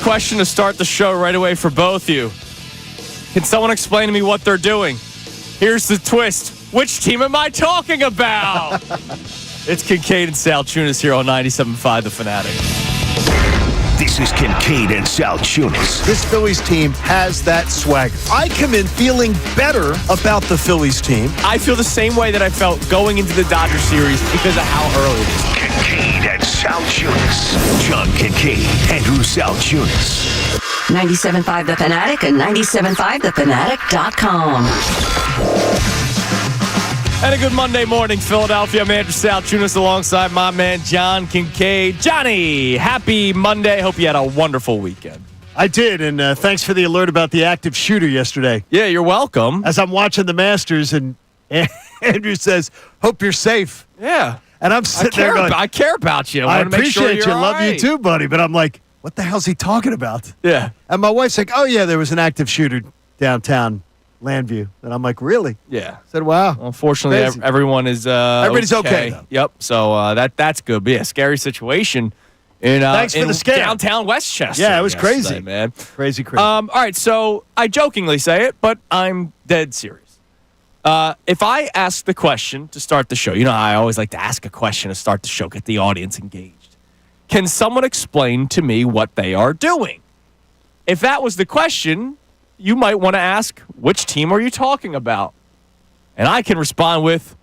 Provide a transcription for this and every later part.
question to start the show right away for both of you. Can someone explain to me what they're doing? Here's the twist. Which team am I talking about? It's Kincade and Salciunas here on 97.5 The Fanatic. This is Kincade and Salciunas. This Phillies team has that swagger. I come in feeling better about the Phillies team. I feel the same way that I felt going into the Dodger series because of how early it is. Kincade and Salciunas. John Kincade, Andrew Salciunas. 97.5 The Fanatic and 97.5thefanatic.com. And a good Monday morning, Philadelphia. I'm Andrew Salciunas alongside my man, John Kincade. Johnny, happy Monday. Hope you had a wonderful weekend. I did, and thanks for the alert about the active shooter yesterday. Yeah, you're welcome. As I'm watching the Masters, and Andrew says, hope you're safe. Yeah. And I'm sitting there going, I care about you. I want to make sure appreciate you. you're Love all right. you too, buddy. But I'm like, what the hell's he talking about? Yeah. And my wife's like, oh, yeah, there was an active shooter downtown Landview. And I'm like, really? Yeah. I said, wow. Unfortunately, Crazy. everyone is Everybody's okay, though. Yep. So that's good. But yeah, scary situation in Thanks for the scare. downtown Westchester. Yeah, it was crazy, man. Crazy. All right, so I jokingly say it, but I'm dead serious. If I ask the question to start the show, you know, I always like to ask a question to start the show, get the audience engaged. Can someone explain to me what they are doing? If that was the question, you might want to ask, which team are you talking about? And I can respond with,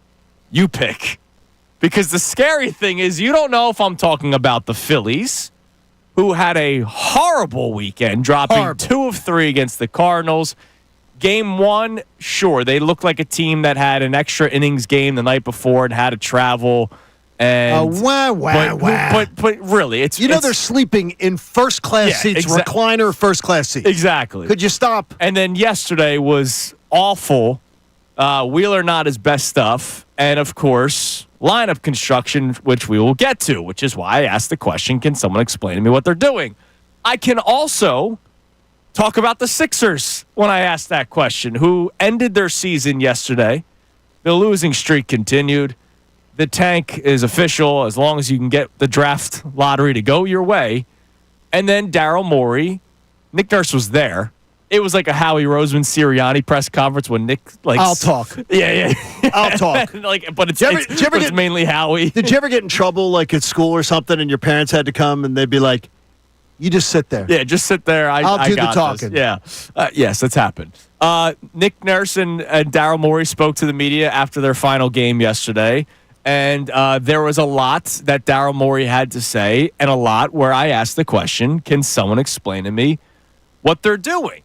you pick. Because the scary thing is you don't know if I'm talking about the Phillies, who had a horrible weekend, dropping 2 of 3 against the Cardinals. Game 1, sure, they looked like a team that had an extra innings game the night before and had to travel. And But really, it's they're sleeping in first class seats, recliner first class seats. Exactly. Could you stop? And then yesterday was awful. Wheeler not his best stuff, and of course lineup construction, which we will get to. Which is why I asked the question: can someone explain to me what they're doing? I can also talk about the Sixers when I asked that question, who ended their season yesterday. The losing streak continued. The tank is official as long as you can get the draft lottery to go your way. And then Daryl Morey, Nick Nurse was there. It was like a Howie Roseman Sirianni press conference when Nick I'll talk. Yeah. I'll talk. But it's mainly Howie. Did you ever get in trouble like at school or something and your parents had to come and they'd be like, you just sit there. Yeah, just sit there. I'll do the got talking. This. Yeah. Yes, that's happened. Nick Nurse and Daryl Morey spoke to the media after their final game yesterday. And there was a lot that Daryl Morey had to say and a lot where I asked the question, can someone explain to me what they're doing?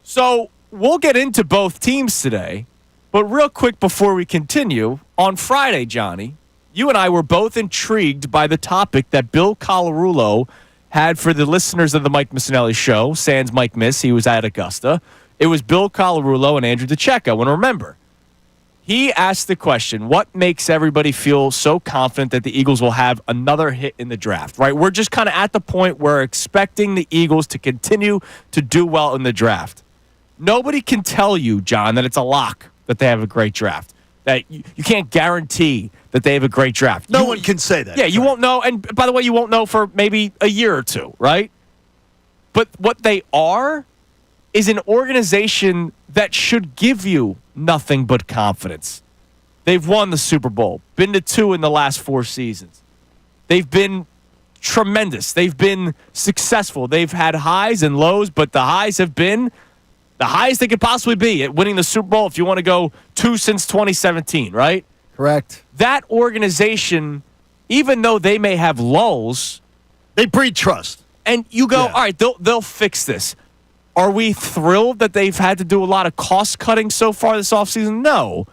So we'll get into both teams today. But real quick before we continue, on Friday, Johnny, you and I were both intrigued by the topic that Bill Colarulo had for the listeners of the Mike Missanelli show, sans Mike Miss. He was at Augusta. It was Bill Colarulo and Andrew DeCecco. And remember, he asked the question, what makes everybody feel so confident that the Eagles will have another hit in the draft, right? We're just kind of at the point where we're expecting the Eagles to continue to do well in the draft. Nobody can tell you, John, that it's a lock that they have a great draft, that you can't guarantee that they have a great draft. No one can say that. Yeah, you won't know. And by the way, you won't know for maybe a year or two, right? But what they are is an organization that should give you nothing but confidence. They've won the Super Bowl, been to 2 in the last 4 seasons. They've been tremendous. They've been successful. They've had highs and lows, but the highs have been the highest they could possibly be at winning the Super Bowl if you want to go 2 since 2017, right? Correct. That organization, even though they may have lulls, they breed trust. And you go, all right, they'll fix this. Are we thrilled that they've had to do a lot of cost cutting so far this offseason? No.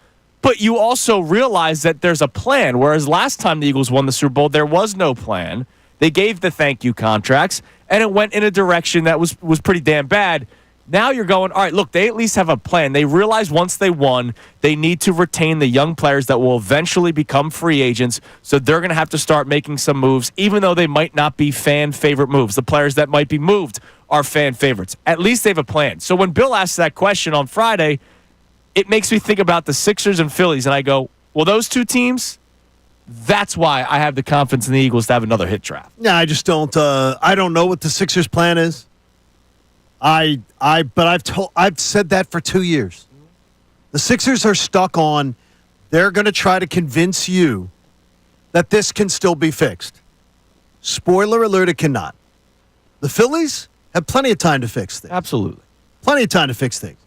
But you also realize that there's a plan, whereas last time the Eagles won the Super Bowl, there was no plan. They gave the thank you contracts, and it went in a direction that was pretty damn bad. Now you're going, all right, look, they at least have a plan. They realize once they won, they need to retain the young players that will eventually become free agents, so they're going to have to start making some moves, even though they might not be fan favorite moves. The players that might be moved are fan favorites. At least they have a plan. So when Bill asked that question on Friday, it makes me think about the Sixers and Phillies, and I go, well, those two teams, that's why I have the confidence in the Eagles to have another hit draft. Yeah, I just don't. I don't know what the Sixers' plan is. I've said that for 2 years. The Sixers are stuck on. They're going to try to convince you that this can still be fixed. Spoiler alert: it cannot. The Phillies have plenty of time to fix things. Absolutely. Plenty of time to fix things.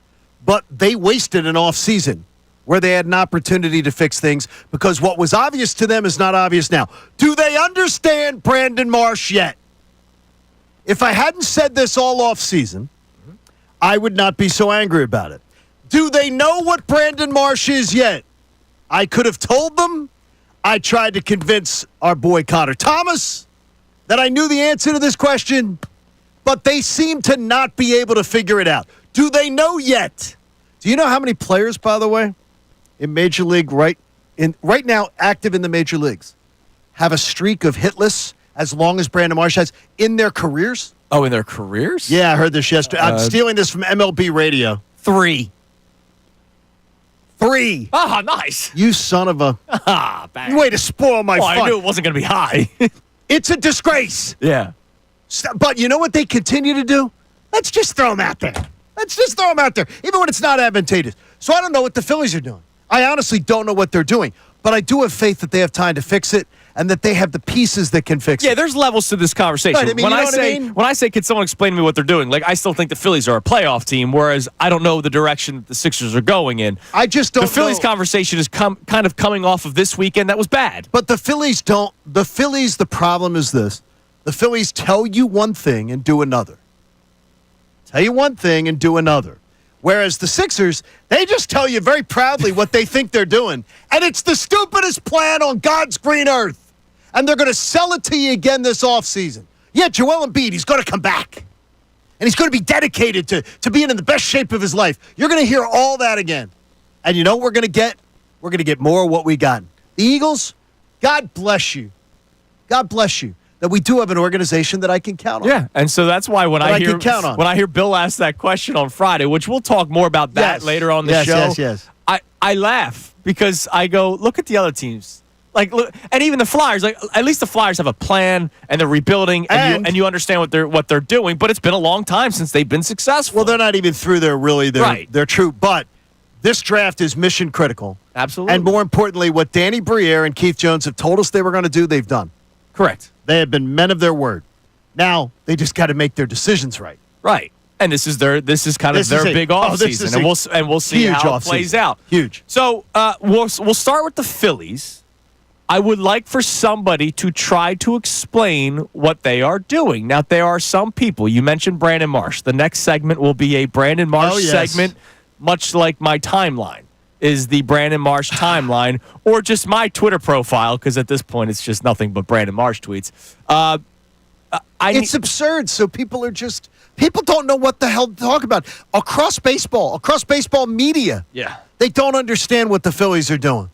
But they wasted an off season where they had an opportunity to fix things because what was obvious to them is not obvious now. Do they understand Brandon Marsh yet? If I hadn't said this all off season, I would not be so angry about it. Do they know what Brandon Marsh is yet? I could have told them. I tried to convince our boy Connor Thomas that I knew the answer to this question, but they seem to not be able to figure it out. Do they know yet? Do you know how many players, by the way, in Major League right now active in the Major Leagues have a streak of hitless as long as Brandon Marsh has in their careers? Oh, in their careers? Yeah, I heard this yesterday. I'm stealing this from MLB Radio. 3. Ah, nice. You son of a... Bang. Way to spoil my fun. I knew it wasn't going to be high. It's a disgrace. Yeah. But you know what they continue to do? Let's just throw them out there. Even when it's not advantageous. So I don't know what the Phillies are doing. I honestly don't know what they're doing. But I do have faith that they have time to fix it and that they have the pieces that can fix it. Yeah, there's levels to this conversation. Right, I mean, when I say, can someone explain to me what they're doing? Like, I still think the Phillies are a playoff team, whereas I don't know the direction that the Sixers are going in. I just don't know. The Phillies conversation is kind of coming off of this weekend that was bad. But the Phillies don't. The problem is this. The Phillies tell you one thing and do another. Whereas the Sixers, they just tell you very proudly what they think they're doing. And it's the stupidest plan on God's green earth. And they're going to sell it to you again this offseason. Yeah, Joel Embiid, he's going to come back. And he's going to be dedicated to being in the best shape of his life. You're going to hear all that again. And you know what we're going to get? We're going to get more of what we got. The Eagles, God bless you. God bless you. That we do have an organization that I can count on. Yeah, and so that's why when I hear Bill ask that question on Friday, which we'll talk more about that later on the show. Yes. I laugh because I go, look at the other teams. Like, look, and even the Flyers. Like, at least the Flyers have a plan and they're rebuilding, and you understand what they're doing. But it's been a long time since they've been successful. Well, they're not even through their true. But this draft is mission critical. Absolutely. And more importantly, what Danny Briere and Keith Jones have told us they were going to do, they've done. Correct. They have been men of their word. Now they just got to make their decisions right. Right. And this is their big off season, and we'll see how it plays out. Huge. So we'll start with the Phillies. I would like for somebody to try to explain what they are doing. Now, there are some people. You mentioned Brandon Marsh. The next segment will be a Brandon Marsh segment, much like my timeline is the Brandon Marsh timeline, or just my Twitter profile, because at this point it's just nothing but Brandon Marsh tweets. It's absurd. So people don't know what the hell to talk about. Across baseball media, they don't understand what the Phillies are doing.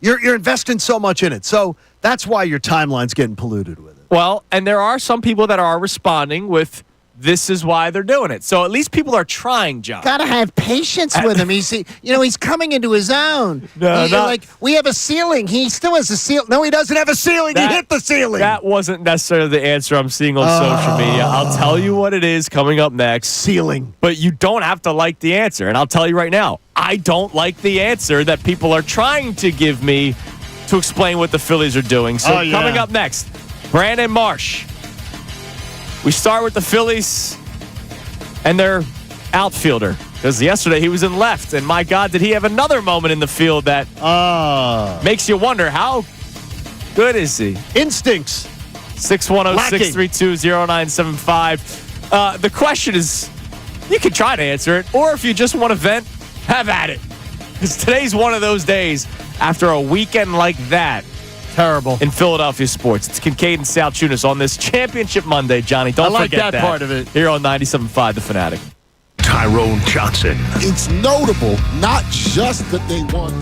You're investing so much in it. So that's why your timeline's getting polluted with it. Well, and there are some people that are responding with, this is why they're doing it. So at least people are trying, John. Gotta have patience with him. He's coming into his own. Like, we have a ceiling. He still has a ceiling. No, he doesn't have a ceiling. He hit the ceiling. That wasn't necessarily the answer I'm seeing on social media. I'll tell you what it is coming up next. Ceiling. But you don't have to like the answer. And I'll tell you right now, I don't like the answer that people are trying to give me to explain what the Phillies are doing. So coming up next, Brandon Marsh. We start with the Phillies and their outfielder, because yesterday he was in left, and my God, did he have another moment in the field that makes you wonder, how good is he? Instincts. 610-632-0975. The question is, you can try to answer it, or if you just want to vent, have at it. Because today's one of those days after a weekend like that. Terrible. In Philadelphia sports. It's Kincade and Salciunas on this Championship Monday, Johnny. Don't forget that part of it. Here on 97.5 The Fanatic. Tyrone Johnson. It's notable, not just that they won.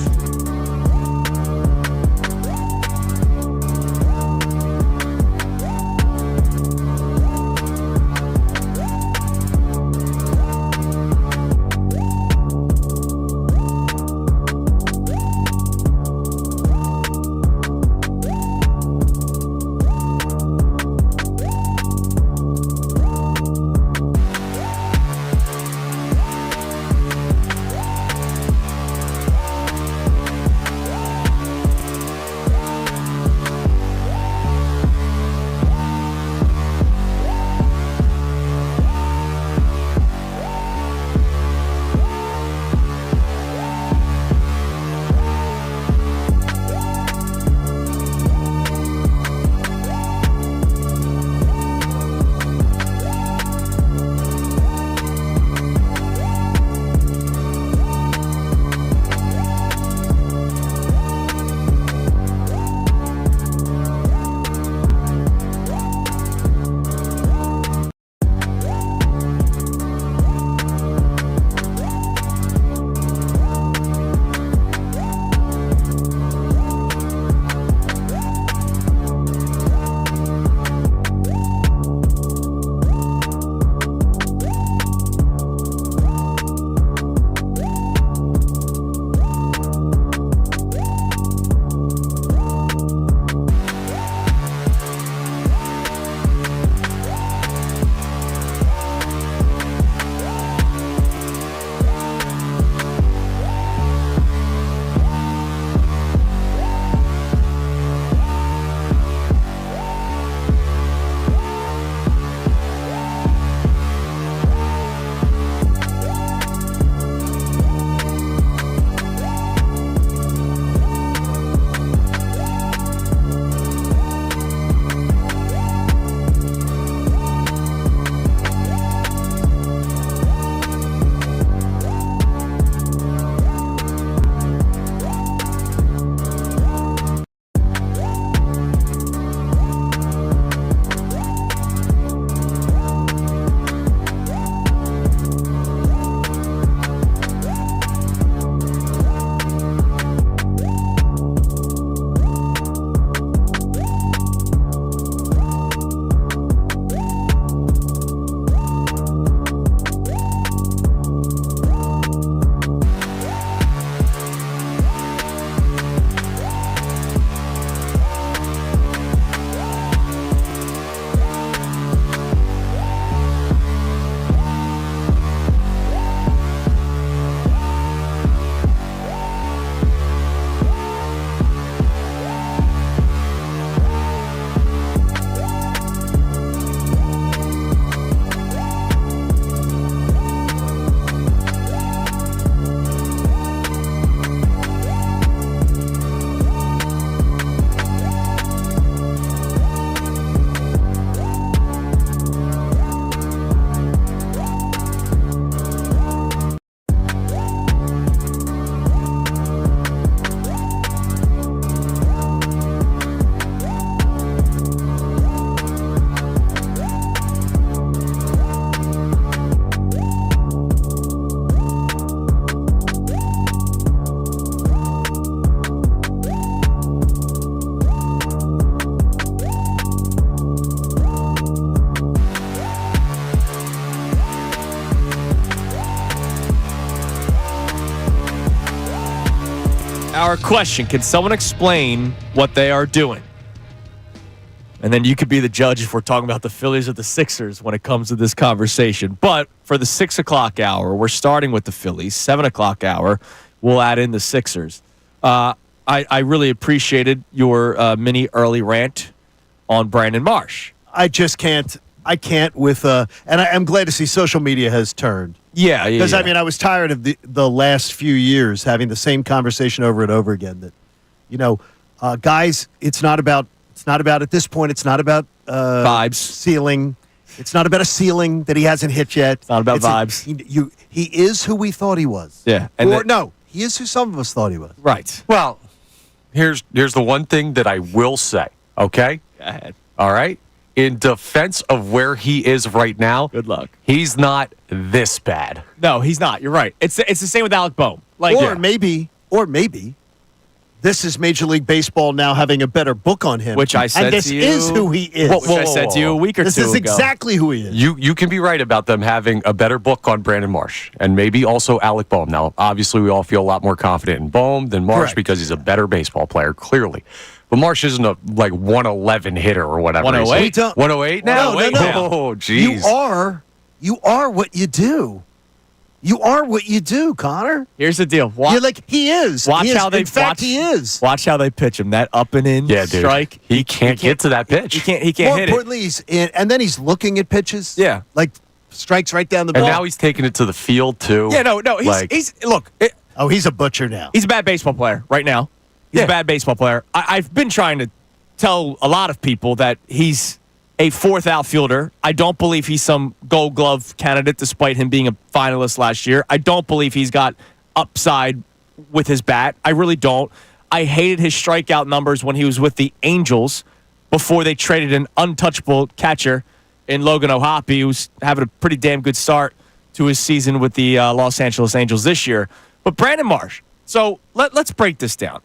our question, can someone explain what they are doing? And then you could be the judge if we're talking about the Phillies or the Sixers when it comes to this conversation. But for the 6 o'clock hour, we're starting with the Phillies. 7 o'clock hour, we'll add in the Sixers. I really appreciated your mini early rant on Brandon Marsh. I just can't. I can't with and I'm glad to see social media has turned. Yeah. Because I mean, I was tired of the last few years having the same conversation over and over again. That, guys, it's not about at this point. It's not about vibes, ceiling. It's not about a ceiling that he hasn't hit yet. It's not about vibes. He is who we thought he was. Yeah. No, he is who some of us thought he was. Right. Well, here's the one thing that I will say. Okay. Go ahead. All right. In defense of where he is right now, good luck. He's not this bad. No, he's not. You're right. It's the same with Alec Boehm. Maybe this is Major League Baseball now having a better book on him. Which I said and this to you. is who he is. Which I said to you a week or two ago. This is exactly who he is. You can be right about them having a better book on Brandon Marsh and maybe also Alec Boehm. Now, obviously, we all feel a lot more confident in Boehm than Marsh because he's a better baseball player, clearly. But Marsh isn't a 111 hitter or whatever. 108? 108 now? No. Oh, jeez. You are what you do. You are what you do, Connor. Here's the deal. You're like, he is. Watch he is. how they In fact, he is. Watch how they pitch him. That up and in strike. He can't get to that pitch. He can't More hit it. importantly, he's in, and then he's looking at pitches. Yeah. Like strikes right down the And middle. now he's taking it to the field, too. Yeah, no. He's look. He's a butcher now. He's a bad baseball player right now. He's a bad baseball player. I've been trying to tell a lot of people that he's a fourth outfielder. I don't believe he's some Gold Glove candidate, despite him being a finalist last year. I don't believe he's got upside with his bat. I really don't. I hated his strikeout numbers when he was with the Angels before they traded an untouchable catcher in Logan O'Hoppe, who's having a pretty damn good start to his season with the Los Angeles Angels this year. But Brandon Marsh. So let's break this down.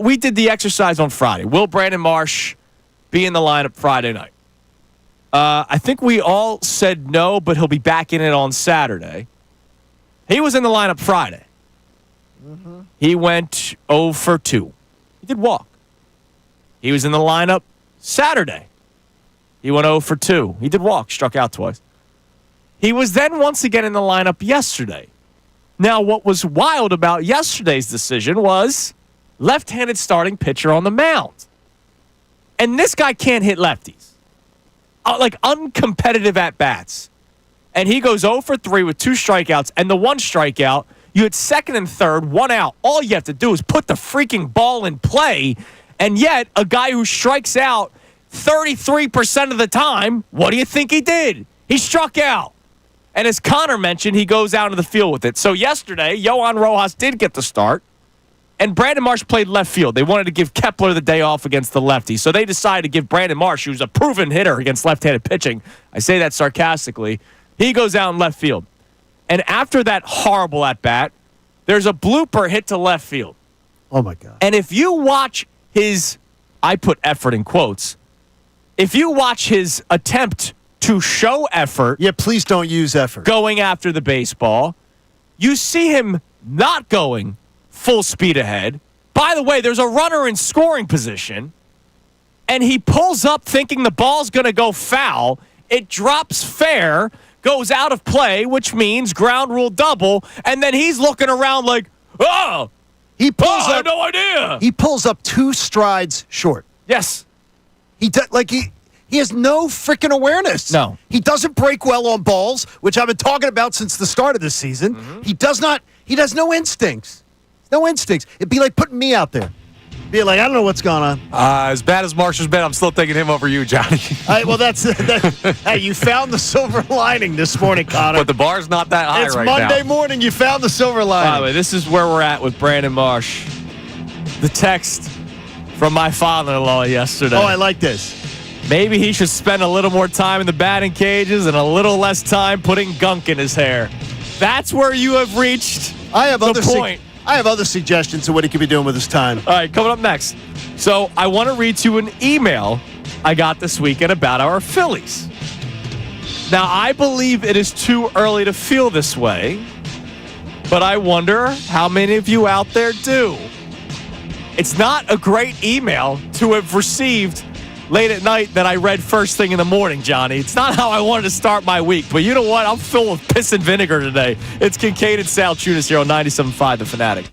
We did the exercise on Friday. Will Brandon Marsh be in the lineup Friday night? I think we all said no, but he'll be back in it on Saturday. He was in the lineup Friday. Mm-hmm. He went 0 for 2. He did walk. He was in the lineup Saturday. He went 0 for 2. He did walk, struck out twice. He was then once again in the lineup yesterday. Now, what was wild about yesterday's decision was left-handed starting pitcher on the mound. And this guy can't hit lefties. Uncompetitive at-bats. And he goes 0 for 3 with 2 strikeouts. And the one strikeout, you had second and third, 1 out. All you have to do is put the freaking ball in play. And yet, a guy who strikes out 33% of the time, what do you think he did? He struck out. And as Connor mentioned, he goes out into the field with it. So yesterday, Yohan Rojas did get the start. And Brandon Marsh played left field. They wanted to give Kepler the day off against the lefty. So they decided to give Brandon Marsh, who's a proven hitter against left-handed pitching. I say that sarcastically. He goes out in left field. And after that horrible at-bat, there's a blooper hit to left field. Oh, my God. And if you watch his, I put effort in quotes, if you watch his attempt to show effort. Yeah, please don't use effort. Going after the baseball, you see him not going full speed ahead. By the way, there's a runner in scoring position, and he pulls up thinking the ball's going to go foul. It drops fair, goes out of play, which means ground rule double, and then he's looking around like, I had no idea. He pulls up 2 strides short. Yes. He has no freaking awareness. No. He doesn't break well on balls, which I've been talking about since the start of this season. Mm-hmm. He has no instincts. No instincts. It'd be like putting me out there. Be like, I don't know what's going on. As bad as Marsh has been, I'm still taking him over you, Johnny. Hey, you found the silver lining this morning, Connor. But the bar's not that high it's right now. It's Monday morning. You found the silver lining. By the way, this is where we're at with Brandon Marsh. The text from my father-in-law yesterday. Oh, I like this. Maybe he should spend a little more time in the batting cages and a little less time putting gunk in his hair. That's where you have reached the point. I have other suggestions of what he could be doing with his time. All right, coming up next. So I want to read to you an email I got this weekend about our Phillies. Now, I believe it is too early to feel this way, but I wonder how many of you out there do. It's not a great email to have received late at night that I read first thing in the morning, Johnny. It's not how I wanted to start my week, but you know what? I'm filled with piss and vinegar today. It's Kincade Salciunas here on 97.5 The Fanatic.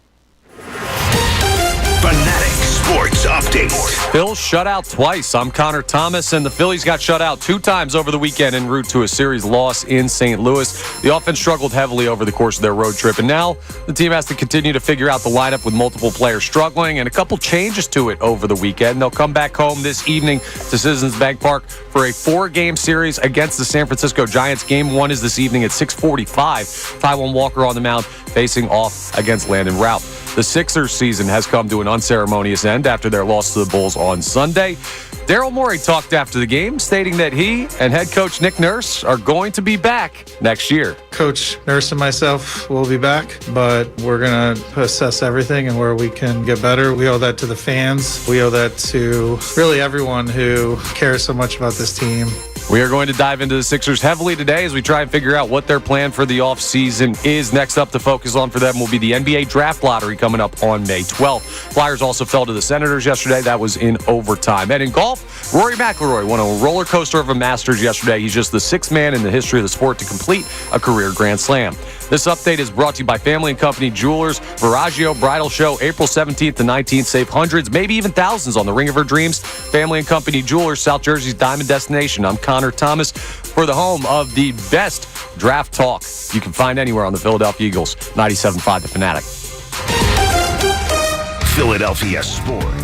Fanatic Sports Update. Phil's shut out twice. I'm Connor Thomas, and the Phillies got shut out 2 times over the weekend en route to a series loss in St. Louis. The offense struggled heavily over the course of their road trip, and now the team has to continue to figure out the lineup with multiple players struggling and a couple changes to it over the weekend. They'll come back home this evening to Citizens Bank Park for a 4-game series against the San Francisco Giants. Game 1 is this evening at 6:45. Taijuan Walker on the mound facing off against Landon Routt. The Sixers season has come to an unceremonious end after their loss to the Bulls on Sunday. Daryl Morey talked after the game, stating that he and head coach Nick Nurse are going to be back next year. Coach Nurse and myself will be back, but we're going to assess everything and where we can get better. We owe that to the fans. We owe that to really everyone who cares so much about this team. We are going to dive into the Sixers heavily today as we try and figure out what their plan for the offseason is. Next up to focus on for them will be the NBA Draft Lottery coming up on May 12th. Flyers also fell to the Senators yesterday. That was in overtime. And in golf, Rory McIlroy won a roller coaster of a Masters yesterday. He's just the 6th man in the history of the sport to complete a career Grand Slam. This update is brought to you by Family & Company Jewelers. Viraggio Bridal Show, April 17th to 19th. Save hundreds, maybe even thousands on the ring of her dreams. Family & Company Jewelers, South Jersey's diamond destination. I'm Connor Thomas for the home of the best draft talk you can find anywhere on the Philadelphia Eagles. 97.5 The Fanatic. Philadelphia Sports.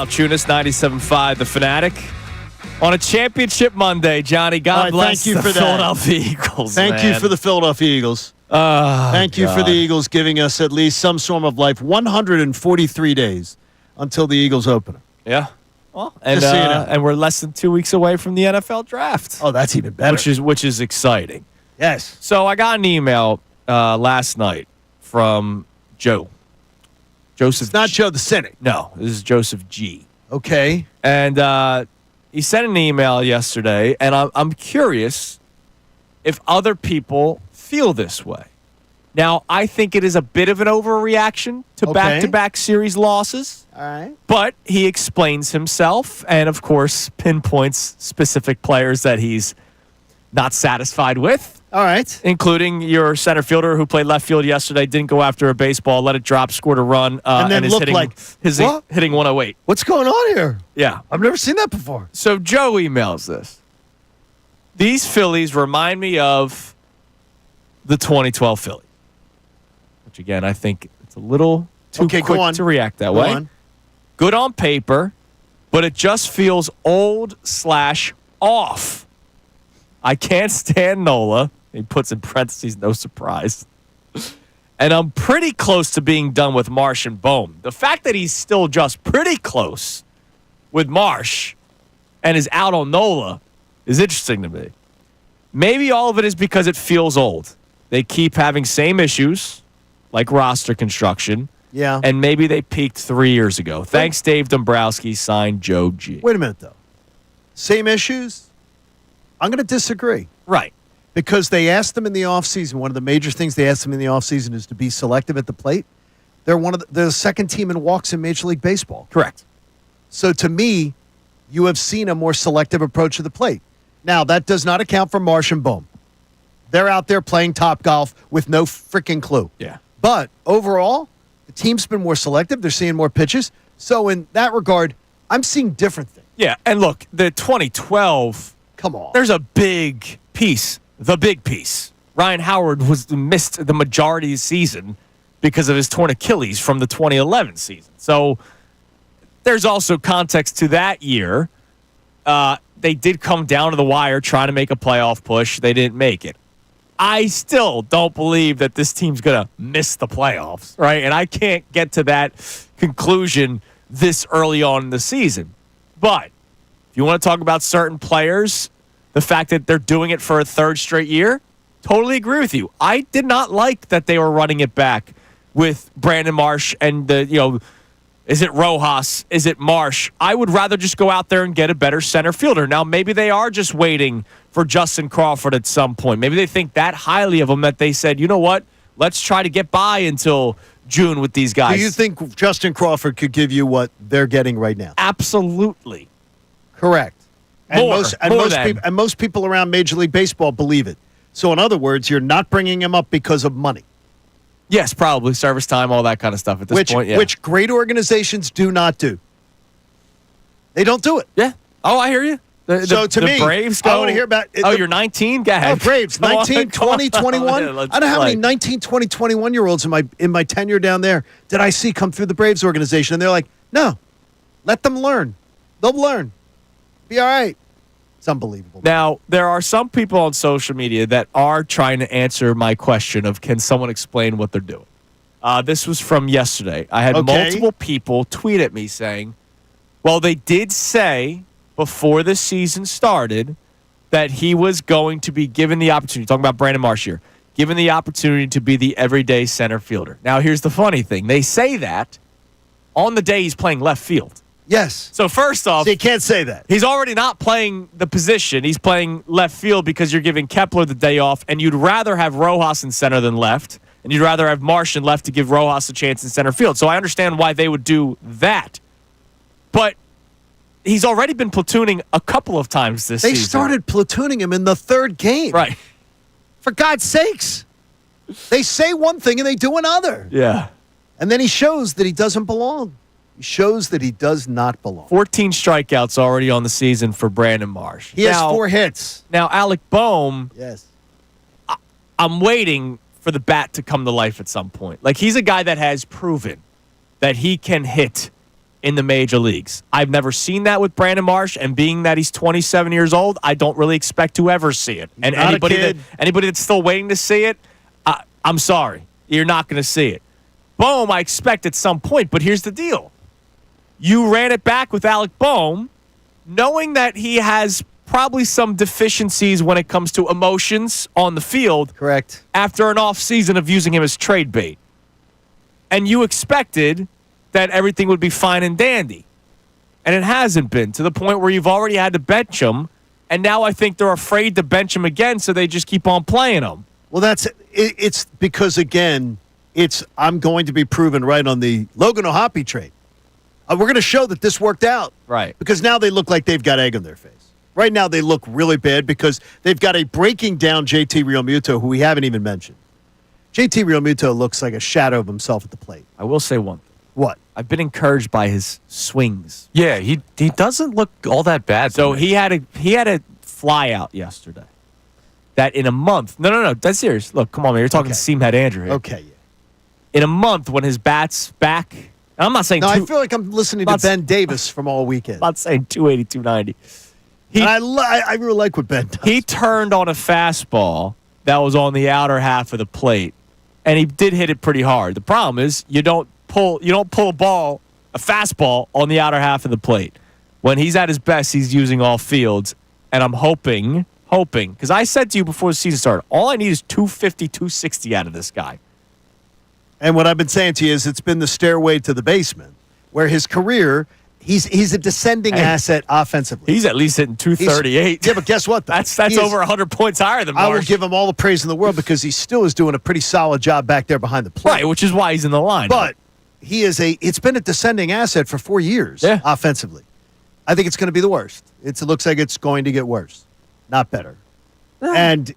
Salciunas, 97.5 The Fanatic. On a championship Monday, Johnny, God All right, bless thank you the for that. Philadelphia Eagles. Thank you for the Philadelphia Eagles. Thank you for the Eagles giving us at least some form of life. 143 days until the Eagles opener. Yeah. Well, and, Just so you know. and we're less than 2 weeks away from the NFL draft. Oh, that's even better. Which is exciting. Yes. So I got an email last night from Joe. Joseph. It's not Joe the Cynic. No, this is Joseph G. Okay. And he sent an email yesterday, and I'm curious if other people feel this way. Now, I think it is a bit of an overreaction to back-to-back series losses. All right. But he explains himself and, of course, pinpoints specific players that he's not satisfied with. All right. Including your center fielder who played left field yesterday, didn't go after a baseball, let it drop, scored a run, And then is looked hitting, like, what? hitting 108. What's going on here? Yeah. I've never seen that before. So Joe emails this. These Phillies remind me of the 2012 Phillies. Which, again, I think it's a little too quick to react that way. On. Good on paper, but it just feels old/off. I can't stand Nola. He puts in parentheses, no surprise. And I'm pretty close to being done with Marsh and Bohm. The fact that he's still just pretty close with Marsh and is out on Nola is interesting to me. Maybe all of it is because it feels old. They keep having same issues, like roster construction. Yeah. And maybe they peaked 3 years ago. Thanks, Dave Dombrowski. Signed, Joe G. Wait a minute, though. Same issues? I'm going to disagree. Right. Because they asked them in the offseason, one of the major things they asked them in the offseason is to be selective at the plate. They're they're the second team in walks in Major League Baseball. Correct. So to me, you have seen a more selective approach to the plate. Now, that does not account for Marsh and Bohm. They're out there playing top golf with no freaking clue. Yeah. But overall, the team's been more selective. They're seeing more pitches. So in that regard, I'm seeing different things. Yeah, and look, the 2012, Come on. there's a big piece, the big piece. Ryan Howard missed the majority of the season because of his torn Achilles from the 2011 season. So there's also context to that year. They did come down to the wire trying to make a playoff push. They didn't make it. I still don't believe that this team's going to miss the playoffs, right? And I can't get to that conclusion this early on in the season. But if you want to talk about certain players, the fact that they're doing it for a third straight year, totally agree with you. I did not like that they were running it back with Brandon Marsh and is it Rojas? Is it Marsh? I would rather just go out there and get a better center fielder. Now, maybe they are just waiting for Justin Crawford at some point. Maybe they think that highly of him that they said, you know what? Let's try to get by until June with these guys. Do you think Justin Crawford could give you what they're getting right now? Absolutely. Correct. And most people around Major League Baseball believe it. So in other words, you're not bringing him up because of money. Yes, probably. Service time, all that kind of stuff at this point, yeah. Which great organizations do not do. They don't do it. Yeah. Oh, I hear you. The Braves go. I want to hear about it. You're 19? Go ahead. Oh, Braves, 19, 20, 21. I don't know how many 19, 20, 21-year-olds in my tenure down there did I see come through the Braves organization. And they're like, no, let them learn. They'll learn. Be all right. It's unbelievable. Now, there are some people on social media that are trying to answer my question of can someone explain what they're doing. This was from yesterday. I had multiple people tweet at me saying, well, they did say before the season started that he was going to be given the opportunity, talking about Brandon Marsh here, given the opportunity to be the everyday center fielder. Now, here's the funny thing. They say that on the day he's playing left field. Yes. So first off, so you can't say that. He's already not playing the position. He's playing left field because you're giving Kepler the day off, and you'd rather have Rojas in center than left, and you'd rather have Marsh in left to give Rojas a chance in center field. So I understand why they would do that. But he's already been platooning a couple of times this season. They started platooning him in the third game. Right. For God's sakes. They say one thing and they do another. Yeah. And then he shows that he doesn't belong. He shows that he does not belong. 14 strikeouts already on the season for Brandon Marsh. He has 4 hits. Now, Alec Bohm, yes, I'm waiting for the bat to come to life at some point. Like, he's a guy that has proven that he can hit in the major leagues. I've never seen that with Brandon Marsh, and being that he's 27 years old, I don't really expect to ever see it. And not a anybody kid. that's still waiting to see it, I'm sorry. You're not going to see it. Bohm, I expect at some point, but here's the deal. You ran it back with Alec Bohm, knowing that he has probably some deficiencies when it comes to emotions on the field. Correct. After an off season of using him as trade bait. And you expected that everything would be fine and dandy. And it hasn't been, to the point where you've already had to bench him, and now I think they're afraid to bench him again, so they just keep on playing him. Well, it's because, again, I'm going to be proven right on the Logan O'Hoppe trade. We're going to show that this worked out. Right. Because now they look like they've got egg on their face. Right now they look really bad because they've got a breaking down JT Realmuto, who we haven't even mentioned. JT Realmuto looks like a shadow of himself at the plate. I will say one thing. What? I've been encouraged by his swings. Yeah, he doesn't look all that bad. So he had a fly out yesterday. That in a month. No, that's serious. Look, come on, man. You're talking seam head Andrew here. Okay, yeah. In a month, when his bat's back, and I'm not saying. No, I feel like I'm listening to Ben Davis from all weekend. I'm not saying 280, 290. I really like what Ben does. He turned on a fastball that was on the outer half of the plate, and he did hit it pretty hard. The problem is you don't pull a fastball on the outer half of the plate. When he's at his best, he's using all fields, and I'm hoping, because I said to you before the season started, all I need is 250, 260 out of this guy. And what I've been saying to you is it's been the stairway to the basement, where his career, he's a descending asset offensively. He's at least hitting 238. Yeah, but guess what? That's over 100 points higher than Marsh. I will give him all the praise in the world because he still is doing a pretty solid job back there behind the plate. Right, which is why he's in the line. But it's been a descending asset for 4 years offensively. I think it's going to be the worst. It looks like it's going to get worse, not better. And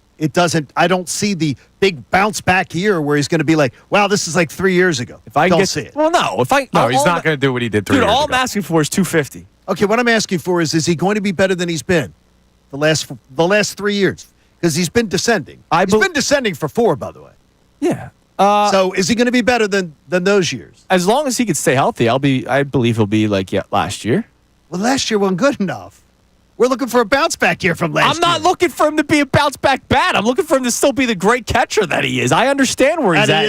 I don't see the big bounce back year where he's going to be like, wow, this is like 3 years ago. If I don't get, see it. Well, no. He's not going to do what he did 3 years ago. All I'm asking for is 250. Okay, what I'm asking for is he going to be better than he's been the last 3 years? Because he's been descending. He's been descending for 4, by the way. Yeah. So is he going to be better than those years? As long as he can stay healthy, I believe he'll be like last year. Well, last year wasn't good enough. We're looking for a bounce back year from last year. I'm not looking for him to be a bounce back bat. I'm looking for him to still be the great catcher that he is. I understand where he's at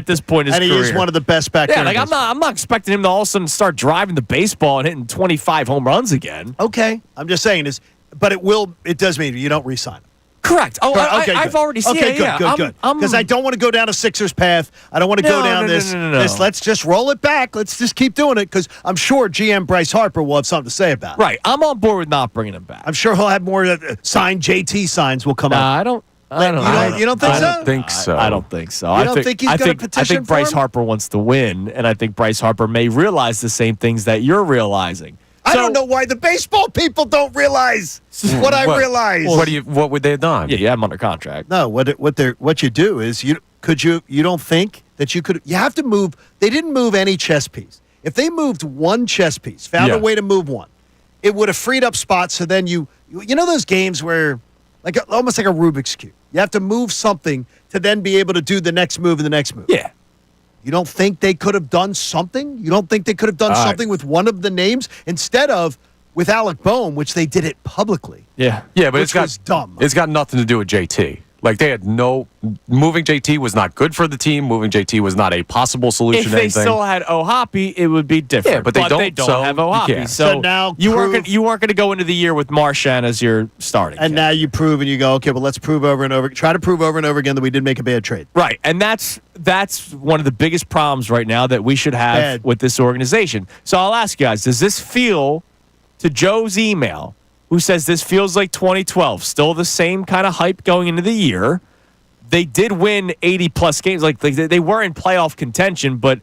this point in his career. And he is one of the best back Yeah, like I'm not expecting him to all of a sudden start driving the baseball and hitting 25 home runs again. Okay. I'm just saying but it does mean you don't re-sign him. Correct. Oh, okay, I've already seen it. Okay, good. Because I don't want to go down a Sixers path. I don't want to go down this. Let's just roll it back. Let's just keep doing it because I'm sure GM Bryce Harper will have something to say about it. Right. I'm on board with not bringing him back. I'm sure he'll have more signed JT signs will come up. I don't know. You don't think so? I don't think so. I don't think so. You don't think he's got a petition I think Bryce for him? Harper wants to win, and I think Bryce Harper may realize the same things that you're realizing. I don't know why the baseball people don't realize what I realize. What would they have done? Yeah, you have him under contract. No, what you do is you don't think that you have to move. They didn't move any chess piece. If they moved one chess piece, found a way to move one, it would have freed up spots. So then you know those games where almost like a Rubik's Cube. You have to move something to then be able to do the next move and the next move. Yeah. You don't think they could have done something? You don't think they could have done something with one of the names instead of with Alec Bohm, which they did it publicly? Yeah. Yeah, but Which was dumb. It's got nothing to do with JT. Like they had moving JT was not good for the team. Moving JT was not a possible solution. If to they anything. still had O'Hoppe, it would be different. Yeah, but they don't have O'Hoppe. yeah. So now you weren't going to go into the year with Marchand as your starting. And now you prove and you go, okay, well, let's prove over and over. Try to prove over and over again that we did make a bad trade. Right, and that's one of the biggest problems right now that we should have with this organization. So I'll ask you guys, does this feel, to Joe's email, who says this feels like 2012, still the same kind of hype going into the year? They did win 80-plus games. Like they were in playoff contention, but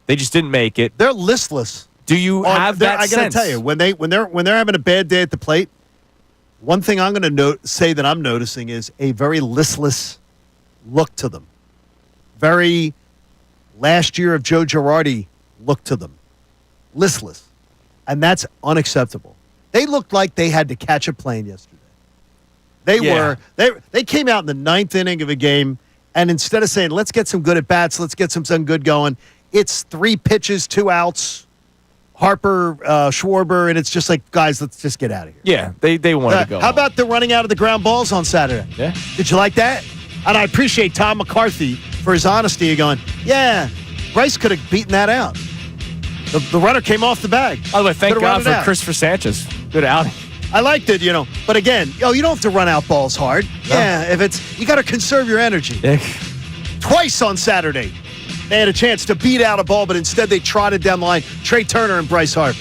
they just didn't make it. They're listless. Do you have that I got to tell you, when they're having a bad day at the plate, one thing I'm going to say that I'm noticing is a very listless look to them. Very last year of Joe Girardi look to them. Listless. And that's unacceptable. They looked like they had to catch a plane yesterday. They came out in the ninth inning of a game, and instead of saying, let's get some good at-bats, let's get some good going, it's 3 pitches, 2 outs, Harper, Schwarber, and it's just like, guys, let's just get out of here. Yeah, they wanted to go. How home. about the running out of the ground balls on Saturday? Yeah. Did you like that? And I appreciate Tom McCarthy for his honesty going, yeah, Bryce could have beaten that out. The runner came off the bag. By the way, thank Could've God run it for out. Christopher Sanchez. Good outing. I liked it, But again, you don't have to run out balls hard. No. Yeah, you got to conserve your energy. Twice on Saturday, they had a chance to beat out a ball, but instead they trotted down the line. Trey Turner and Bryce Harper.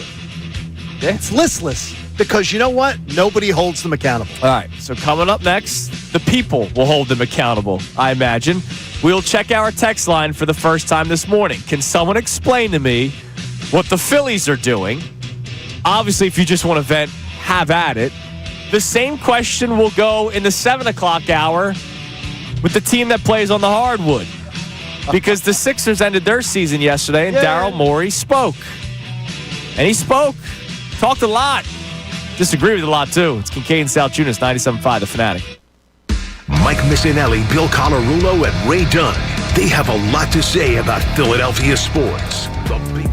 Yeah. It's listless because you know what? Nobody holds them accountable. All right, so coming up next, the people will hold them accountable, I imagine. We'll check our text line for the first time this morning. Can someone explain to me what the Phillies are doing? Obviously, if you just want to vent, have at it. The same question will go in the 7 o'clock hour with the team that plays on the hardwood. Because the Sixers ended their season yesterday, and Daryl Morey spoke. And he spoke. Talked a lot. Disagree with a lot, too. It's Kincade Salciunas, 97.5, The Fanatic. Mike Missanelli, Bill Colarulo, and Ray Dunn. They have a lot to say about Philadelphia sports. The big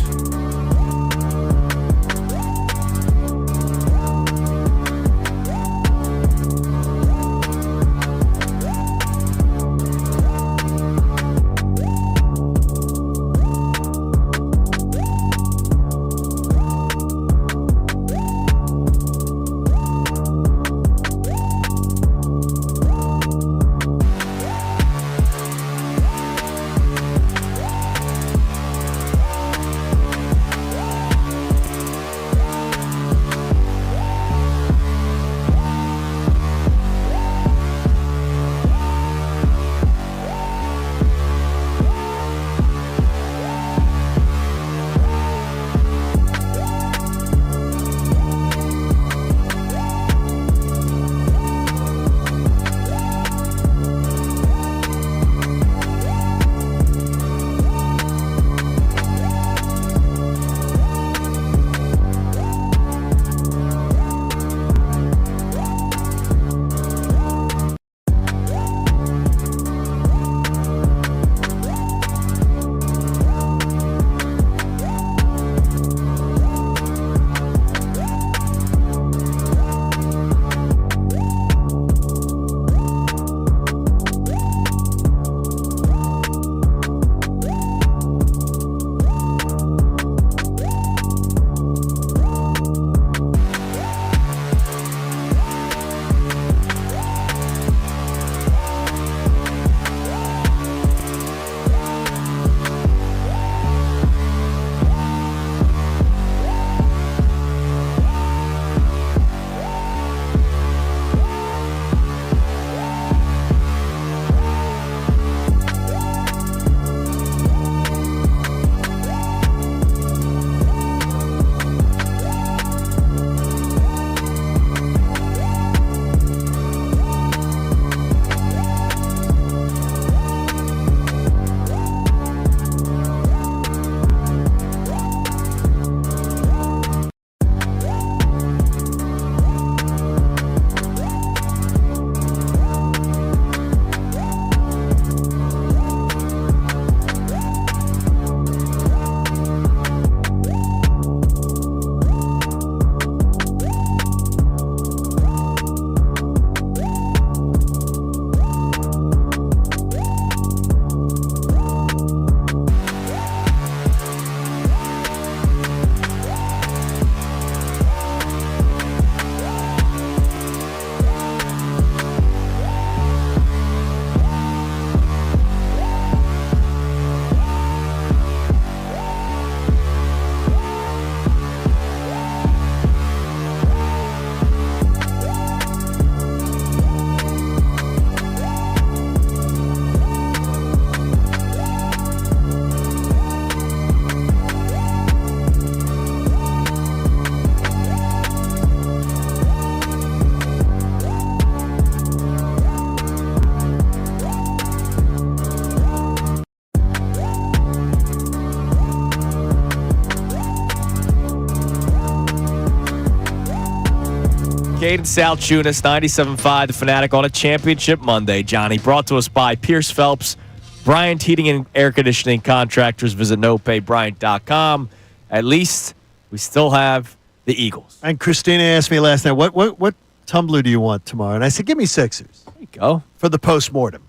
Kincade Salciunas, 97.5, The Fanatic on a championship Monday. Johnny, brought to us by Pierce Phelps, Bryant Heating and Air Conditioning Contractors. Visit nopaybryant.com. At least We still have the Eagles. And Christina asked me last night, what tumbler do you want tomorrow? And I said, give me Sixers. There you go. For the post-mortem.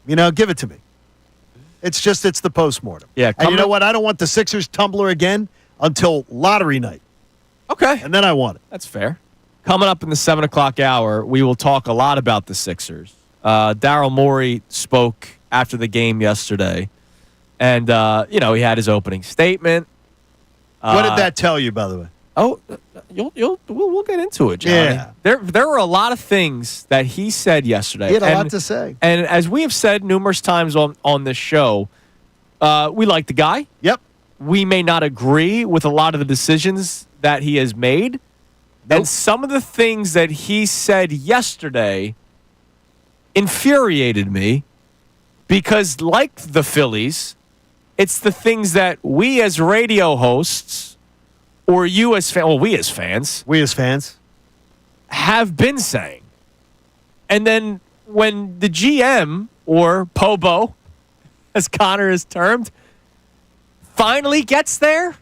Give it to me. It's the post-mortem. Yeah. And you know what? I don't want the Sixers tumbler again until lottery night. Okay. And then I want it. That's fair. Coming up in the 7 o'clock hour, we will talk a lot about the Sixers. Daryl Morey spoke after the game yesterday. And, he had his opening statement. What did that tell you, by the way? Oh, we'll get into it, Johnny. Yeah. There were a lot of things that he said yesterday. He had a lot to say. And as we have said numerous times on this show, we like the guy. Yep. We may not agree with a lot of the decisions that he has made. Nope. And some of the things that he said yesterday infuriated me because, like the Phillies, it's the things that we as radio hosts or you as fans, we as fans, have been saying. And then when the GM, or Pobo, as Connor is termed, finally gets there,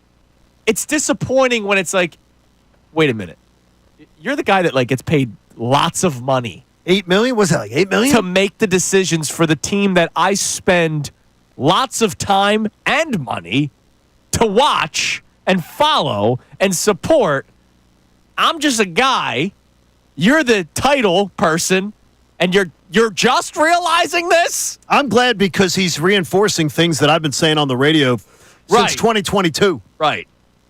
it's disappointing when it's like, wait a minute. You're the guy that gets paid lots of money. $8 million? Was that like $8 million? To make the decisions for the team that I spend lots of time and money to watch and follow and support. I'm just a guy. You're the title person, and you're just realizing this? I'm glad because he's reinforcing things that I've been saying on the radio since 2022. Right.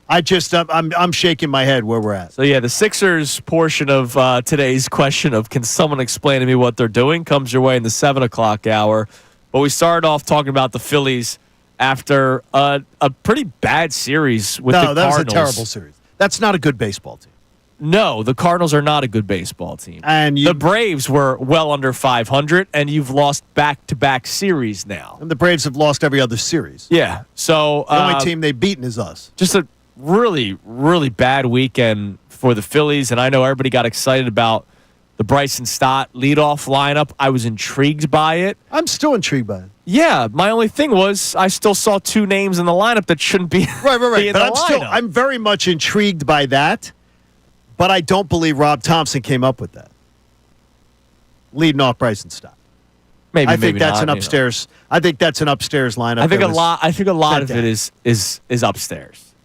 I'm shaking my head where we're at. So, yeah, the Sixers portion of today's question of can someone explain to me what they're doing comes your way in the 7 o'clock hour. But we started off talking about the Phillies after a pretty bad series with the Cardinals. No, that was a terrible series. That's not a good baseball team. No, the Cardinals are not a good baseball team. And the Braves were well under 500, and you've lost back-to-back series now. And the Braves have lost every other series. Yeah, so the only team they've beaten is us. Just a really, really bad weekend for the Phillies, and I know everybody got excited about the Bryson Stott leadoff lineup. I was intrigued by it. I'm still intrigued by it. Yeah, my only thing was I still saw two names in the lineup that shouldn't be right. in But I'm very much intrigued by that, but I don't believe Rob Thompson came up with that. Leading off Bryson Stott. I think that's an upstairs. I think that's an upstairs lineup. I think a lot of it is upstairs,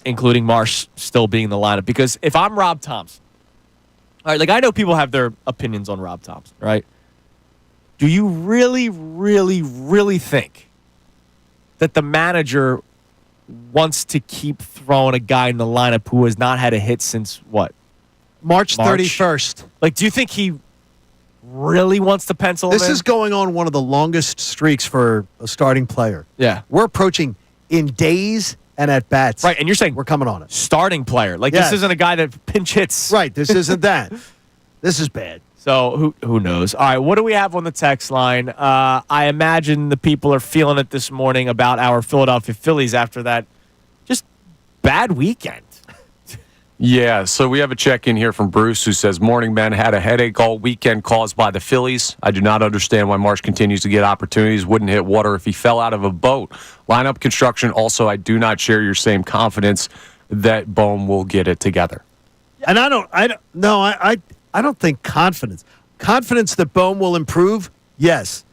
including Marsh still being in the lineup. Because if I'm Rob Thompson, all right, I know people have their opinions on Rob Thompson, right? Do you really, really, really think that the manager wants to keep throwing a guy in the lineup who has not had a hit since what? March 31st. Do you think he really wants to pencil him in? This is going on one of the longest streaks for a starting player. Yeah. We're approaching in days and at bats. Right, and you're saying we're coming on it. Starting player. This isn't a guy that pinch hits. Right, this isn't that. This is bad. So who knows? All right, what do we have on the text line? I imagine the people are feeling it this morning about our Philadelphia Phillies after that just bad weekend. Yeah, so we have a check-in here from Bruce who says, "Morning, men. Had a headache all weekend caused by the Phillies. I do not understand why Marsh continues to get opportunities. Wouldn't hit water if he fell out of a boat. Lineup construction. Also, I do not share your same confidence that Bohm will get it together." And I don't think confidence. Confidence that Bohm will improve? Yes.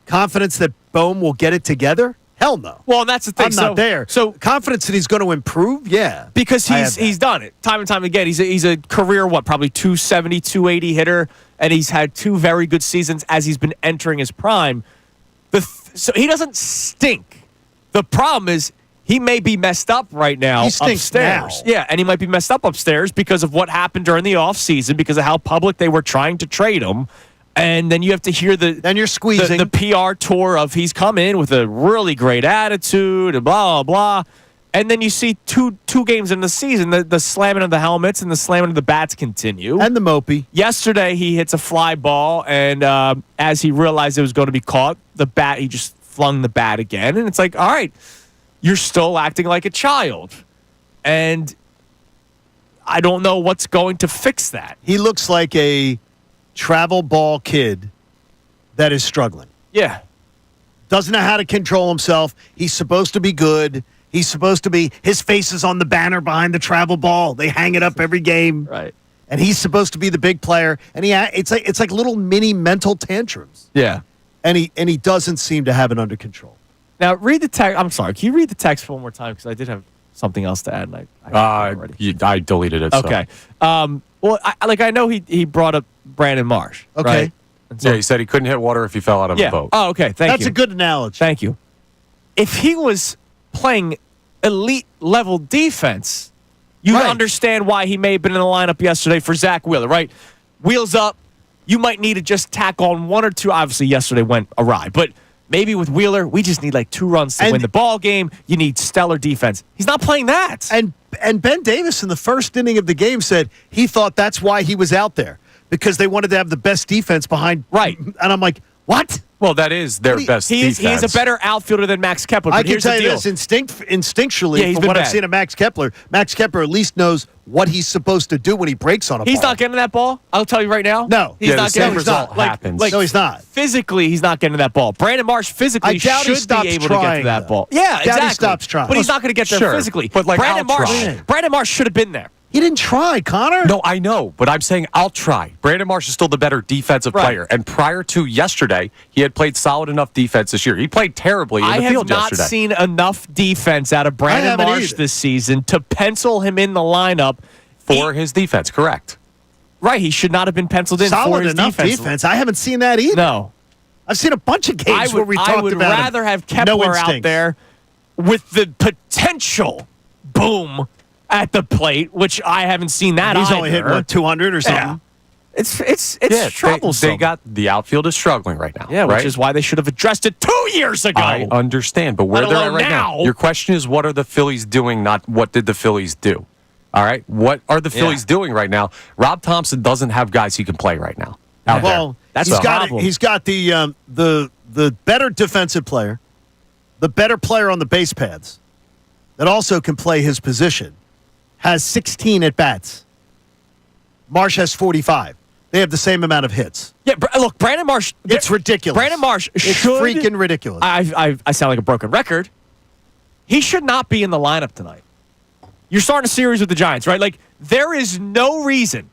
Confidence that Bohm will get it together? Hell no. Well, and that's the thing. I'm not there. So confidence that he's going to improve? Yeah. Because he's done it time and time again. He's a career, probably 270, 280 hitter, and he's had two very good seasons as he's been entering his prime. So he doesn't stink. The problem is he may be messed up right now upstairs. Now. Yeah, and he might be messed up upstairs because of what happened during the offseason, because of how public they were trying to trade him. And then you have to hear then you're squeezing the PR tour of he's come in with a really great attitude and blah, blah, blah. And then you see two games in the season, the slamming of the helmets and the slamming of the bats continue. And the mopey. Yesterday, he hits a fly ball, and as he realized it was going to be caught, he just flung the bat again. And it's like, all right, you're still acting like a child. And I don't know what's going to fix that. He looks like a travel ball kid that is struggling. Yeah. Doesn't know how to control himself. He's supposed to be good. He's supposed to be, his face is on the banner behind the travel ball. They hang it up every game. Right. And he's supposed to be the big player. And it's like little mini mental tantrums. Yeah. And he doesn't seem to have it under control. Now, read the text. I'm sorry. Can you read the text one more time? Because I did have something else to add. And I deleted it. Okay. So. Well, I know he brought up Brandon Marsh. Okay. Right? Yeah, he said he couldn't hit water if he fell out of a boat. Oh, okay. That's a good analogy. Thank you. If he was playing elite level defense, you understand why he may have been in the lineup yesterday for Zach Wheeler, right? Wheels up. You might need to just tack on one or two. Obviously, yesterday went awry, but maybe with Wheeler, we just need like 2 runs to win the ball game. You need stellar defense. He's not playing that. And Ben Davis in the first inning of the game said he thought that's why he was out there, because they wanted to have the best defense behind. Right. And I'm like, what? Well, that is their best defense. He is a better outfielder than Max Kepler. But I can here's tell the you deal. this instinctually, from what I've seen of Max Kepler at least knows what he's supposed to do when he breaks on a ball. He's not getting that ball. I'll tell you right now. No. He's not the getting same result happens. No, he's not. Physically, he's not getting that ball. Brandon Marsh physically doubt he should stops be able to get trying, to that though. ball. Yeah, Doubt exactly. he stops trying. But he's not going to get there Sure, physically. but, like, Brandon I'll Marsh. try. Brandon Marsh should have been there. He didn't try, Connor. No, I know, but I'm saying I'll try. Brandon Marsh is still the better defensive player. And prior to yesterday, he had played solid enough defense this year. He played terribly in the field yesterday. I have not seen enough defense out of Brandon Marsh this season to pencil him in the lineup. For his defense, correct. Right, he should not have been penciled in solid for his enough defense. I haven't seen that either. No. I've seen a bunch of games where we talked about I would rather have Kepler out there with the potential boom at the plate, which I haven't seen that He's either. only hit, what, 200 or something? Yeah. It's troublesome. They got the outfield is struggling right now. Yeah, right? which is why they should have addressed it 2 years ago. I understand, but where they're at right now. Your question is, what are the Phillies doing, not what did the Phillies do? All right? What are the Phillies doing right now? Rob Thompson doesn't have guys he can play right now. Well, that's he's the problem. He's got the better defensive player, the better player on the base paths that also can play his position, has 16 at-bats. Marsh has 45. They have the same amount of hits. Yeah, look, Brandon Marsh. It's ridiculous. Brandon Marsh It's should. freaking ridiculous. I sound like a broken record. He should not be in the lineup tonight. You're starting a series with the Giants, right? Like, there is no reason.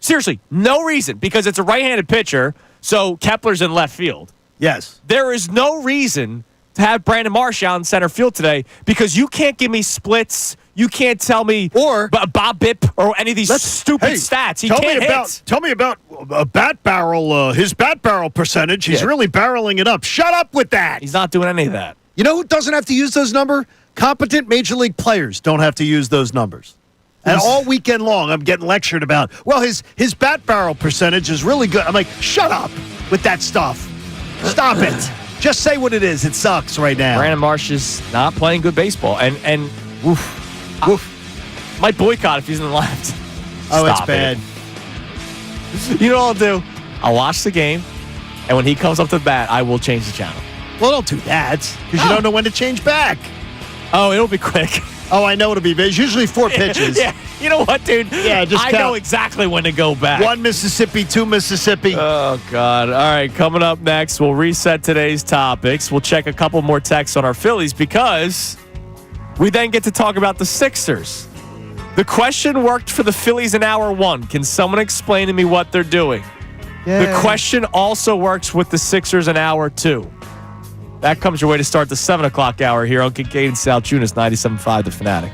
Seriously, no reason, because it's a right-handed pitcher, so Kepler's in left field. Yes. There is no reason to have Brandon Marsh out in center field today, because you can't give me splits. You can't tell me or Bob Bipp or any of these stupid stats. He can't hit. Tell me about a bat barrel. His bat barrel percentage. He's really barreling it up. Shut up with that. He's not doing any of that. You know who doesn't have to use those numbers? Competent major league players don't have to use those numbers. And all weekend long, I'm getting lectured about, well, his bat barrel percentage is really good. I'm like, shut up with that stuff. Stop it. Just say what it is. It sucks right now. Brandon Marsh is not playing good baseball. And oof. Might boycott if he's in the left. Oh, it's bad. You know what I'll do? I'll watch the game, and when he comes up to the bat, I will change the channel. Well, don't do that, because you don't know when to change back. Oh, it'll be quick. Oh, I know it'll be. It's usually 4 pitches. Yeah, you know what, dude? Yeah, just I count. know exactly when to go back. 1 Mississippi, 2 Mississippi. Oh, God. All right, coming up next, we'll reset today's topics. We'll check a couple more texts on our Phillies, because we then get to talk about the Sixers. The question worked for the Phillies in hour 1. Can someone explain to me what they're doing? Yeah. The question also works with the Sixers in hour 2. That comes your way to start the 7 o'clock hour here on Kincade Salciunas, 97.5 The Fanatic.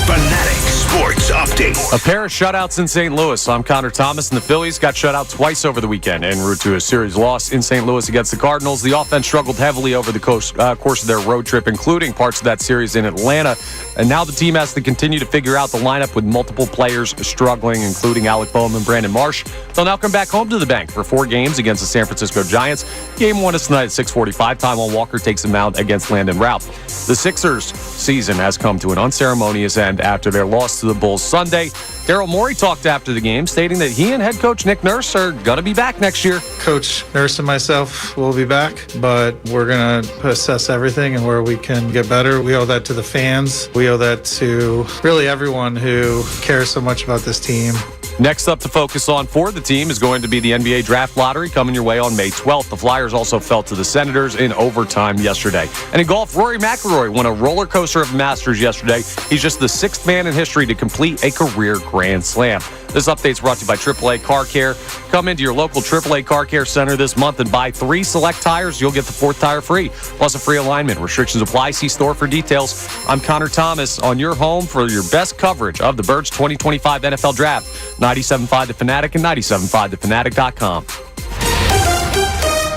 Fanatic Sports Update. A pair of shutouts in St. Louis. I'm Connor Thomas, and the Phillies got shut out twice over the weekend en route to a series loss in St. Louis against the Cardinals. The offense struggled heavily over the course of their road trip, including parts of that series in Atlanta. And now the team has to continue to figure out the lineup with multiple players struggling, including Alec Boehm and Brandon Marsh. They'll now come back home to the bank for 4 games against the San Francisco Giants. Game 1 is tonight at 6:45. Taijuan Walker takes the mound against Landon Routt. The Sixers' season has come to an unceremonious end after their loss to the Bulls Sunday. Daryl Morey talked after the game, stating that he and head coach Nick Nurse are going to be back next year. Coach Nurse and myself will be back, but we're going to assess everything and where we can get better. We owe that to the fans. We owe that to really everyone who cares so much about this team. Next up to focus on for the team is going to be the NBA Draft Lottery coming your way on May 12th. The Flyers also fell to the Senators in overtime yesterday. And in golf, Rory McIlroy won a roller coaster of Masters yesterday. He's just the 6th man in history to complete a career Grand Slam. This update is brought to you by AAA Car Care. Come into your local AAA Car Care center this month and buy 3 select tires. You'll get the 4th tire free, plus a free alignment. Restrictions apply. See store for details. I'm Connor Thomas on your home for your best coverage of the Birds 2025 NFL Draft. 97.5 The Fanatic and 97.5thefanatic.com.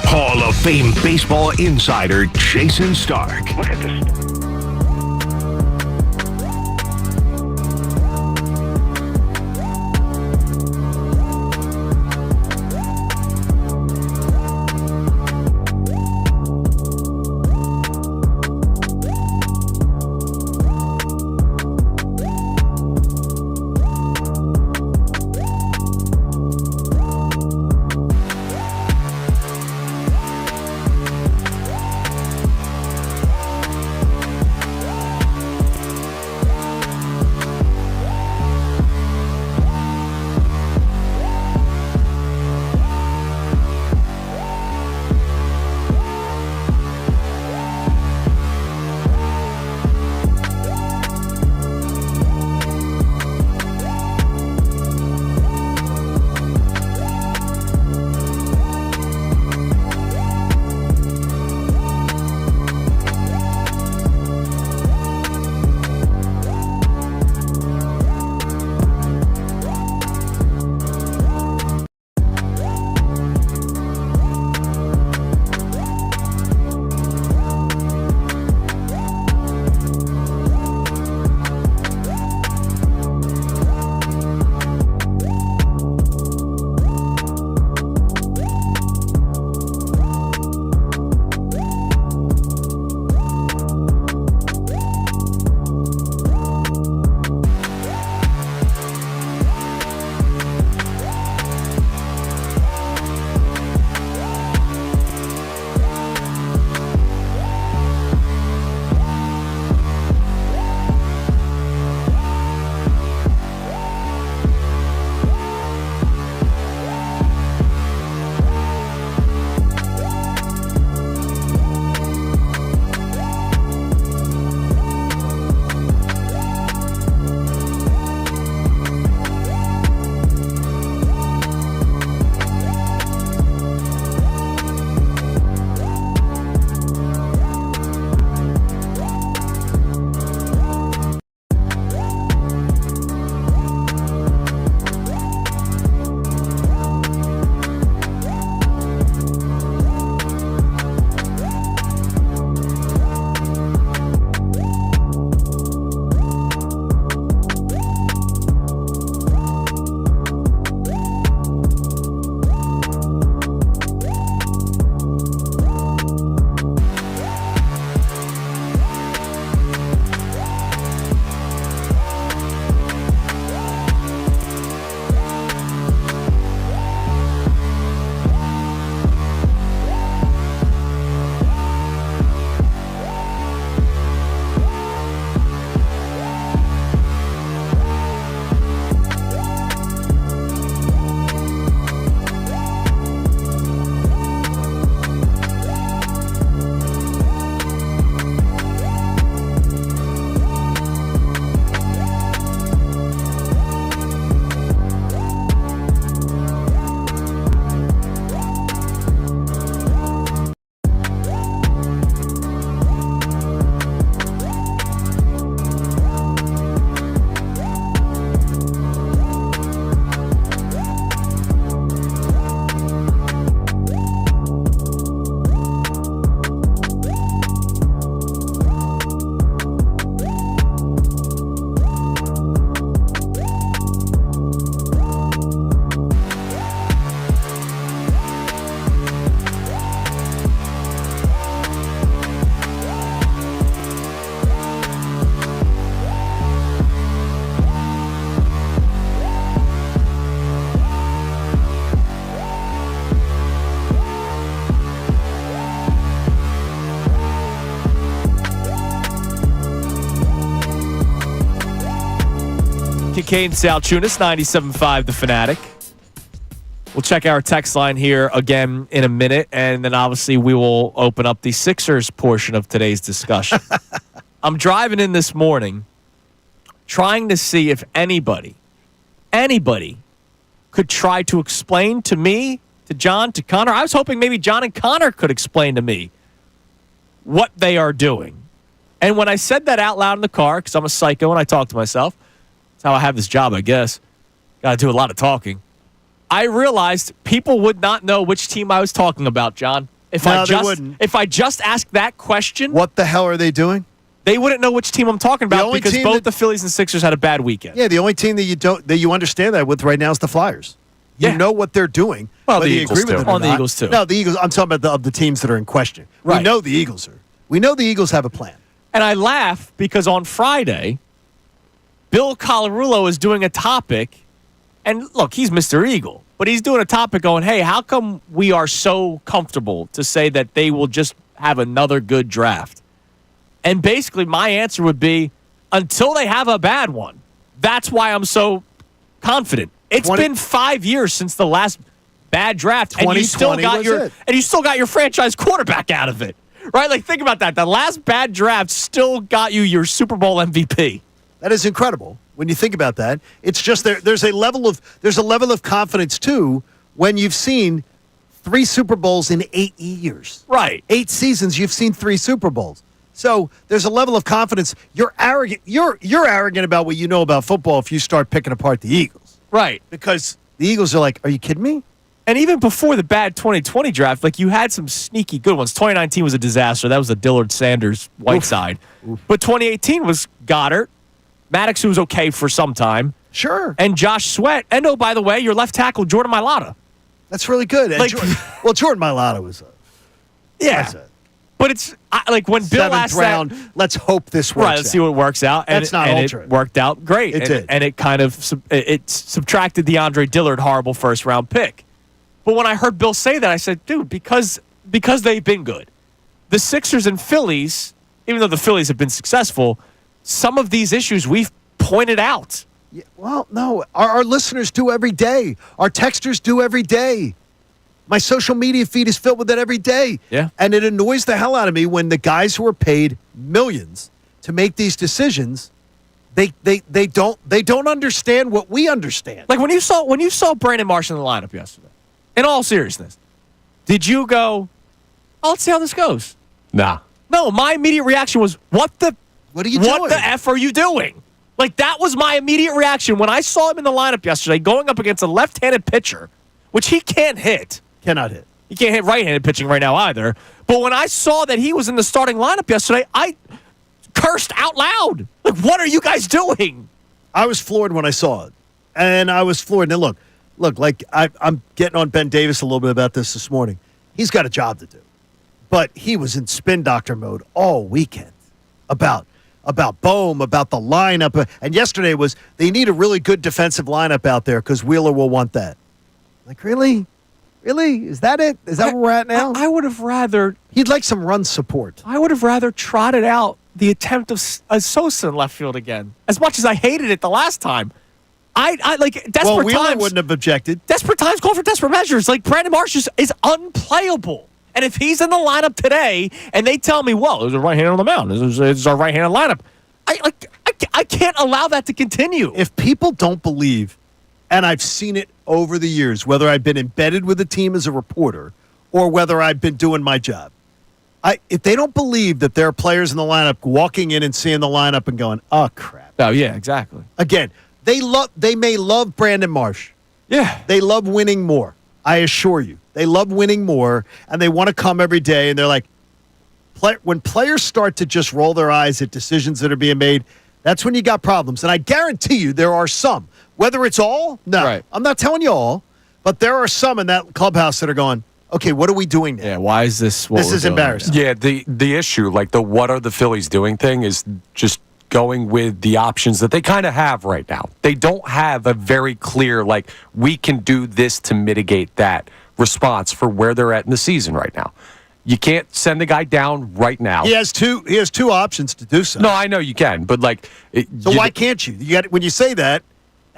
Hall of Fame baseball insider Jason Stark. Look at this. Kincade Salciunas, 97.5 The Fanatic. We'll check our text line here again in a minute, and then obviously we will open up the Sixers portion of today's discussion. I'm driving in this morning trying to see if anybody could try to explain to me, to John, to Connor. I was hoping maybe John and Connor could explain to me what they are doing. And when I said that out loud in the car, because I'm a psycho and I talk to myself, that's how I have this job, I guess. Got to do a lot of talking. I realized people would not know which team I was talking about, John. If I just asked that question, What the hell are they doing? they wouldn't know which team I'm talking about because both the Phillies and Sixers had a bad weekend. Yeah, the only team that you understand that with right now is the Flyers. You Yeah. know what they're doing. Well, whether the you Eagles agree with too. it or On the not. Eagles, too. No, the Eagles. I'm talking about the teams that are in question. Right. We know the Eagles are. We know the Eagles have a plan. And I laugh because on Friday, Bill Colarulo is doing a topic, and look, he's Mr. Eagle, but he's doing a topic going, hey, how come we are so comfortable to say that they will just have another good draft? And basically my answer would be, until they have a bad one. That's why I'm so confident. It's been 5 years since the last bad draft, and you still got your franchise quarterback out of it. Right? Like, think about that. The last bad draft still got you your Super Bowl MVP. That is incredible when you think about that. It's just there's a level of confidence too when you've seen 3 Super Bowls in 8 years. Right. 8 seasons you've seen 3 Super Bowls. So there's a level of confidence. You're arrogant. You're arrogant about what you know about football if you start picking apart the Eagles. Right. Because the Eagles are like, are you kidding me? And even before the bad 2020 draft, like, you had some sneaky good ones. 2019 was a disaster. That was a Dillard Sanders Whiteside. But 2018 was Goddard, Maddox, who was okay for some time. Sure. And Josh Sweat. And, oh, by the way, your left tackle, Jordan Mailata. That's really good. And Like- Jordan Mailata was Yeah. But it's like when Bill 7th asked round. that. Let's hope this works. Right, let's see what works out. And That's not and ultra. it worked out great. It did. And it kind of it subtracted the Andre Dillard horrible first-round pick. But when I heard Bill say that, I said, dude, because they've been good. The Sixers and Phillies, even though the Phillies have been successful, some of these issues we've pointed out. Yeah, well, no. Our listeners do every day. Our texters do every day. My social media feed is filled with that every day. Yeah. And it annoys the hell out of me when the guys who are paid millions to make these decisions, they don't understand what we understand. Like when you saw Brandon Marsh in the lineup yesterday, in all seriousness, did you go, oh, let's see how this goes? Nah. No, my immediate reaction was, what are you doing? What the F are you doing? Like, that was my immediate reaction when I saw him in the lineup yesterday going up against a left-handed pitcher, which he can't hit. Cannot hit. He can't hit right-handed pitching right now either. But when I saw that he was in the starting lineup yesterday, I cursed out loud. Like, what are you guys doing? I was floored when I saw it. And I was floored. Now, look, like I'm getting on Ben Davis a little bit about this morning. He's got a job to do. But he was in spin doctor mode all weekend about Bohm, about the lineup. And yesterday was they need a really good defensive lineup out there because Wheeler will want that. Like, really? Really? Is that it? Is that where we're at now? I would have rather... He'd like some run support. I would have rather trotted out the attempt of Sosa in left field again. As much as I hated it the last time. I like desperate well, Wheeler times. wouldn't have objected. Desperate times call for desperate measures. Like, Brandon Marsh is unplayable. And if he's in the lineup today and they tell me, well, there's a right hand on the mound. This is our right-handed lineup. I can't allow that to continue. If people don't believe, and I've seen it over the years, whether I've been embedded with a team as a reporter or whether I've been doing my job, if they don't believe that there are players in the lineup walking in and seeing the lineup and going, oh, crap. Oh, yeah, exactly. Again, they may love Brandon Marsh. Yeah. They love winning more. I assure you. They love winning more, and they want to come every day, and they're like, when players start to just roll their eyes at decisions that are being made, that's when you got problems. And I guarantee you there are some. Whether it's all, no. Right. I'm not telling you all, but there are some in that clubhouse that are going, okay, what are we doing now? Yeah, why is this what This we're is doing embarrassing. right Yeah, the issue, like the what are the Phillies doing thing is just going with the options that they kind of have right now. They don't have a very clear, like, we can do this to mitigate that response for where they're at in the season right now. You can't send the guy down right now. He has two options to do so. No, I know you can, but like... So why can't you? When you say that,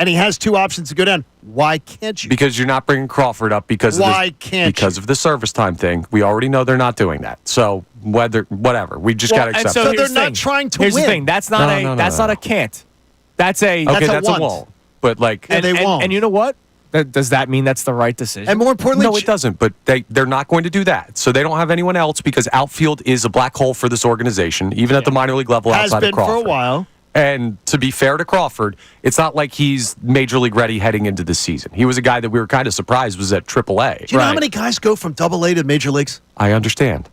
and he has two options to go down, why can't you? Because you're not bringing Crawford up because of the service time thing. We already know they're not doing that. So whatever, we just got to accept. So it. they're not trying to Here's win. the thing. That's not not a can't. That's a That's want. a wall. But they won't. And you know what? Does that mean that's the right decision? And more importantly, no, it doesn't. But they're not going to do that. So they don't have anyone else because outfield is a black hole for this organization, even at the minor league level has outside been of Crawford. for a while. And to be fair to Crawford, it's not like he's major league ready heading into this season. He was a guy that we were kind of surprised was at AAA. Do you know how many guys go from AA to major leagues? I understand.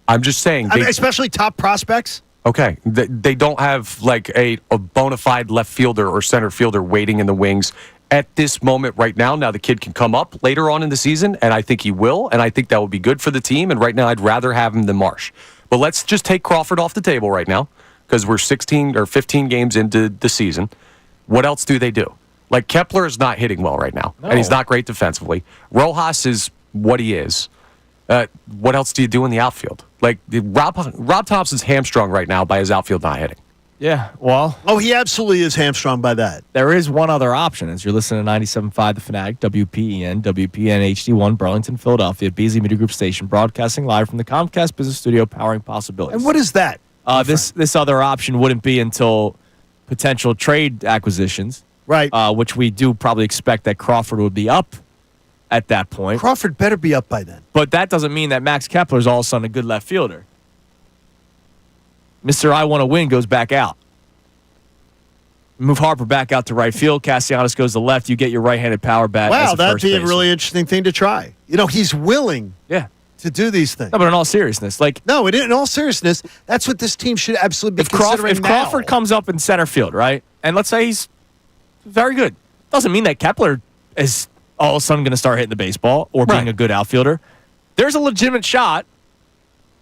I'm just saying. Especially top prospects. Okay. They don't have like a bona fide left fielder or center fielder waiting in the wings at this moment right now. Now the kid can come up later on in the season, and I think he will, and I think that will be good for the team. And right now I'd rather have him than Marsh. But let's just take Crawford off the table right now because we're 16 or 15 games into the season. What else do they do? Like Kepler is not hitting well right now, and he's not great defensively. Rojas is what he is. What else do you do in the outfield? Like Rob Thompson's hamstrung right now by his outfield not hitting. Yeah, well. Oh, he absolutely is hamstrung by that. There is one other option. As you're listening to 97.5 The Fanatic, WPEN HD1, Burlington, Philadelphia, Beasley Media Group station, broadcasting live from the Comcast Business Studio, powering possibilities. And what is that? This other option wouldn't be until potential trade acquisitions, right? Which we do probably expect that Crawford would be up at that point. Crawford better be up by then. But that doesn't mean that Max Kepler is all of a sudden a good left fielder. Mr. I want to win goes back out. Move Harper back out to right field. Castellanos goes to left. You get your right-handed power bat. Wow, as that'd be a baseman. really interesting thing to try. You know, he's willing to do these things. No, but in all seriousness, in all seriousness, that's what this team should absolutely be considering if Crawford comes up in center field, right, and let's say he's very good, doesn't mean that Kepler is all of a sudden going to start hitting the baseball or being a good outfielder. There's a legitimate shot,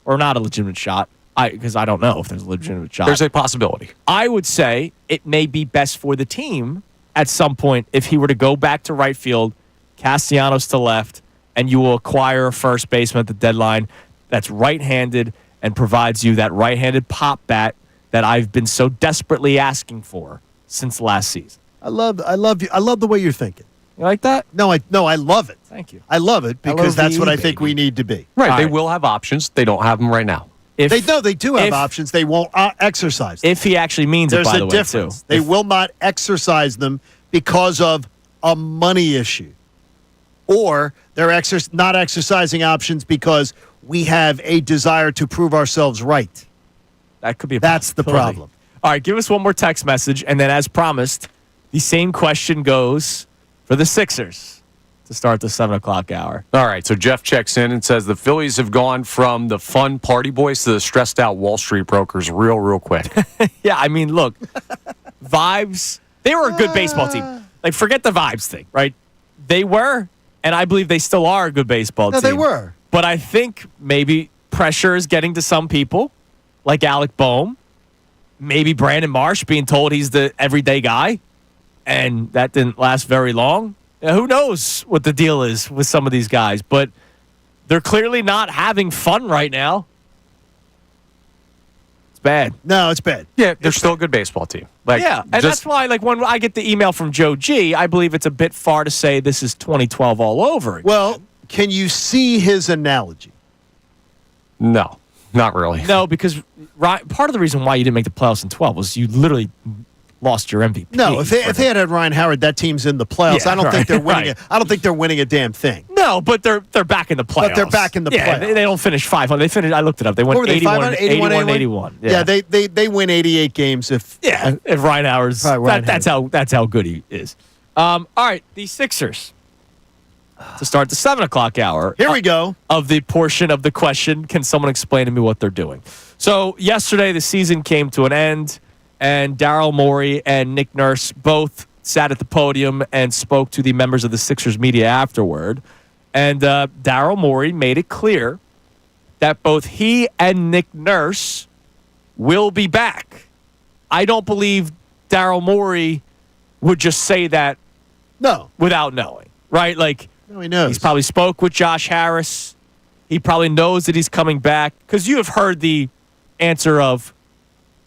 or not a legitimate shot, because I don't know if there's a legitimate shot. There's a possibility. I would say it may be best for the team at some point if he were to go back to right field, Castellanos to left, and you will acquire a first baseman at the deadline that's right-handed and provides you that right-handed pop bat that I've been so desperately asking for since last season. I love you. I love the way you're thinking. You like that? No, I love it. Thank you. I love it because that's what I think we need to be. Right. They will have options. They don't have them right now. They do have options. They won't exercise them. If he actually means it, by the way, difference. too. They will not exercise them because of a money issue. Or they're not exercising options because we have a desire to prove ourselves right. That could be a That's the problem. All right, give us one more text message, and then as promised, the same question goes for the Sixers to start the 7 o'clock hour. All right, so Jeff checks in and says the Phillies have gone from the fun party boys to the stressed out Wall Street brokers real quick. Yeah, I mean, look, vibes, they were a good baseball team. Like, forget the vibes thing, right? They were, and I believe they still are a good baseball team. No, they were. But I think maybe pressure is getting to some people, like Alec Boehm, maybe Brandon Marsh being told he's the everyday guy, and that didn't last very long. Who knows what the deal is with some of these guys, but they're clearly not having fun right now. It's bad. No, it's bad. Yeah, they're still a good baseball team. And that's why, when I get the email from Joe G, I believe it's a bit far to say this is 2012 all over again. Well, can you see his analogy? No, not really. No, because part of the reason why you didn't make the playoffs in 12 was you literally lost your MVP. No, if they had Ryan Howard, that team's in the playoffs. Yeah, I don't think they're winning. Right. I don't think they're winning a damn thing. No, but they're back in the playoffs. But they're back in the playoffs. They don't finish 500. They finished. I looked it up. They went 81, 81. Yeah, they win 88 games if Ryan Howard's. That's how good he is. All right, the Sixers to start the 7 o'clock hour. Here we go. Of the portion of the question, can someone explain to me what they're doing? So yesterday the season came to an end, and Daryl Morey and Nick Nurse both sat at the podium and spoke to the members of the Sixers media afterward. And Daryl Morey made it clear that both he and Nick Nurse will be back. I don't believe Daryl Morey would just say that without knowing, right? No, he knows. He's probably spoke with Josh Harris. He probably knows that he's coming back because you have heard the answer of,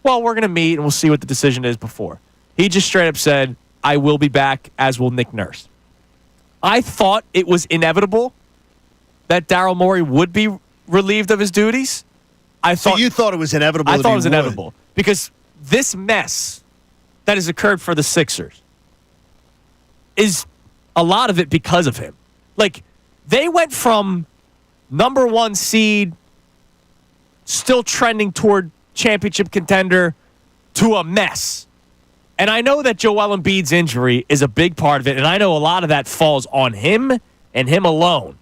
well, we're going to meet and we'll see what the decision is before. He just straight up said, I will be back, as will Nick Nurse. I thought it was inevitable that Daryl Morey would be relieved of his duties. So you thought it was inevitable? I thought it was inevitable because this mess that has occurred for the Sixers is a lot of it because of him. Like, they went from number 1 seed, still trending toward championship contender, to a mess. And I know that Joel Embiid's injury is a big part of it, and I know a lot of that falls on him and him alone.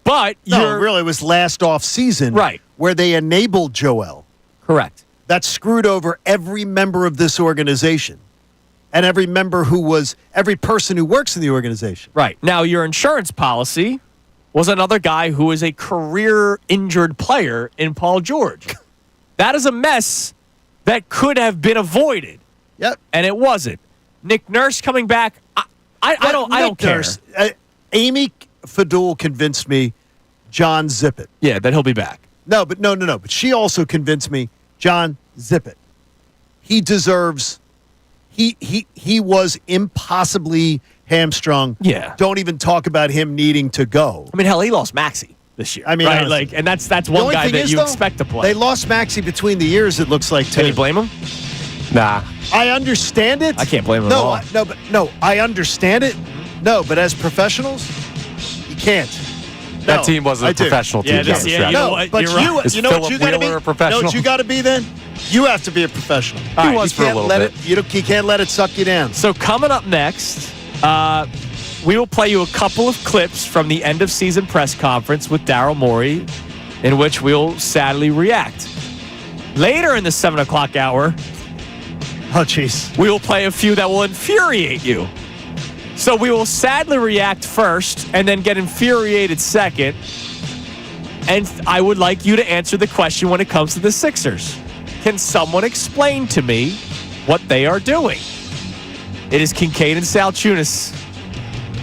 But really, it was last off season, right, where they enabled Joel. Correct. That screwed over every member of this organization, and every person who works in the organization. Right. Now, your insurance policy was another guy who is a career injured player in Paul George. That is a mess that could have been avoided. Yep. And it wasn't. Nick Nurse coming back, I don't care. Nurse, Amy Fadul convinced me John Zippett. Yeah, that he'll be back. No. But she also convinced me John Zippett. He deserves. He was impossibly hamstrung. Yeah. Don't even talk about him needing to go. I mean, hell, he lost Maxey this year. I mean, right? honestly. Like, and that's one guy that you expect to play. They lost Maxey between the years. It looks like. Can you blame him? Nah. I understand it. I can't blame him at all. I understand it. No, but as professionals, you can't. That team wasn't a professional team. You know what? But You're right. Is you know what you got to be? Wheeler a professional? You know what you got to be then? You have to be a professional. All right, was for a little bit. You can't let it suck you down. So coming up next, we will play you a couple of clips from the end of season press conference with Daryl Morey, in which we'll sadly react. Later in the 7 o'clock hour, Oh, jeez. we will play a few that will infuriate you. So we will sadly react first and then get infuriated second. And I would like you to answer the question when it comes to the Sixers. Can someone explain to me what they are doing? It is Kincade and Salciunas.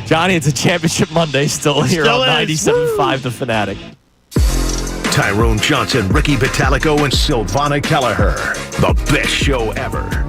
Johnny, it's a championship Monday still here Still on is. 97.5 The Fanatic. Tyrone Johnson, Ricky Batalico, and Silvana Kelleher. The best show ever.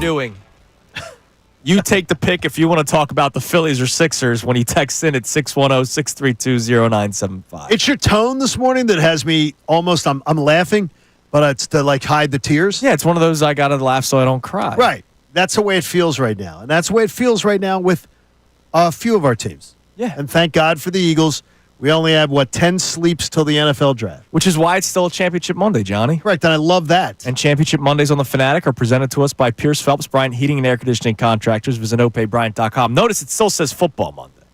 doing. You take the pick if you want to talk about the Phillies or Sixers when you text in at 610-632-0975. It's your tone this morning that has me almost, I'm laughing, but it's to like hide the tears. Yeah, it's one of those I got to laugh so I don't cry. Right. That's the way it feels right now. And that's the way it feels right now with a few of our teams. Yeah. And thank God for the Eagles. We only have, 10 sleeps till the NFL draft. Which is why it's still a Championship Monday, Johnny. Correct, and I love that. And Championship Mondays on The Fanatic are presented to us by Pierce Phelps Bryant Heating and Air Conditioning Contractors. Visit opayBryant.com. Notice it still says Football Monday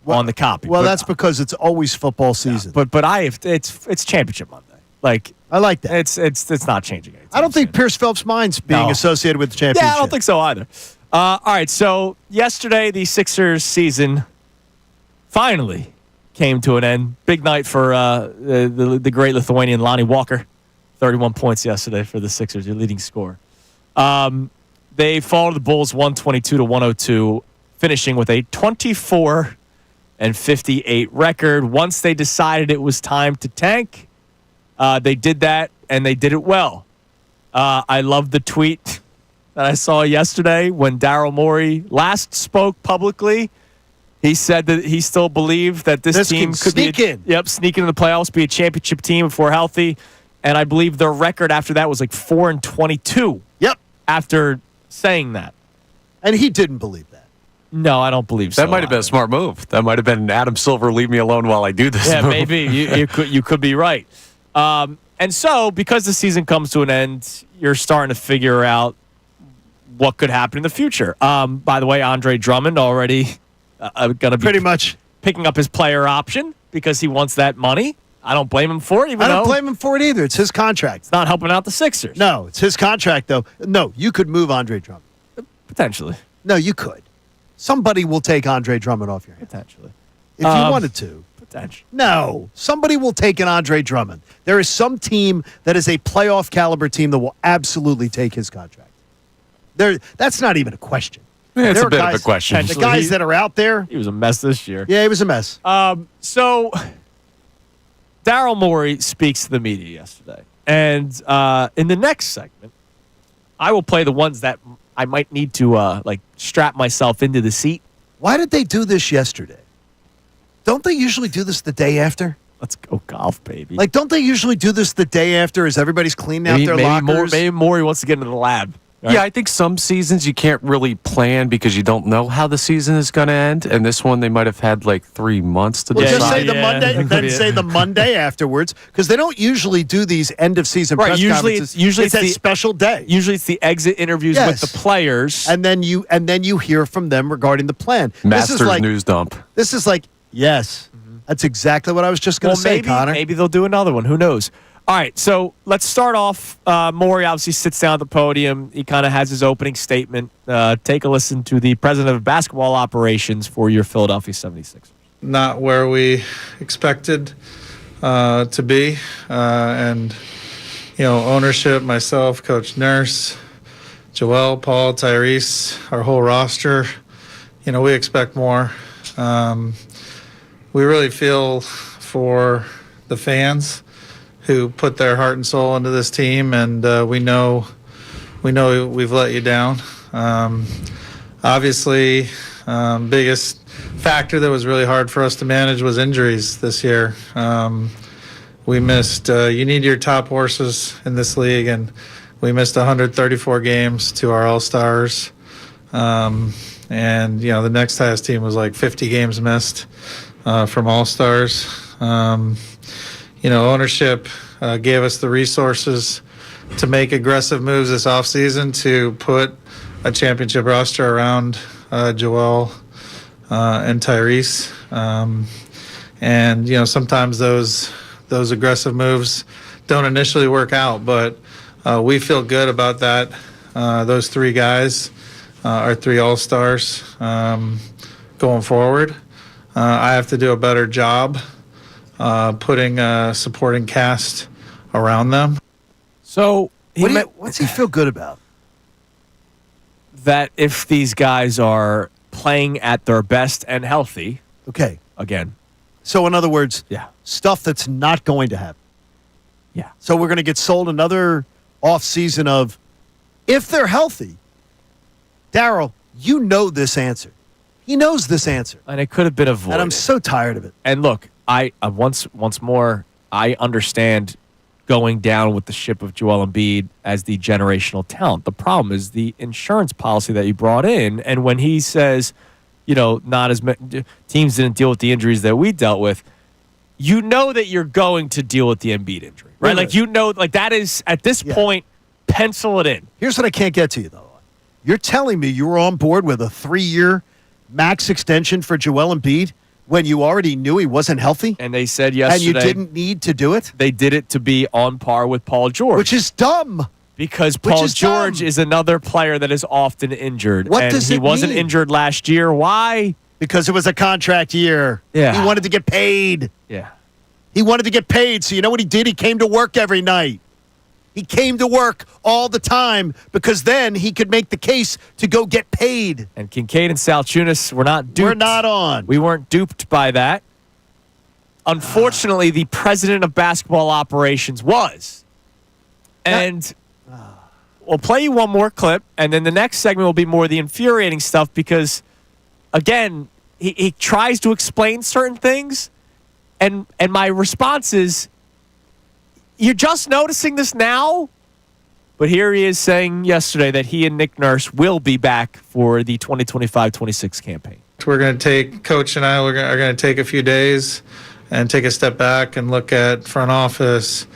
on the copy. Well, but, that's because it's always football season. But it's Championship Monday. Like, I like that. It's not changing anything. I don't think Pierce Phelps minds being associated with the championship. Yeah, I don't think so either. All right, so yesterday the Sixers season finally came to an end. Big night for the great Lithuanian Lonnie Walker. 31 points yesterday for the Sixers, your leading scorer. They followed the Bulls 122-102, finishing with a 24-58 record. Once they decided it was time to tank, they did that, and they did it well. I love the tweet that I saw yesterday when Daryl Morey last spoke publicly. He said that he still believed that this team could sneak in the playoffs, be a championship team if we're healthy. And I believe their record after that was like 4-22. Yep. After saying that. And he didn't believe that. No, I don't believe so. That might have been a smart move. That might have been Adam Silver, leave me alone while I do this. Yeah, move. maybe. You could be right. And so, because the season comes to an end, you're starting to figure out what could happen in the future. By the way, Andre Drummond already going to be pretty much picking up his player option because he wants that money. I don't blame him for it. I don't blame him for it either. It's his contract. It's not helping out the Sixers. No, it's his contract, though. No, you could move Andre Drummond. Potentially. No, you could. Somebody will take Andre Drummond off your hands. Potentially. If you wanted to. Potentially. No, somebody will take an Andre Drummond. There is some team that is a playoff caliber team that will absolutely take his contract. That's not even a question. Yeah, it's There a bit are of a guys- question. The guys that are out there, He was a mess this year. yeah, it was a mess. So, Daryl Morey speaks to the media yesterday. And in the next segment, I will play the ones that I might need to strap myself into the seat. Why did they do this yesterday? Don't they usually do this the day after? Let's go golf, baby. Like, don't they usually do this the day after as everybody's cleaning out their lockers? Maybe Morey wants to get into the lab. Right? Yeah, I think some seasons you can't really plan because you don't know how the season is going to end. And this one, they might have had like 3 months to Well, decide. just say the Yeah, Monday, that could then be say it. the Monday afterwards, because they don't usually do these end of season Right, press usually conferences. it's that the- special day, Usually it's the exit interviews Yes. with the players. and then you hear from them regarding the plan. Masters news dump. This is like yes, that's exactly what I was just going to say, Connor. Maybe they'll do another one. Who knows? All right, so let's start off. Morey obviously sits down at the podium. He kind of has his opening statement. Take a listen to the president of basketball operations for your Philadelphia 76ers. Not where we expected to be. And, ownership, myself, Coach Nurse, Joel, Paul, Tyrese, our whole roster, we expect more. We really feel for the fans who put their heart and soul into this team, and we know we've let you down. Obviously, biggest factor that was really hard for us to manage was injuries this year. We missed. You need your top horses in this league, and we missed 134 games to our All-Stars. And the next highest team was like 50 games missed from All-Stars. Ownership gave us the resources to make aggressive moves this offseason to put a championship roster around Joel and Tyrese. Sometimes those aggressive moves don't initially work out, but we feel good about that. Those three guys, our three All-Stars, going forward. I have to do a better job putting a supporting cast around them. So What's he feel good about? that if these guys are playing at their best and healthy, Okay, again, so in other words, yeah, stuff that's not going to happen. yeah. So we're going to get sold another off season of if they're healthy, Daryl, you know this answer. He knows this answer. And it could have been avoided. And I'm so tired of it. And look, I once more, I understand going down with the ship of Joel Embiid as the generational talent. The problem is the insurance policy that you brought in. And when he says, not as many teams didn't deal with the injuries that we dealt with, you know that you're going to deal with the Embiid injury, right? Like, that is, at this point, pencil it in. Here's what I can't get to you, though. You're telling me you were on board with a 3-year max extension for Joel Embiid when you already knew he wasn't healthy? And they said yesterday. And you didn't need to do it? They did it to be on par with Paul George. Which is dumb. Because Paul George is another player that is often injured. What does it mean? He wasn't injured last year. Why? Because it was a contract year. Yeah. He wanted to get paid. Yeah. He wanted to get paid. So you know what he did? He came to work every night. He came to work all the time because then he could make the case to go get paid. And Kincade and Salciunas were not duped. We're not on. We weren't duped by that. Unfortunately, the president of basketball operations was. And we'll play you one more clip, and then the next segment will be more the infuriating stuff because, again, he tries to explain certain things, and my response is, you're just noticing this now? But here he is saying yesterday that he and Nick Nurse will be back for the 2025-26 campaign. We're going to take, Coach and I are going to take a few days and take a step back and look at front office,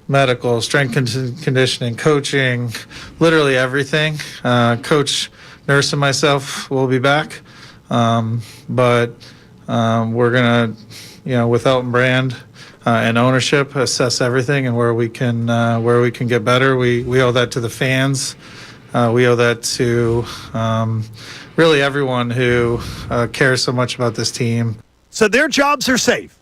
medical, strength conditioning, coaching, literally everything. Coach Nurse and myself will be back. But we're going to, with Elton Brand and ownership, assess everything and where we can get better. We owe that to the fans. We owe that to really everyone who cares so much about this team. So their jobs are safe.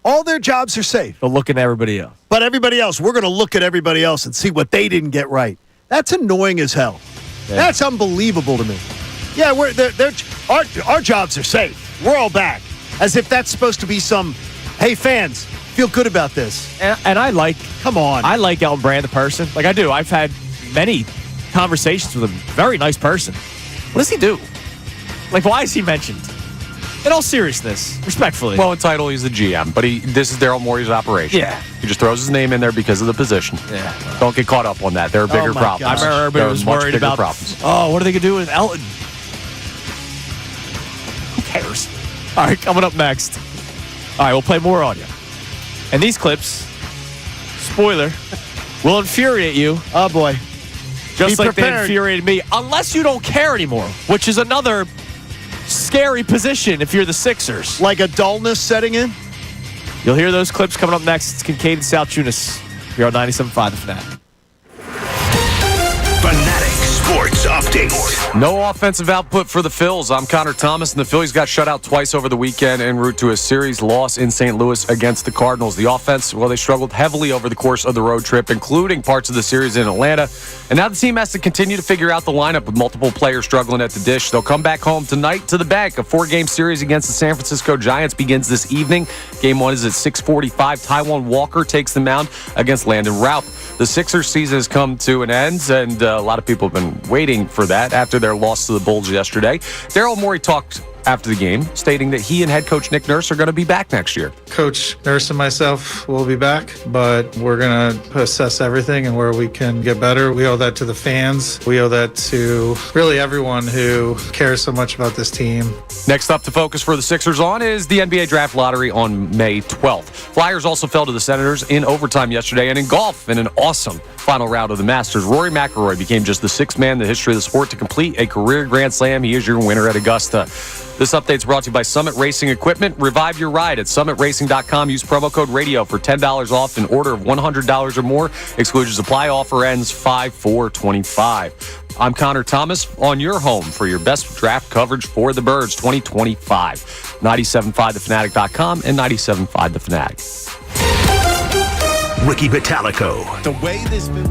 All their jobs are safe. But look at everybody else. But everybody else, we're going to look at everybody else and see what they didn't get right. That's annoying as hell. Yeah. That's unbelievable to me. Yeah, our jobs are safe. We're all back. As if that's supposed to be some, hey, fans, feel good about this. And I like, come on. I like Elton Brand, the person. Like I do. I've had many conversations with him. Very nice person. What does he do? Like, why is he mentioned? In all seriousness, respectfully. Well, in title, he's the GM, but this is Daryl Morey's operation. Yeah. He just throws his name in there because of the position. Yeah. Don't get caught up on that. There are bigger problems. gosh. I remember everybody was worried about problems. Oh, what are they going to do with Elton? Who cares? All right, coming up next. All right, we'll play more audio. And these clips, spoiler, will infuriate you. Oh, boy. Just Be like they prepared. infuriated me. Unless you don't care anymore, which is another scary position if you're the Sixers. Like a dullness setting in? You'll hear those clips coming up next. It's Kincade Salciunas here on 97.5 The Fanatic. Fanatic Sports Update. No offensive output for the Phils. I'm Connor Thomas, and the Phillies got shut out twice over the weekend en route to a series loss in St. Louis against the Cardinals. The offense, well, they struggled heavily over the course of the road trip, including parts of the series in Atlanta. And now the team has to continue to figure out the lineup with multiple players struggling at the dish. They'll come back home tonight to the bank. A 4-game series against the San Francisco Giants begins this evening. Game 1 is at 6:45. Taijuan Walker takes the mound against Landon Raup. The Sixers season has come to an end, and a lot of people have been waiting for that after their loss to the Bulls yesterday. Daryl Morey talked after the game, stating that he and head coach Nick Nurse are going to be back next year. Coach Nurse and myself will be back, but we're going to assess everything and where we can get better. We owe that to the fans. We owe that to really everyone who cares so much about this team. Next up to focus for the Sixers on is the NBA Draft Lottery on May 12th. Flyers also fell to the Senators in overtime yesterday, and in golf, in an awesome final round of the Masters, Rory McIlroy became just the 6th man in the history of the sport to complete a career Grand Slam. He is your winner at Augusta. This update is brought to you by Summit Racing Equipment. Revive your ride at summitracing.com. Use promo code radio for $10 off an order of $100 or more. Exclusions apply. Offer ends 5/4/25. I'm Connor Thomas on your home for your best draft coverage for the Birds 2025. 97.5thefanatic.com and 97.5 The Fanatic. Ricky Vitalico. The way this been.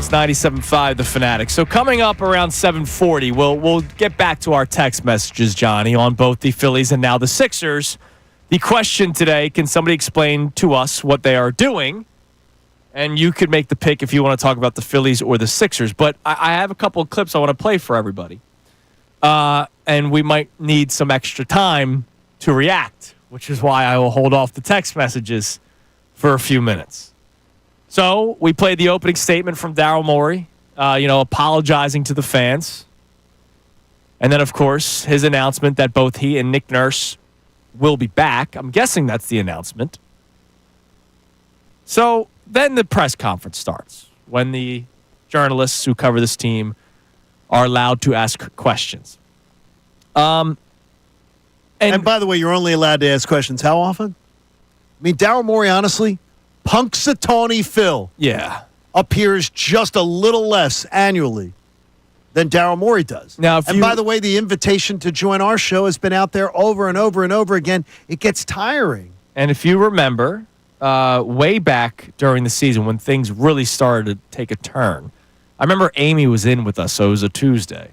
It's 97.5 The Fanatic. So coming up around 7:40, we'll get back to our text messages, Johnny, on both the Phillies and now the Sixers. The question today, can somebody explain to us what they are doing? And you could make the pick if you want to talk about the Phillies or the Sixers. But I have a couple of clips I want to play for everybody. And we might need some extra time to react, which is why I will hold off the text messages for a few minutes. So we played the opening statement from Daryl Morey, apologizing to the fans. And then, of course, his announcement that both he and Nick Nurse will be back. I'm guessing that's the announcement. So then the press conference starts when the journalists who cover this team are allowed to ask questions. And by the way, you're only allowed to ask questions how often? I mean, Daryl Morey, honestly, Punxsutawney Phil appears just a little less annually than Daryl Morey does. Now, by the way, the invitation to join our show has been out there over and over and over again. It gets tiring. And if you remember, way back during the season when things really started to take a turn, I remember Amy was in with us, so it was a Tuesday.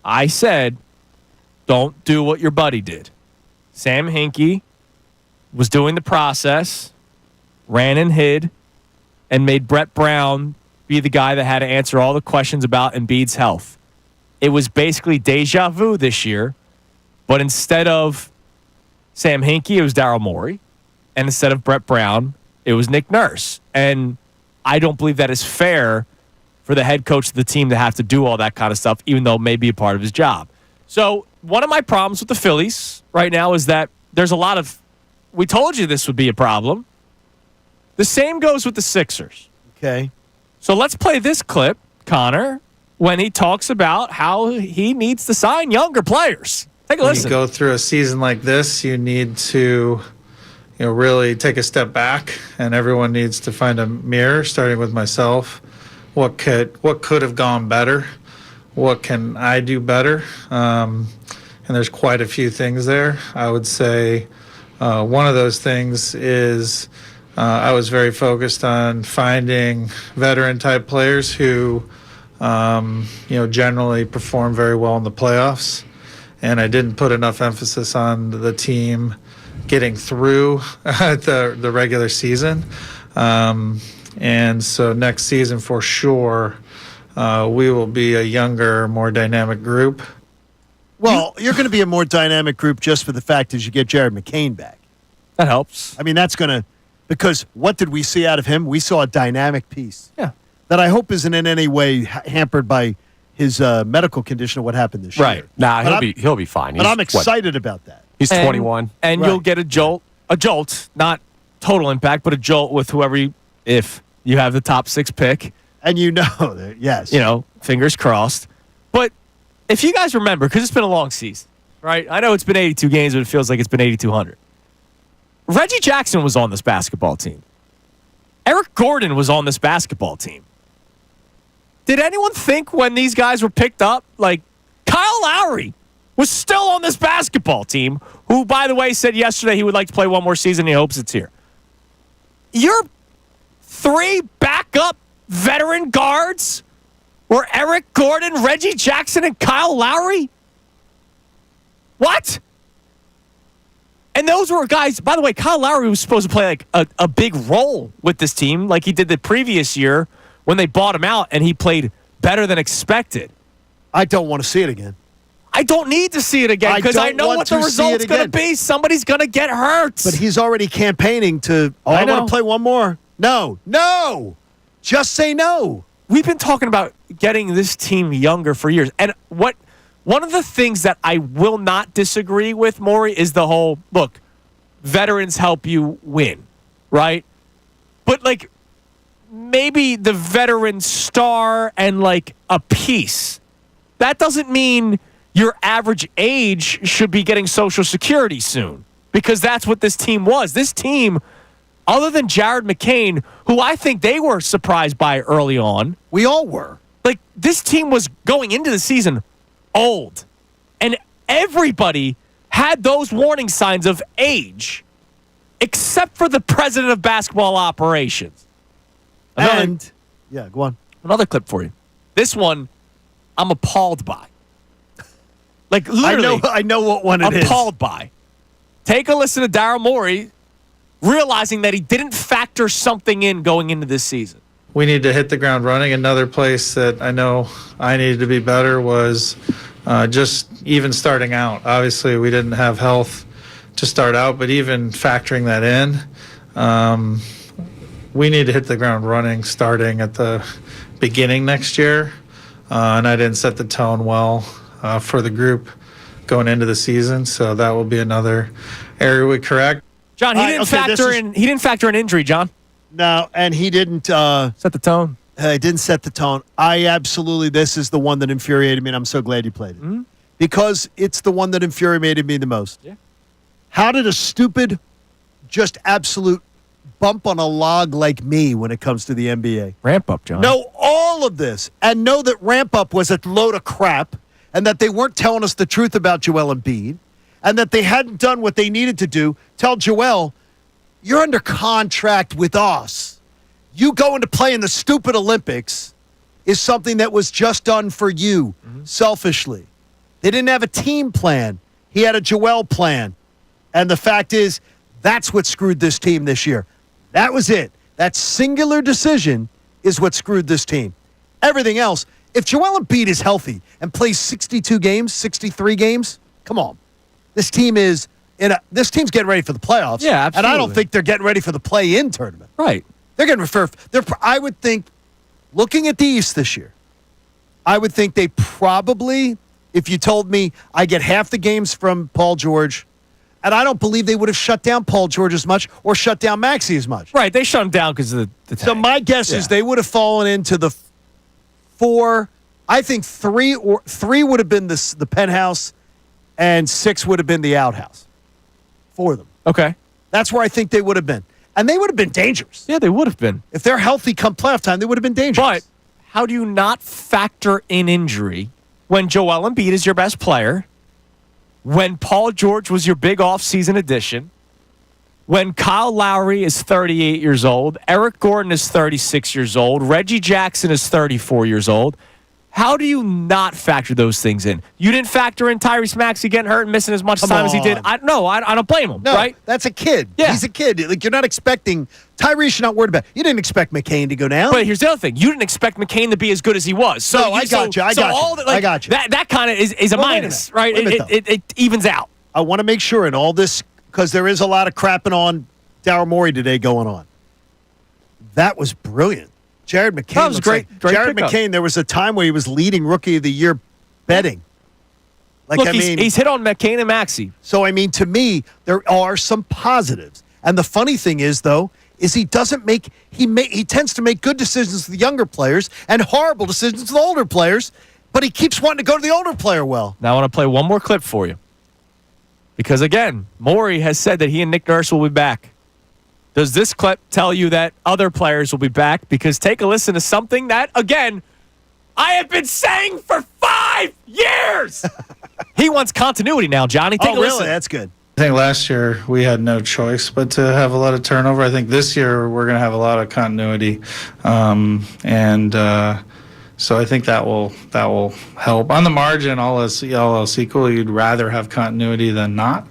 I said, don't do what your buddy did. Sam Hinkie was doing the process, ran and hid, and made Brett Brown be the guy that had to answer all the questions about Embiid's health. It was basically deja vu this year, but instead of Sam Hinkie, it was Daryl Morey, and instead of Brett Brown, it was Nick Nurse. And I don't believe that is fair for the head coach of the team to have to do all that kind of stuff, even though it may be a part of his job. So one of my problems with the Phillies right now is that there's a lot of, we told you this would be a problem. The same goes with the Sixers. Okay. So let's play this clip, Connor, when he talks about how he needs to sign younger players. Take a listen. When you go through a season like this, you need to really take a step back, and everyone needs to find a mirror, starting with myself. What could have gone better? What can I do better? And there's quite a few things there. I would say one of those things is I was very focused on finding veteran-type players who, generally perform very well in the playoffs. And I didn't put enough emphasis on the team getting through the regular season. And so next season, for sure, we will be a younger, more dynamic group. Well, you're going to be a more dynamic group just for the fact that you get Jared McCain back. That helps. I mean, that's going to, because what did we see out of him? We saw a dynamic piece. Yeah. That I hope isn't in any way hampered by his medical condition or what happened this year. Right. Nah, he'll be fine. But I'm excited about that. He's 21. And you'll get a jolt, not total impact, but a jolt with if you have the top 6 pick. And yes. Fingers crossed. But if you guys remember, because it's been a long season, right? I know it's been 82 games, but it feels like it's been 8,200. Reggie Jackson was on this basketball team. Eric Gordon was on this basketball team. Did anyone think when these guys were picked up, like Kyle Lowry was still on this basketball team, who, by the way, said yesterday he would like to play one more season. He hopes it's here. Your 3 backup veteran guards were Eric Gordon, Reggie Jackson, and Kyle Lowry? What? And those were guys, by the way, Kyle Lowry was supposed to play like a big role with this team like he did the previous year when they bought him out and he played better than expected. I don't want to see it again. I don't need to see it again because I know what the result's going to be. Somebody's going to get hurt. But he's already campaigning to, I want to play one more. No. Just say no. We've been talking about getting this team younger for years. And one of the things that I will not disagree with, Morey, is the whole, look, veterans help you win, right? But, maybe the veteran star and, a piece. That doesn't mean your average age should be getting Social Security soon, because that's what this team was. This team, other than Jared McCain, who I think they were surprised by early on. We all were. This team was going into the season old. And everybody had those warning signs of age, except for the president of basketball operations. Go on. Another clip for you. This one, I'm appalled by. Like, literally. I know what one it is. Appalled by. Take a listen to Daryl Morey realizing that he didn't factor something in going into this season. We need to hit the ground running. Another place that I know I needed to be better was just even starting out. Obviously, we didn't have health to start out, but even factoring that in, we need to hit the ground running starting at the beginning next year. And I didn't set the tone well for the group going into the season, so that will be another area we correct. John, he didn't factor in injury, John. No, and he didn't set the tone. He didn't set the tone. This is the one that infuriated me, and I'm so glad you played it. Because it's the one that infuriated me the most. Yeah. How did a stupid, just absolute bump on a log like me when it comes to the NBA ramp up, John? Know all of this and know that ramp up was a load of crap and that they weren't telling us the truth about Joel Embiid and that they hadn't done what they needed to do. Tell Joel, you're under contract with us. You going to play in the stupid Olympics is something that was just done for you, selfishly. They didn't have a team plan. He had a Joel plan. And the fact is, that's what screwed this team this year. That was it. That singular decision is what screwed this team. Everything else, if Joel Embiid is healthy and plays 62 games, 63 games, come on. This team's getting ready for the playoffs. Yeah, absolutely. And I don't think they're getting ready for the play-in tournament. Right. They're getting I would think, looking at the East this year, I would think they probably, if you told me I get half the games from Paul George, and I don't believe they would have shut down Paul George as much or shut down Maxey as much. Right, they shut him down because of the So my guess is they would have fallen into the 4. I think 3 would have been the penthouse, and 6 would have been the outhouse for them. Okay. That's where I think they would have been. And they would have been dangerous. Yeah, they would have been. If they're healthy come playoff time, they would have been dangerous. But how do you not factor in injury when Joel Embiid is your best player, when Paul George was your big offseason addition, when Kyle Lowry is 38 years old, Eric Gordon is 36 years old, Reggie Jackson is 34 years old? How do you not factor those things in? You didn't factor in Tyrese Maxey getting hurt and missing as much time as he did. I don't blame him, no, right? That's a kid. Yeah. He's a kid. Like, you're not expecting Tyrese, you're not worried about. You didn't expect McCain to go down. But here's the other thing. You didn't expect McCain to be as good as he was. So I got you. I got you. That kind of is a minus, right? It evens out. I want to make sure in all this, because there is a lot of crapping on Daryl Morey today going on. That was brilliant. Jared McCain. That was great. Jared McCain, there was a time where he was leading Rookie of the Year betting. Look, he's hit on McCain and Maxey. So, to me, there are some positives. And the funny thing is, though, is he tends to make good decisions with the younger players and horrible decisions with the older players, but he keeps wanting to go to the older player well. Now I want to play one more clip for you. Because, again, Morey has said that he and Nick Nurse will be back. Does this clip tell you that other players will be back? Because take a listen to something that, again, I have been saying for 5 years. He wants continuity now, Johnny. Take a listen. Really? That's good. I think last year we had no choice but to have a lot of turnover. I think this year we're going to have a lot of continuity. So I think that will help. On the margin, all else equal, you'd rather have continuity than not.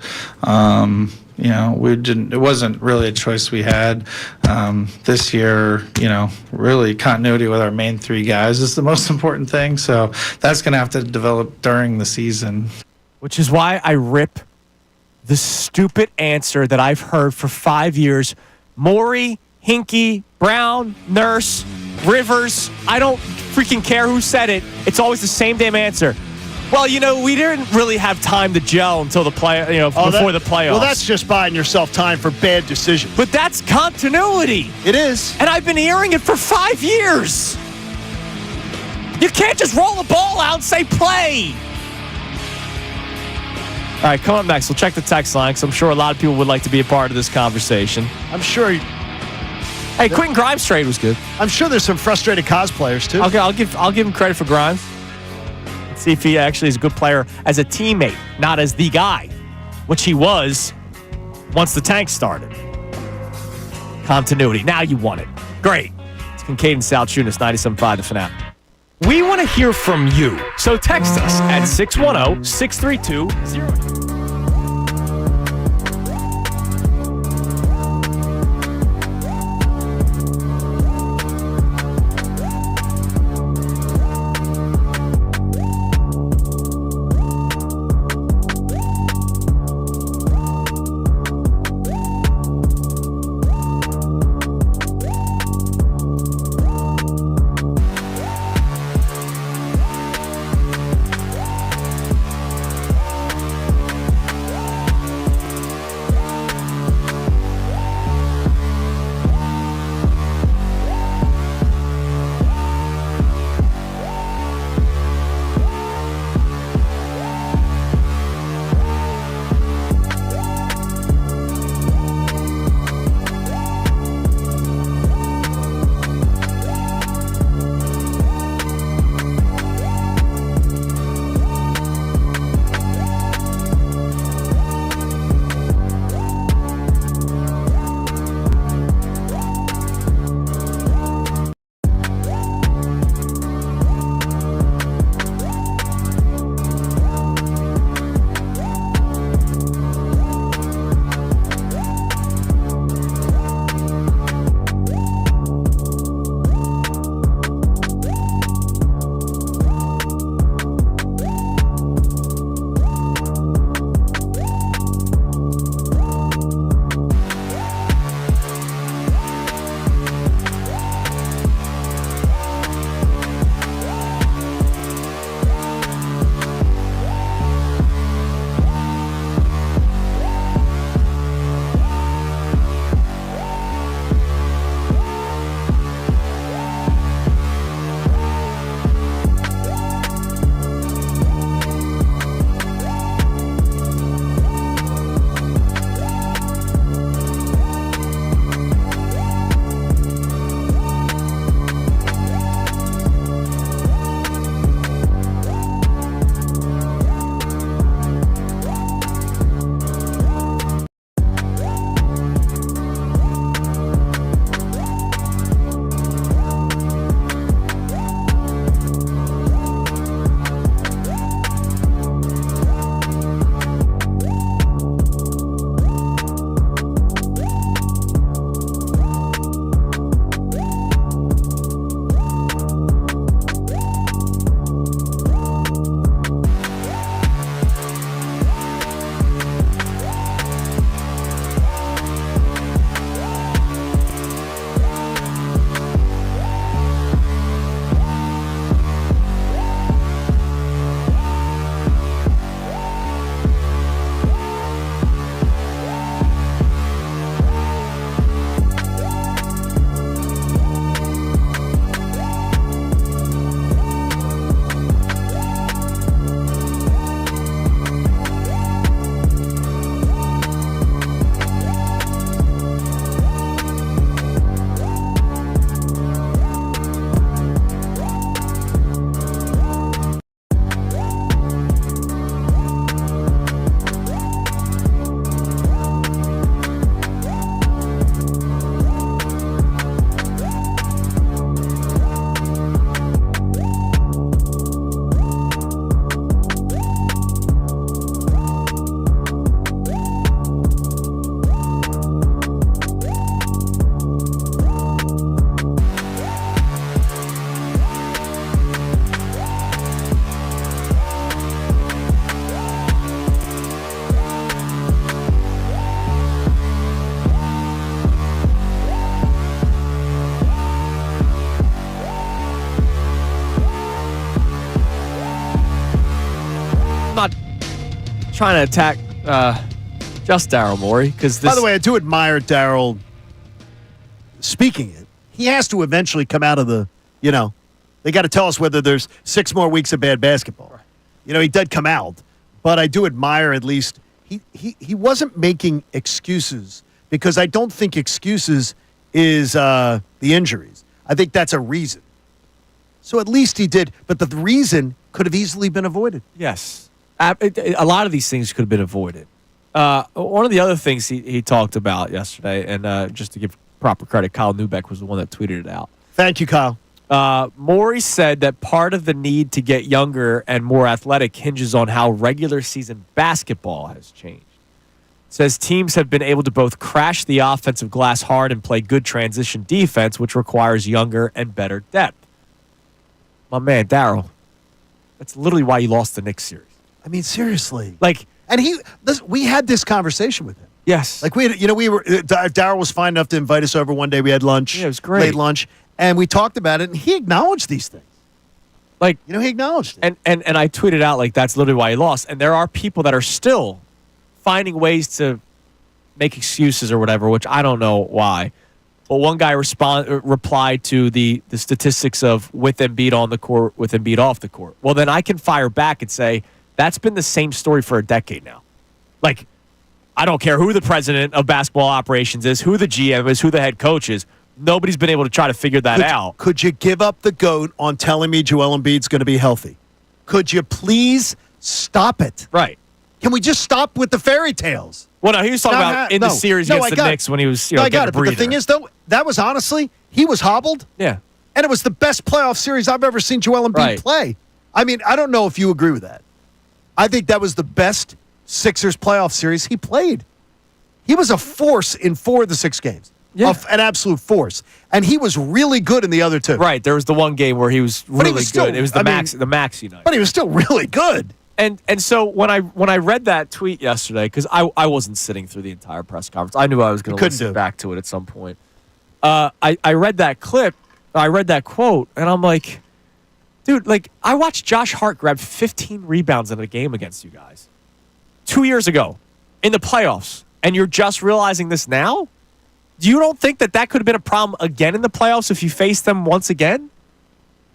It wasn't really a choice we had. This year, really continuity with our main 3 guys is the most important thing. So that's going to have to develop during the season. Which is why I rip the stupid answer that I've heard for 5 years. Morey, Hinkie, Brown, Nurse, Rivers. I don't freaking care who said it. It's always the same damn answer. Well, we didn't really have time to gel until before the playoffs. Well, that's just buying yourself time for bad decisions. But that's continuity. It is. And I've been hearing it for 5 years. You can't just roll the ball out and say play. All right, come up next. We'll check the text line because I'm sure a lot of people would like to be a part of this conversation. I'm sure. Hey, Quentin Grimes' trade was good. I'm sure there's some frustrated cosplayers too. Okay, I'll give him credit for Grimes. Let's see if he actually is a good player as a teammate, not as the guy, which he was once the tank started. Continuity. Now you want it. Great. It's Kincade and Salciunas, 97.5 The Fanatic. We want to hear from you, so text us at 610-632-08. trying to attack just Daryl Morey because By the way, I do admire Daryl speaking it. He has to eventually come out of the, they got to tell us whether there's 6 more weeks of bad basketball. He did come out, but I do admire at least he wasn't making excuses because I don't think excuses is the injuries. I think that's a reason. So at least he did, but the reason could have easily been avoided. Yes. A lot of these things could have been avoided. One of the other things he talked about yesterday, and just to give proper credit, Kyle Neubeck was the one that tweeted it out. Thank you, Kyle. Morey said that part of the need to get younger and more athletic hinges on how regular season basketball has changed. Says teams have been able to both crash the offensive glass hard and play good transition defense, which requires younger and better depth. My man, Daryl, that's literally why you lost the Knicks series. I mean, seriously. Like, and we had this conversation with him. yes. Like Daryl was fine enough to invite us over one day. We had lunch. Yeah, it was great. Late lunch, and we talked about it, and he acknowledged these things. Like, he acknowledged it. and I tweeted out, like, that's literally why he lost. And there are people that are still finding ways to make excuses or whatever, which I don't know why. But one guy replied to the statistics of with Embiid on the court, with Embiid off the court. Well, then I can fire back and say that's been the same story for a decade now. Like, I don't care who the president of basketball operations is, who the GM is, who the head coach is. Nobody's been able to try to figure that out. Could you give up the goat on telling me Joel Embiid's going to be healthy? Could you please stop it? Right. Can we just stop with the fairy tales? Well, no, he was talking about in the series against the Knicks when he was I got getting it. a breather. But the thing is, though, that was honestly, he was hobbled. Yeah. And it was the best playoff series I've ever seen Joel Embiid play. I mean, I don't know if you agree with that. I think that was the best Sixers playoff series he played. He was a force in 4 of the 6 games. Yeah. An absolute force. And he was really good in the other 2. Right. There was the one game where he was really good. Still, it was the Maxey night. But he was still really good. And so when I read that tweet yesterday, because I wasn't sitting through the entire press conference, I knew I was going to listen back to it at some point. I read that clip, I read that quote, and I'm like, dude, like, I watched Josh Hart grab 15 rebounds in a game against you guys 2 years ago in the playoffs, and you're just realizing this now? You don't think that could have been a problem again in the playoffs if you face them once again?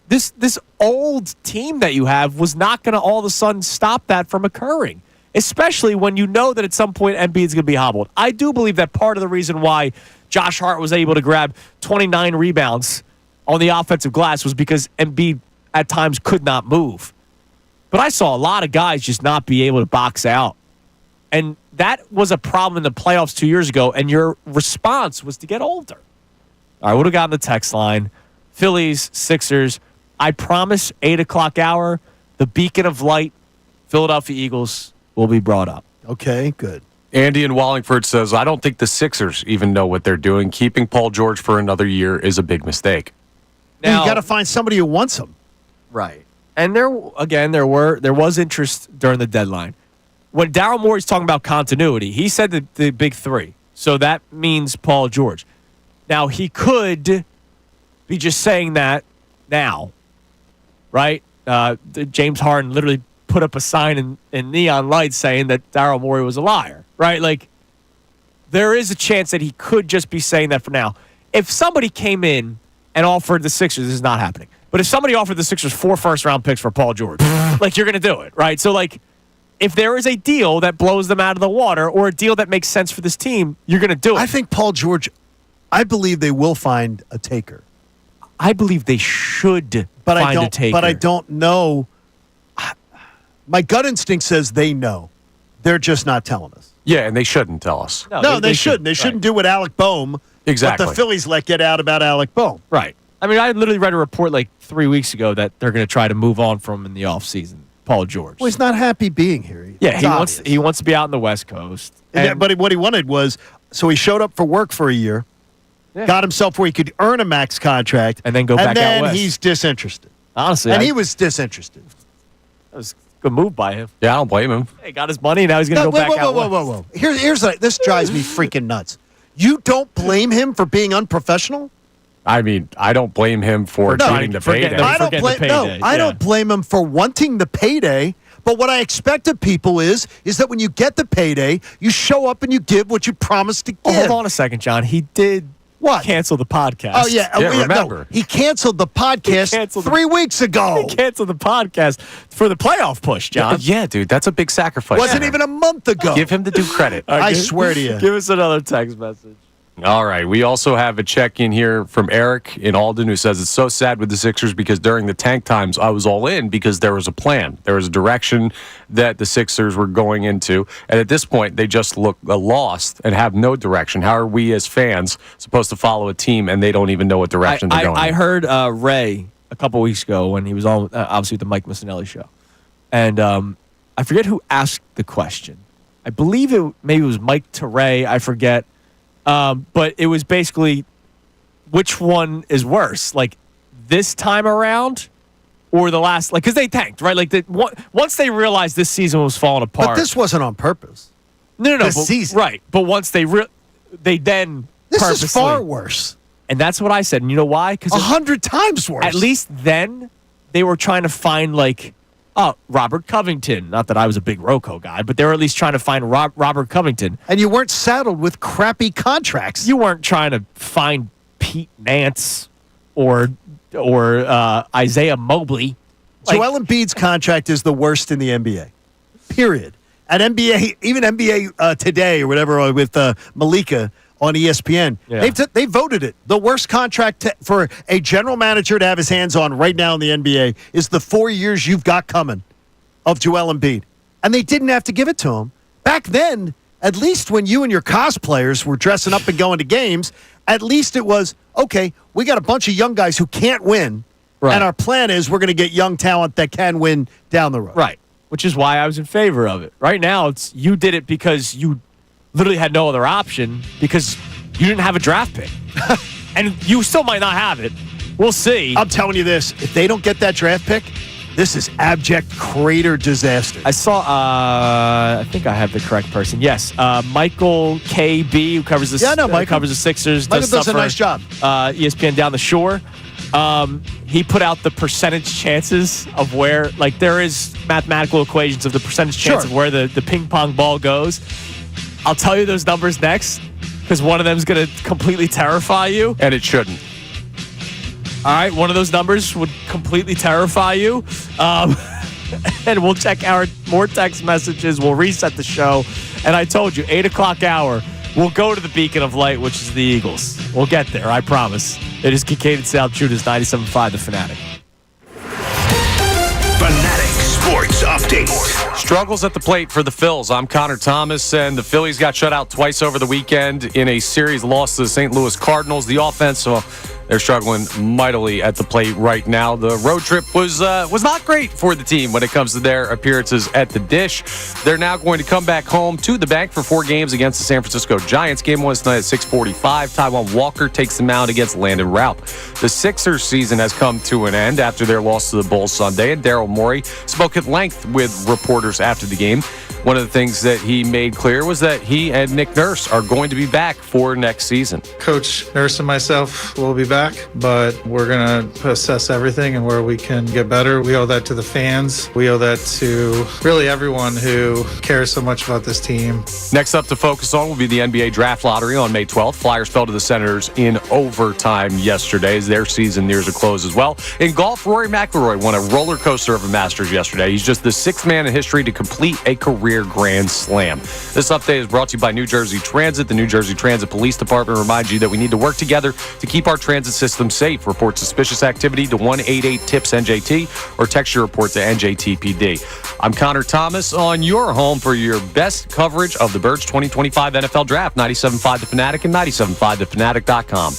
This old team that you have was not going to all of a sudden stop that from occurring, especially when you know that at some point Embiid's going to be hobbled. I do believe that part of the reason why Josh Hart was able to grab 29 rebounds on the offensive glass was because Embiid at times could not move. But I saw a lot of guys just not be able to box out. And that was a problem in the playoffs 2 years ago, and your response was to get older. All right, what do we got on the text line? Phillies, Sixers. I promise 8 o'clock hour, the beacon of light, Philadelphia Eagles, will be brought up. Okay, good. Andy in Wallingford says, I don't think the Sixers even know what they're doing. Keeping Paul George for another year is a big mistake. Now, you got to find somebody who wants him. Right. And there was interest during the deadline. When Daryl Morey's talking about continuity, he said the big 3. So that means Paul George. Now, he could be just saying that now. Right? James Harden literally put up a sign in neon lights saying that Daryl Morey was a liar. Right? Like, there is a chance that he could just be saying that for now. If somebody came in and offered the Sixers, this is not happening, but if somebody offered the Sixers 4 first-round picks for Paul George, like, you're going to do it, right? So, like, if there is a deal that blows them out of the water or a deal that makes sense for this team, you're going to do it. I think Paul George, I believe they will find a taker. I believe they should find a taker. But I don't know. My gut instinct says they know. They're just not telling us. Yeah, and they shouldn't tell us. No, they shouldn't. They shouldn't do what Alec Boehm, exactly. what the Phillies let get out about Alec Boehm. Right. I mean, I literally read a report like 3 weeks ago that they're going to try to move on from him in the offseason, Paul George. Well, he's not happy being here. He wants to be out on the West Coast. But what he wanted was, so he showed up for work for a year, got himself where he could earn a max contract, and then go back out west. And then he's disinterested. Honestly. And he was disinterested. That was a good move by him. Yeah, I don't blame him. He got his money, now he's going to go back out west. Whoa. This drives me freaking nuts. You don't blame him for being unprofessional? I mean, I don't blame him for getting the payday. I don't blame him for wanting the payday. But what I expect of people is that when you get the payday, you show up and you give what you promised to give. Oh, hold on a second, John. He did cancel the podcast. Oh, yeah. Remember. No, he canceled the podcast 3 weeks ago. He canceled the podcast for the playoff push, John. Yeah, dude. That's a big sacrifice. Wasn't even a month ago. Give him the due credit. I swear to you. Give us another text message. All right. We also have a check-in here from Eric in Alden who says, it's so sad with the Sixers because during the tank times, I was all in because there was a plan. There was a direction that the Sixers were going into. And at this point, they just look lost and have no direction. How are we as fans supposed to follow a team and they don't even know what direction they're going I in? heard Ray a couple weeks ago when he was on, obviously, with the Mike Missanelli show. And I forget who asked the question. I believe maybe it was Mike to Ray. I forget. But it was basically, which one is worse? Like, this time around or the last? Like, because they tanked, right? Like, once they realized this season was falling apart. But this wasn't on purpose. No. This season. Right. But once they then This purposely. is far worse. And that's what I said. And you know why? Because 100 times worse. at least then they were trying to find, like, Robert Covington. Not that I was a big Rocco guy, but they were at least trying to find Robert Covington. And you weren't saddled with crappy contracts. You weren't trying to find Pete Nance or Isaiah Mobley. Joel Embiid's contract is the worst in the NBA. Period. At NBA, even NBA Today or whatever with Malika on ESPN, Yeah. they voted it. The worst contract for a general manager to have his hands on right now in the NBA is the 4 years you've got coming of Joel Embiid. And they didn't have to give it to him. Back then, at least when you and your cosplayers were dressing up and going to games, at least it was, okay, we got a bunch of young guys who can't win, Right. and our plan is we're going to get young talent that can win down the road. Right. Which is why I was in favor of it. Right now, you did it because you literally had no other option because you didn't have a draft pick. And you still might not have it. We'll see. I'm telling you this, if they don't get that draft pick, this is abject crater disaster. I saw, I think I have the correct person. Yes, Michael KB, who covers the, Michael. covers the Sixers. Michael does stuff a nice job. ESPN Down the Shore. He put out the percentage chances of where, like, there is mathematical equations of the percentage chance of where the ping pong ball goes. I'll tell you those numbers next because one of them is going to completely terrify you. And it shouldn't. All right, one of those numbers would completely terrify you. And we'll check our more text messages. We'll reset the show. And I told you, 8 o'clock hour, we'll go to the beacon of light, which is the Eagles. We'll get there, I promise. It is Kincade Salciunas, 97.5 The Fanatic. Fanatic Sports Update. Struggles at the plate for the Phils. I'm Connor Thomas, and the Phillies got shut out twice over the weekend in a series loss to the St. Louis Cardinals. The offense, they're struggling mightily at the plate right now. The road trip was not great for the team when it comes to their appearances at the dish. They're now going to come back home to the bank for 4 games against the San Francisco Giants. Game 1 is tonight at 6:45. Taijuan Walker takes them out against Landon Raup. The Sixers season has come to an end after their loss to the Bulls Sunday, and Daryl Morey spoke at length with reporters after the game. One of the things that he made clear was that he and Nick Nurse are going to be back for next season. Coach Nurse and myself will be back, but we're going to assess everything and where we can get better. We owe that to the fans. We owe that to really everyone who cares so much about this team. Next up to focus on will be the NBA Draft Lottery on May 12th. Flyers fell to the Senators in overtime yesterday as their season nears a close as well. In golf, Rory McIlroy won a roller coaster of a Masters yesterday. He's just the 6th man in history to complete a career Grand Slam. This update is brought to you by New Jersey Transit. The New Jersey Transit Police Department reminds you that we need to work together to keep our transit system safe. Report suspicious activity to 188-TIPS-NJT or text your report to NJTPD. I'm Connor Thomas on your home for your best coverage of the Birds 2025 NFL Draft. 97.5 The Fanatic and 97.5thefanatic.com.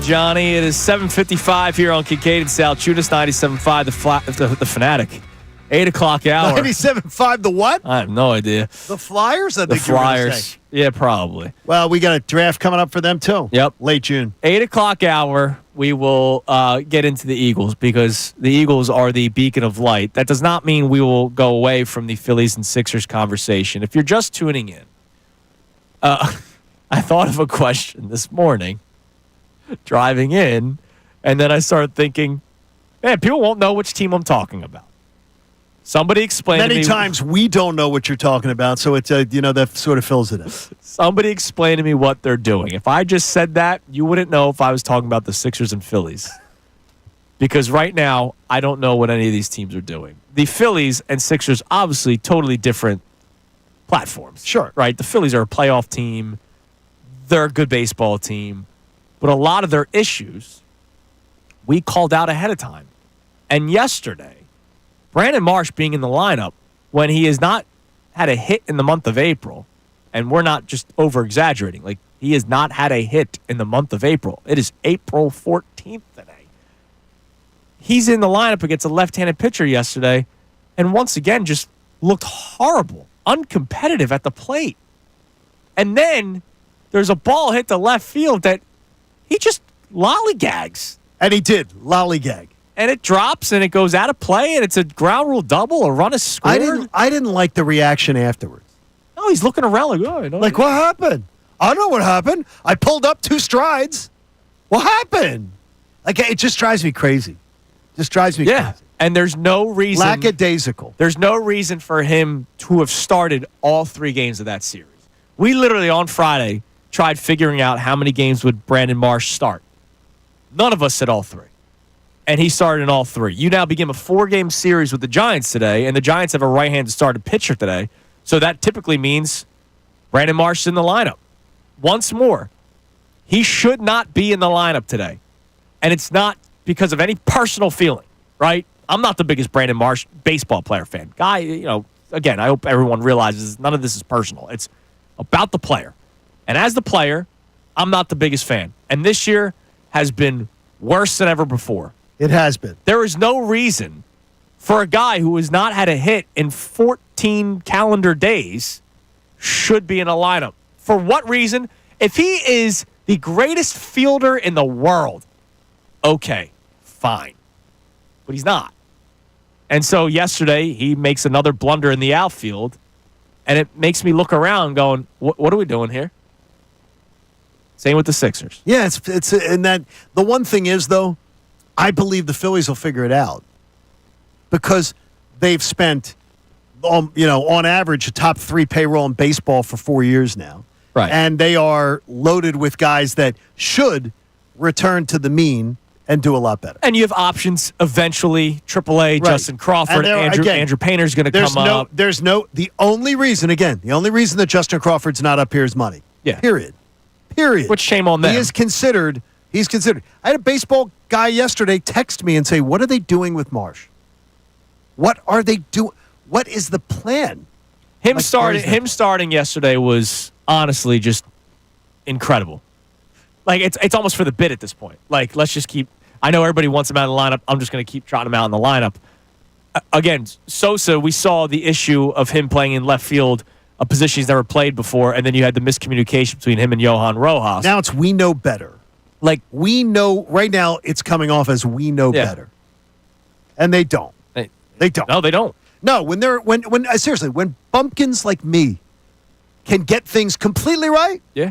Johnny. It is 7:55 here on Kincade Salciunas, 97.5, the Fanatic. 8 o'clock hour. 97.5 the what? I have no idea. The Flyers? I The think you were gonna Flyers. say. Yeah, probably. Well, we got a draft coming up for them, too. Yep. Late June. 8 o'clock hour, we will get into the Eagles because the Eagles are the beacon of light. That does not mean we will go away from the Phillies and Sixers conversation. If you're just tuning in, I thought of a question this morning driving in, and then I started thinking, man, people won't know which team I'm talking about. Somebody explain to me. Many times we don't know what you're talking about, so it's that sort of fills it in. Somebody explain to me what they're doing. If I just said that, you wouldn't know if I was talking about the Sixers and Phillies. Because right now, I don't know what any of these teams are doing. The Phillies and Sixers, obviously, totally different platforms. Sure. Right? The Phillies are a playoff team. They're a good baseball team. But a lot of their issues, we called out ahead of time. And yesterday, Brandon Marsh being in the lineup when he has not had a hit in the month of April, and we're not just over-exaggerating. Like, he has not had a hit in the month of April. It is April 14th today. He's in the lineup against a left-handed pitcher yesterday, and once again just looked horrible, uncompetitive at the plate. And then there's a ball hit to left field that he just lollygags. And he did. Lollygag. And it drops and it goes out of play and it's a ground rule double. A run is scored. I didn't like the reaction afterwards. No, he's looking around like, oh, I don't Like, what happened? I don't know what happened. I pulled up 2 strides. What happened? Like, it just drives me crazy. Just drives me Yeah. crazy. And there's no reason. Lackadaisical. There's no reason for him to have started all 3 games of that series. We literally on Friday tried figuring out how many games would Brandon Marsh start. None of us said all 3. And he started in all 3. You now begin a 4-game series with the Giants today, and the Giants have a right-handed starting pitcher today. So that typically means Brandon Marsh is in the lineup. Once more, he should not be in the lineup today. And it's not because of any personal feeling, right? I'm not the biggest Brandon Marsh baseball player fan. Guy, again, I hope everyone realizes none of this is personal. It's about the player. And as the player, I'm not the biggest fan. And this year has been worse than ever before. It has been. There is no reason for a guy who has not had a hit in 14 calendar days should be in a lineup. For what reason? If he is the greatest fielder in the world, okay, fine. But he's not. And so yesterday, he makes another blunder in the outfield, and it makes me look around going, what are we doing here? Same with the Sixers. Yeah, and that the one thing is, though, I believe the Phillies will figure it out because they've spent, on average, a top 3 payroll in baseball for 4 years now. Right. And they are loaded with guys that should return to the mean and do a lot better. And you have options eventually. AAA, Right. Justin Crawford, Andrew Painter's going to come up. The only reason that Justin Crawford's not up here is money. Yeah. Period. Which shame on them. He's considered. I had a baseball guy yesterday text me and say, what are they doing with Marsh? What are they doing? What is the plan? Him starting yesterday was honestly just incredible. Like, it's almost for the bid at this point. Like, let's just keep – I know everybody wants him out of the lineup. I'm just going to keep trotting him out in the lineup. Again, Sosa, we saw the issue of him playing in left field, a position he's never played before, and then you had the miscommunication between him and Johan Rojas. Now it's we know better. Like, we know – right now it's coming off as we know better. And they don't. They don't. No, they don't. No, seriously, when bumpkins like me can get things completely right – Yeah.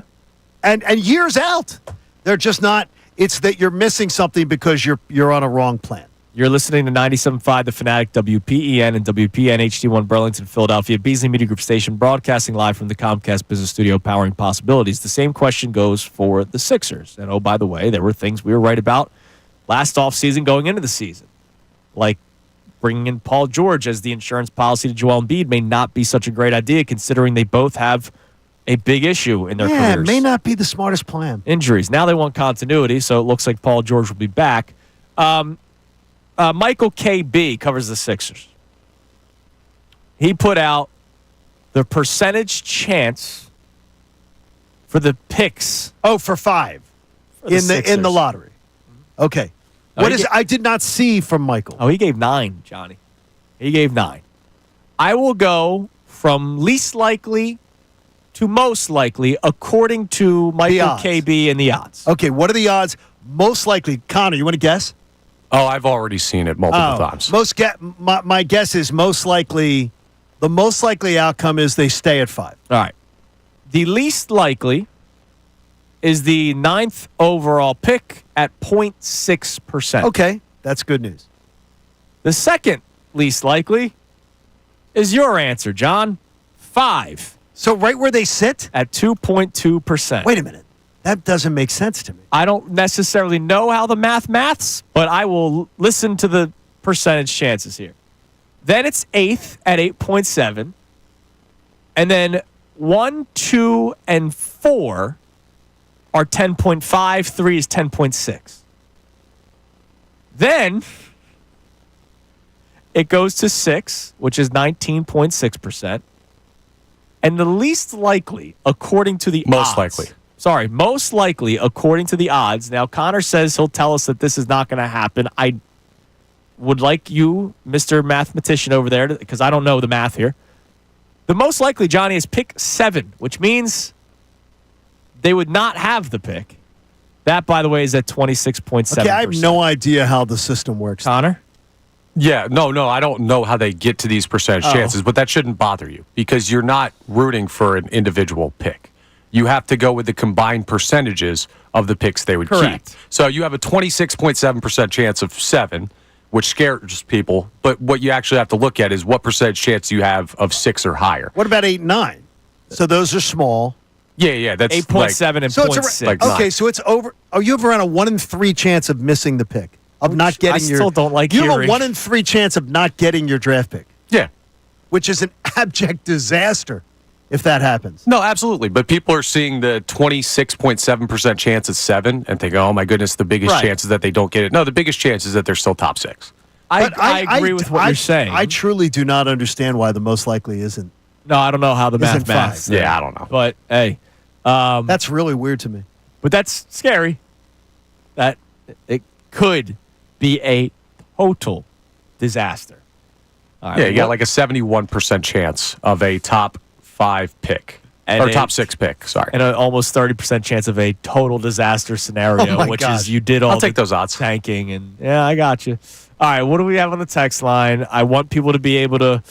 And years out, they're just not. It's that you're missing something because you're on a wrong plan. You're listening to 97.5 The Fanatic, WPEN and WPN HD1 Burlington, Philadelphia, Beasley Media Group station, broadcasting live from the Comcast Business Studio, powering possibilities. The same question goes for the Sixers. And, oh, by the way, there were things we were right about last offseason going into the season. Like bringing in Paul George as the insurance policy to Joel Embiid may not be such a great idea, considering they both have a big issue in their careers. Yeah, it may not be the smartest plan. Injuries. Now they want continuity, so it looks like Paul George will be back. Michael KB covers the Sixers. He put out the percentage chance for the picks. Oh, for 5. in the Sixers. lottery. Okay. No, What he is? I did not see from Michael. Oh, he gave 9, Johnny. He gave 9. I will go from least likely to most likely according to Michael odds. KB and the odds. Okay, what are the odds? Most likely, Connor, you want to guess? Oh, I've already seen it multiple times. My guess is most likely, the most likely outcome is they stay at 5. All right. The least likely is the 9th overall pick at 0.6%. Okay, that's good news. The second least likely is your answer, John. 5 So right where they sit? at 2.2%. Wait a minute. That doesn't make sense to me. I don't necessarily know how the maths, but I will listen to the percentage chances here. Then it's 8th at 8.7. And then 1, 2, and 4 are 10.5. 3 is 10.6. Then it goes to 6, which is 19.6%. And the least likely, according to the Most odds, likely. Sorry, most likely, according to the odds. Now, Connor says he'll tell us that this is not going to happen. I would like you, Mr. Mathematician over there, because I don't know the math here. The most likely, Johnny, is pick 7, which means they would not have the pick. That, by the way, is at 26.7%. Okay, I have no idea how the system works. Connor? Yeah, no, I don't know how they get to these percentage chances, but that shouldn't bother you because you're not rooting for an individual pick. You have to go with the combined percentages of the picks they would Correct. keep. So you have a 26.7% chance of 7, which scares people, but what you actually have to look at is what percentage chance you have of 6 or higher. What about 8 and 9? So those are small. Yeah, that's 8.7 and So 0.6. like okay, nine. so it's over. Oh, you have around a 1 in 3 chance of missing the pick, of not getting I your. still don't like You have a hearing. 1 in 3 chance of not getting your draft pick, Yeah. which is an abject disaster if that happens. No, absolutely. But people are seeing the 26.7% chance at 7 and think, oh, my goodness, the biggest Right. chance is that they don't get it. No, the biggest chance is that they're still top 6. I agree with what you're saying. I truly do not understand why the most likely isn't. No, I don't know how the Isn't maths. five. Yeah, I don't know. But hey, That's really weird to me. but that's scary. That it could be a total disaster. All right, Yeah, you got what- like a 71% chance of a top 5 pick. And or a- top 6 pick, sorry. and an almost 30% chance of a total disaster scenario, Oh my which gosh. is you did all I'll take the those odds. tanking and yeah, I got you. All right, what do we have on the text line? I want people to be able to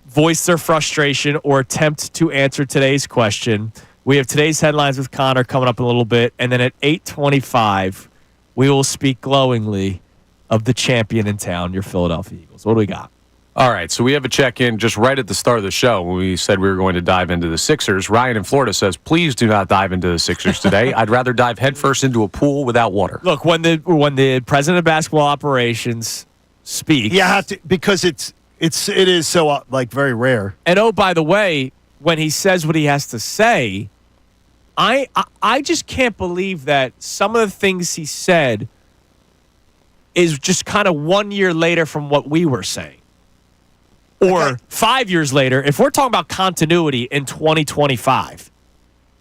voice their frustration or attempt to answer today's question. We have today's headlines with Connor coming up in a little bit, and then at 8:25, we will speak glowingly of the champion in town, your Philadelphia Eagles. What do we got? All right, so we have a check-in just right at the start of the show when we said we were going to dive into the Sixers. Ryan in Florida says, please do not dive into the Sixers today. I'd rather dive headfirst into a pool without water. Look, when the president of basketball operations speaks, You have to because it is so like very rare. and oh, by the way, when he says what he has to say, I just can't believe that some of the things he said is just kind of 1 year later from what we were saying. Or Okay. 5 years later, if we're talking about continuity in 2025,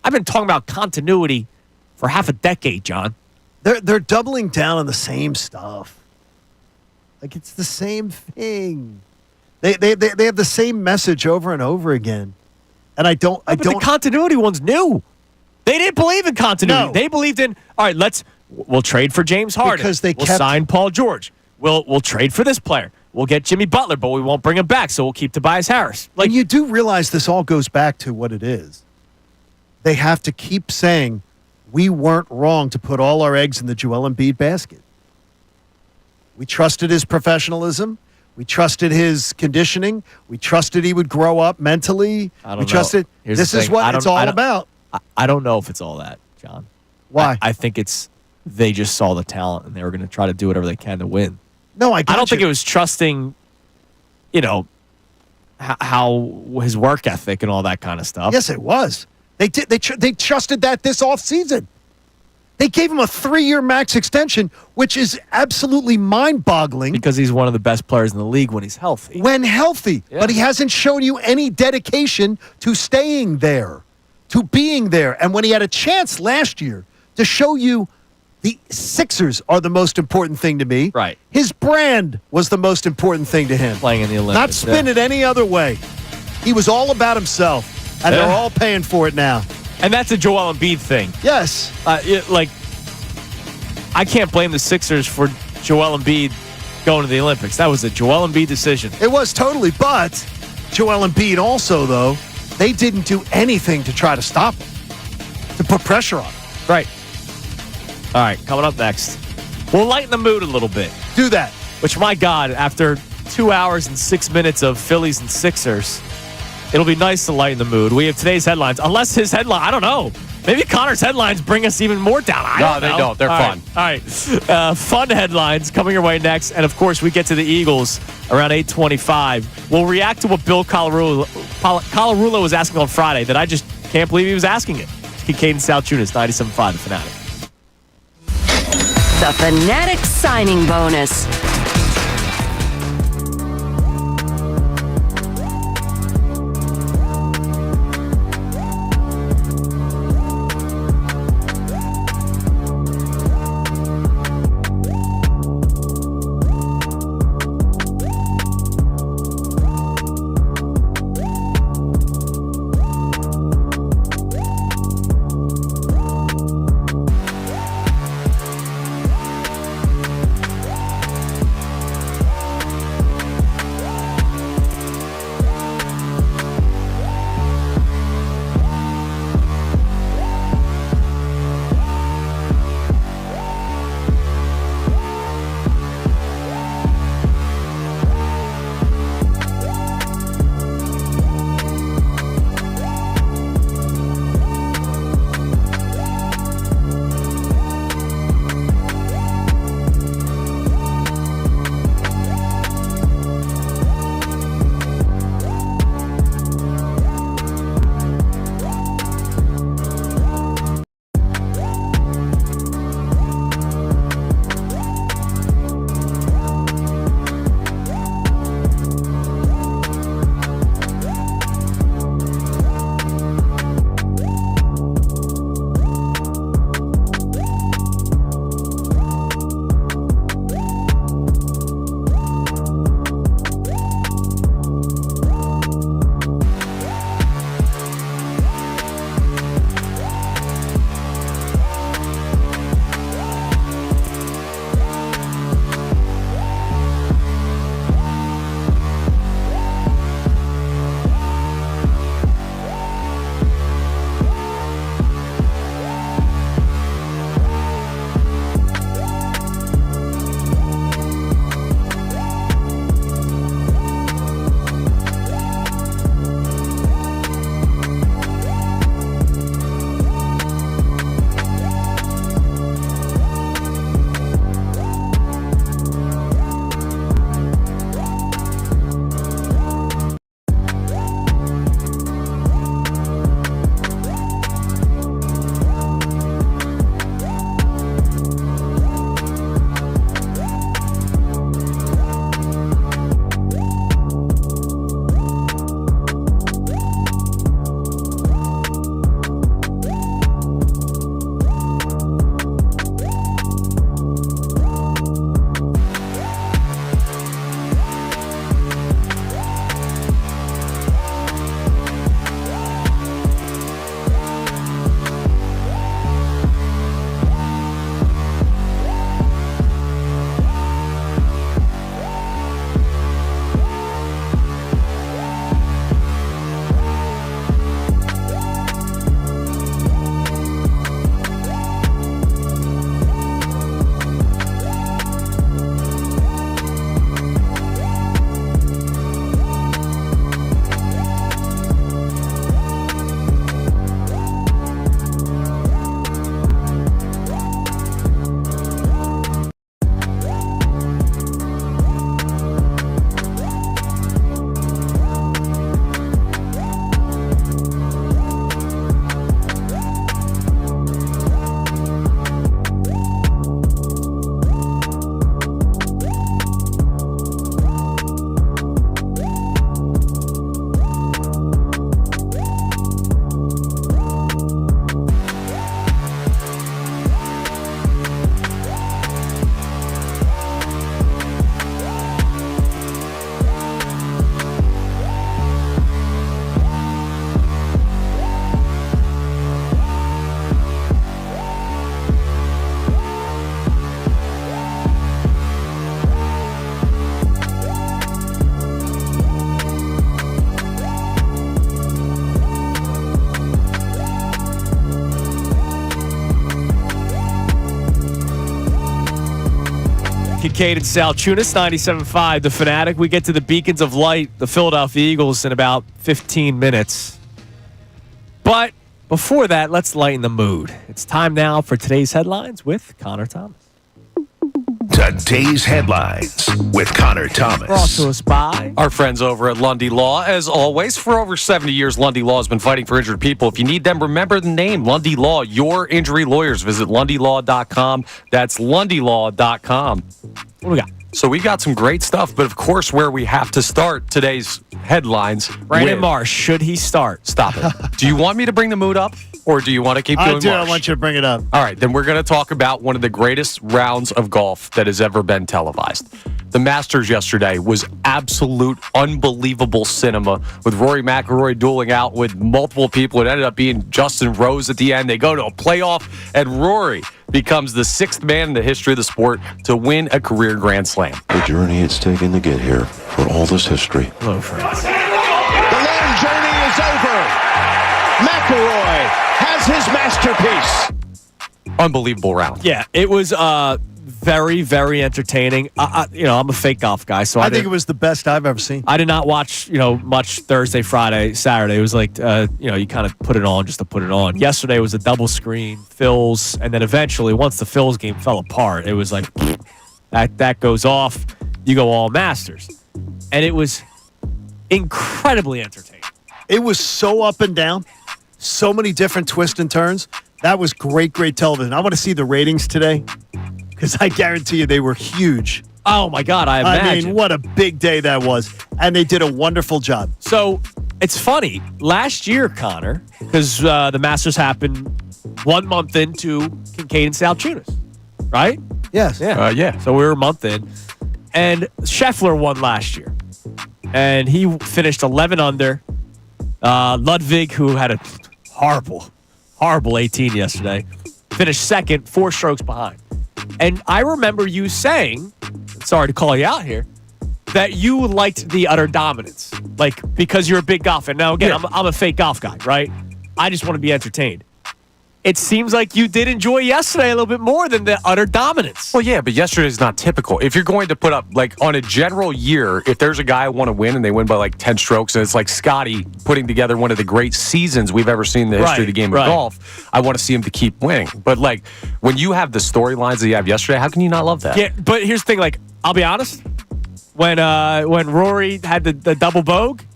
I've been talking about continuity for half a decade, John. They're doubling down on the same stuff. Like it's the same thing. They have the same message over and over again. And I don't But the continuity one's new. They didn't believe in continuity. No. They believed in, all right, we'll trade for James Harden. Because they we'll kept- sign Paul George. We'll trade for this player. We'll get Jimmy Butler, but we won't bring him back, so we'll keep Tobias Harris. Like, and you do realize this all goes back to what it is. They have to keep saying, we weren't wrong to put all our eggs in the Joel Embiid basket. We trusted his professionalism. We trusted his conditioning. We trusted he would grow up mentally. I don't We know. trusted. Here's This the is thing. I what don't- it's all I don't- about. I don't know if it's all that, John. Why? I think it's they just saw the talent and they were going to try to do whatever they can to win. No, I don't think it was trusting, how his work ethic and all that kind of stuff. Yes, it was. They did. They trusted that this offseason. They gave him a 3-year max extension, which is absolutely mind-boggling Because he's one of the best players in the league when he's healthy. when healthy. Yeah. But he hasn't shown you any dedication to staying there, to being there. And when he had a chance last year to show you The Sixers are the most important thing to me. Right. His brand was the most important thing to him. Playing in the Olympics. Not spin it any other way. He was all about himself, and they're all paying for it now. And that's a Joel Embiid thing. Yes. I can't blame the Sixers for Joel Embiid going to the Olympics. That was a Joel Embiid decision. It was totally, but Joel Embiid also, though, they didn't do anything to try to stop him, to put pressure on him. Right. All right, coming up next, we'll lighten the mood a little bit. Do that. Which, my God, after 2 hours and 6 minutes of Phillies and Sixers, it'll be nice to lighten the mood. We have today's headlines. Unless his headline, I don't know. Maybe Connor's headlines bring us even more down. No, they don't. They're fun. All right. Fun headlines coming your way next. And, of course, we get to the Eagles around 8:25. We'll react to what Bill Colarulo was asking on Friday that I just can't believe he was asking it. Kincade Salciunas, 97.5, The Fanatic. The Fanatic signing bonus. Kincade Salciunas, 97.5, The Fanatic. We get to the Beacons of Light, the Philadelphia Eagles, in about 15 minutes. But before that, let's lighten the mood. It's time now for today's headlines with Connor Thomas. Today's headlines with Connor Thomas. Brought to us by our friends over at Lundy Law. As always, for over 70 years, Lundy Law has been fighting for injured people. If you need them, remember the name, Lundy Law, your injury lawyers. Visit LundyLaw.com. That's LundyLaw.com. What do we got? So we got some great stuff, but of course, where we have to start today's headlines. Brandon Marsh, should he start? Stop it. Do you want me to bring the mood up, or do you want to keep doing Marsh? I want you to bring it up. All right, then we're going to talk about one of the greatest rounds of golf that has ever been televised. The Masters yesterday was absolute unbelievable cinema with Rory McIlroy dueling out with multiple people. It ended up being Justin Rose at the end. They go to a playoff, and Rory becomes the sixth man in the history of the sport to win a career Grand Slam. The journey it's taken to get here for all this history. Hello, friends. The long journey is over. McIlroy has his masterpiece. Unbelievable round. Yeah, it was very, very entertaining. I'm a fake golf guy, so I think it was the best I've ever seen. I did not watch, much Thursday, Friday, Saturday. It was like, you kind of put it on just to put it on. Yesterday was a double screen, Phillies, and then eventually, once the Phillies game fell apart, it was like, that goes off. You go all Masters. And it was incredibly entertaining. It was so up and down, so many different twists and turns. That was great, great television. I want to see the ratings today because I guarantee you they were huge. Oh, my God, I imagine. I mean, what a big day that was. And they did a wonderful job. So it's funny. Last year, Connor, because the Masters happened 1 month into Kincade Salciunas, right? Yes. Yeah. Yeah. So we were a month in. And Scheffler won last year. And he finished 11 under. Ludwig, who had a horrible 18 yesterday, finished second, 4 strokes behind. And I remember you saying, sorry to call you out here, that you liked the utter dominance, like because you're a big golf fan. Now, again, I'm a fake golf guy, right? I just want to be entertained. It seems like you did enjoy yesterday a little bit more than the utter dominance. Well, yeah, but yesterday's not typical. If you're going to put up, like, on a general year, if there's a guy who want to win and they win by, like, 10 strokes, and it's like Scotty putting together one of the great seasons we've ever seen in the history of the game of golf, I want to see him to keep winning. But, like, when you have the storylines that you have yesterday, how can you not love that? Yeah, but here's the thing, like, I'll be honest, when Rory had the double bogey,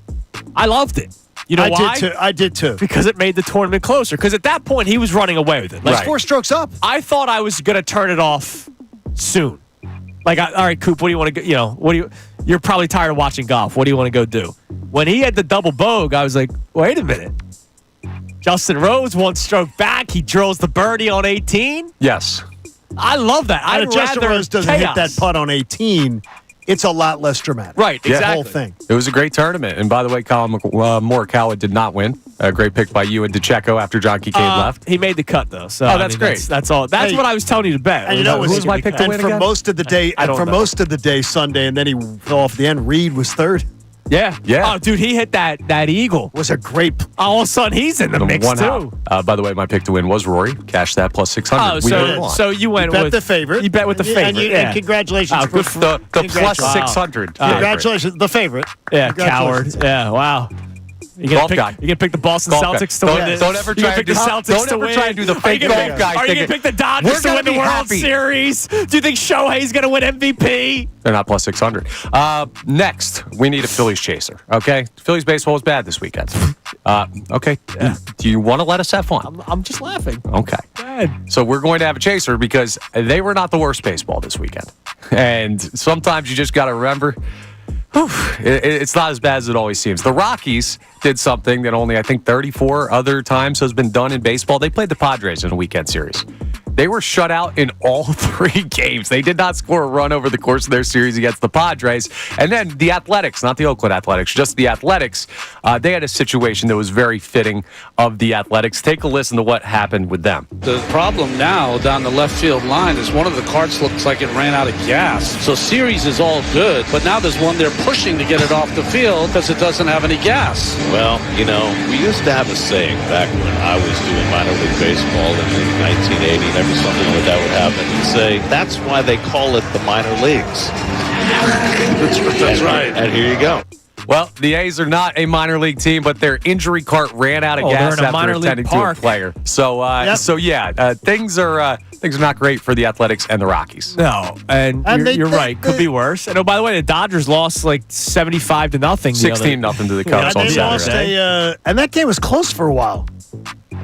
I loved it. You know why? I did too. Because it made the tournament closer. Because at that point, he was running away with it. Like 4 strokes up. I thought I was going to turn it off soon. Like, all right, Coop, what do you want to go? You're probably tired of watching golf. What do you want to go do? When he had the double bogey, I was like, wait a minute. Justin Rose 1 stroke back. He drills the birdie on 18. Yes. I love that. And if Justin Rose doesn't hit that putt on 18, it's a lot less dramatic. Right, exactly. The whole thing. It was a great tournament. And by the way, Colin Morikawa did not win. A great pick by you and DeCecco after John Kincade left. He made the cut, though. So that's great. That's all. That's what I was telling you to bet. And you know, who was my pick to win for again? most of the day, most of the day Sunday, and then he fell off the end. Reed was third. Yeah. Yeah. Oh, dude, he hit that eagle. Was a great. All of a sudden, he's in the mix, too. By the way, my pick to win was Rory. Cash that plus 600. So you went bet with the favorite. You bet with the favorite. And congratulations. Good for the plus 600. Congratulations, the favorite. Yeah, coward. Yeah, wow. You gonna pick the Boston Celtics to win this? Don't ever try to do the fake golf guy. Are you gonna pick the Dodgers to win the World Series? Do you think Shohei's gonna win MVP? They're not plus 600. Next, we need a Phillies chaser. Okay, Phillies baseball was bad this weekend. Okay, do you want to let us have fun? I'm just laughing. Okay. Good. So we're going to have a chaser because they were not the worst baseball this weekend, and sometimes you just got to remember. It's not as bad as it always seems. The Rockies did something that only, I think, 34 other times has been done in baseball. They played the Padres in a weekend series. They were shut out in all 3 games. They did not score a run over the course of their series against the Padres. And then the Athletics, not the Oakland Athletics, just the Athletics, they had a situation that was very fitting of the Athletics. Take a listen to what happened with them. The problem now down the left field line is one of the carts looks like it ran out of gas. So series is all good, but now there's one they're pushing to get it off the field because it doesn't have any gas. Well, we used to have a saying back when I was doing minor league baseball in 1980. me something like that would happen. You'd say, that's why they call it the minor leagues. That's right. And here you go. Well, the A's are not a minor league team, but their injury cart ran out of gas after attending to a player. So, things are not great for the Athletics and the Rockies. No, and you're right. Could be worse. And by the way, the Dodgers lost like 75-0. 16-0 to the Cubs on Saturday. And that game was close for a while.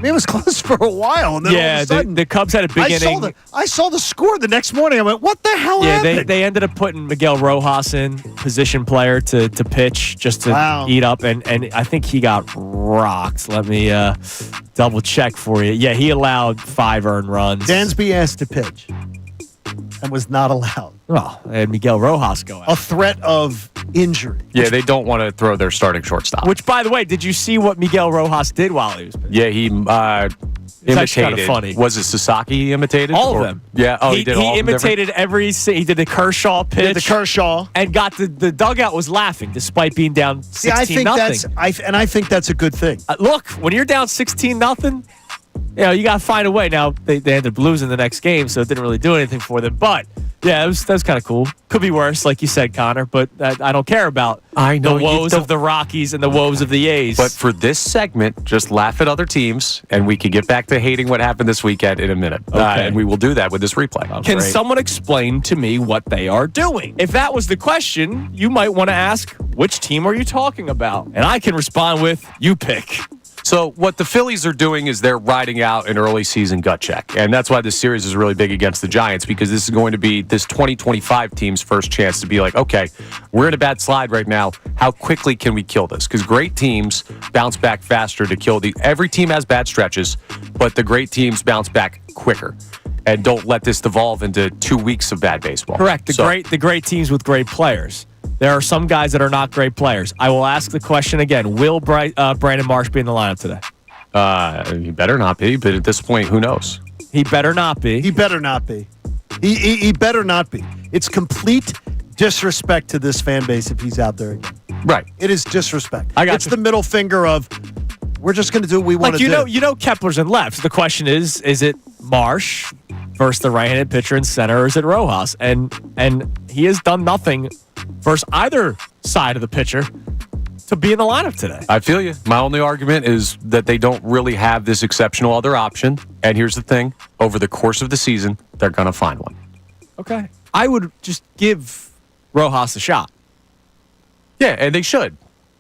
It was close for a while. And then all of a sudden, the Cubs had a big inning. I saw the score the next morning. I went, what the hell happened? They ended up putting Miguel Rojas in, position player, to pitch, just to eat up. And I think he got rocked. Let me double check for you. Yeah, he allowed 5 earned runs. Dansby asked to pitch and was not allowed. Well, they had Miguel Rojas go out. A threat of injury. Yeah, they don't want to throw their starting shortstop. Which, by the way, did you see what Miguel Rojas did while he was pitching? Yeah, he imitated. Funny. Was it Sasaki he imitated? All of them. Yeah. Oh, he did all He of them imitated he did the Kershaw pitch. And got the dugout was laughing despite being down 16-0. I think that's a good thing. Look, when you're down 16-0, you got to find a way. Now, they had the Blues in the next game, so it didn't really do anything for them. But, that was kind of cool. Could be worse, like you said, Connor, but I don't care about the woes of the Rockies and the woes of the A's. But for this segment, just laugh at other teams, and we can get back to hating what happened this weekend in a minute. Okay. And we will do that with this replay. Can someone explain to me what they are doing? If that was the question, you might want to ask, which team are you talking about? And I can respond with, you pick. So what the Phillies are doing is they're riding out an early season gut check. And that's why this series is really big against the Giants, because this is going to be this 2025 team's first chance to be like, okay, we're in a bad slide right now. How quickly can we kill this? Because great teams bounce back faster to kill every team has bad stretches, but the great teams bounce back quicker. And don't let this devolve into 2 weeks of bad baseball. Correct. The great teams with great players. There are some guys that are not great players. I will ask the question again. Will Brandon Marsh be in the lineup today? He better not be, but at this point, who knows? He better not be. He better not be. He better not be. It's complete disrespect to this fan base if he's out there again. Right. It is disrespect. It's the middle finger of, we're just going to do what we want to do. You know Kepler's in left. The question is it Marsh versus the right-handed pitcher in center, or is it Rojas? And he has done nothing versus either side of the pitcher to be in the lineup today. I feel you. My only argument is that they don't really have this exceptional other option. And here's the thing. Over the course of the season, they're going to find one. Okay. I would just give Rojas a shot. Yeah, and they should.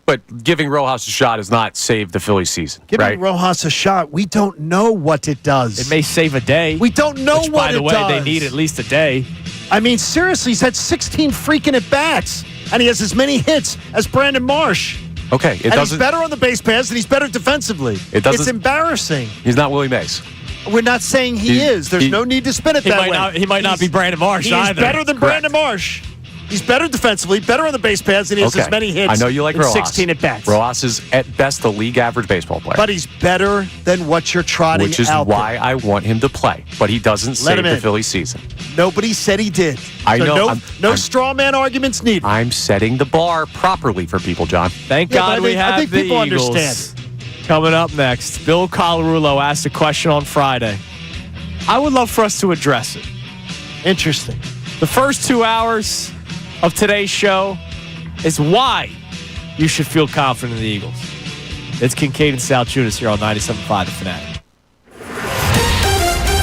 But giving Rojas a shot does not save the Phillies season. Giving Rojas a shot, we don't know what it does. It may save a day. We don't know what it does. By the way, they need at least a day. I mean, seriously, he's had 16 freaking at-bats, and he has as many hits as Brandon Marsh. Okay, he's better on the base paths, and he's better defensively. It's embarrassing. He's not Willie Mays. We're not saying he is. There's no need to spin it that way. He might not be Brandon Marsh either. He's better than Brandon Marsh. He's better defensively, better on the base paths, and he has as many hits. I know you like Rojas. 16 at-bats. Rojas is, at best, a league average baseball player. But he's better than what you're trotting out. Which is why I want him to play. But he doesn't save the Phillies season. Nobody said he did. I know. No straw man arguments needed. I'm setting the bar properly for people, John. Thank God we have the people Eagles. Understand. Coming up next, Bill Colarulo asked a question on Friday. I would love for us to address it. Interesting. The first 2 hours of today's show is why you should feel confident in the Eagles. It's Kincade and Salciunas here on 97.5 The Fanatic.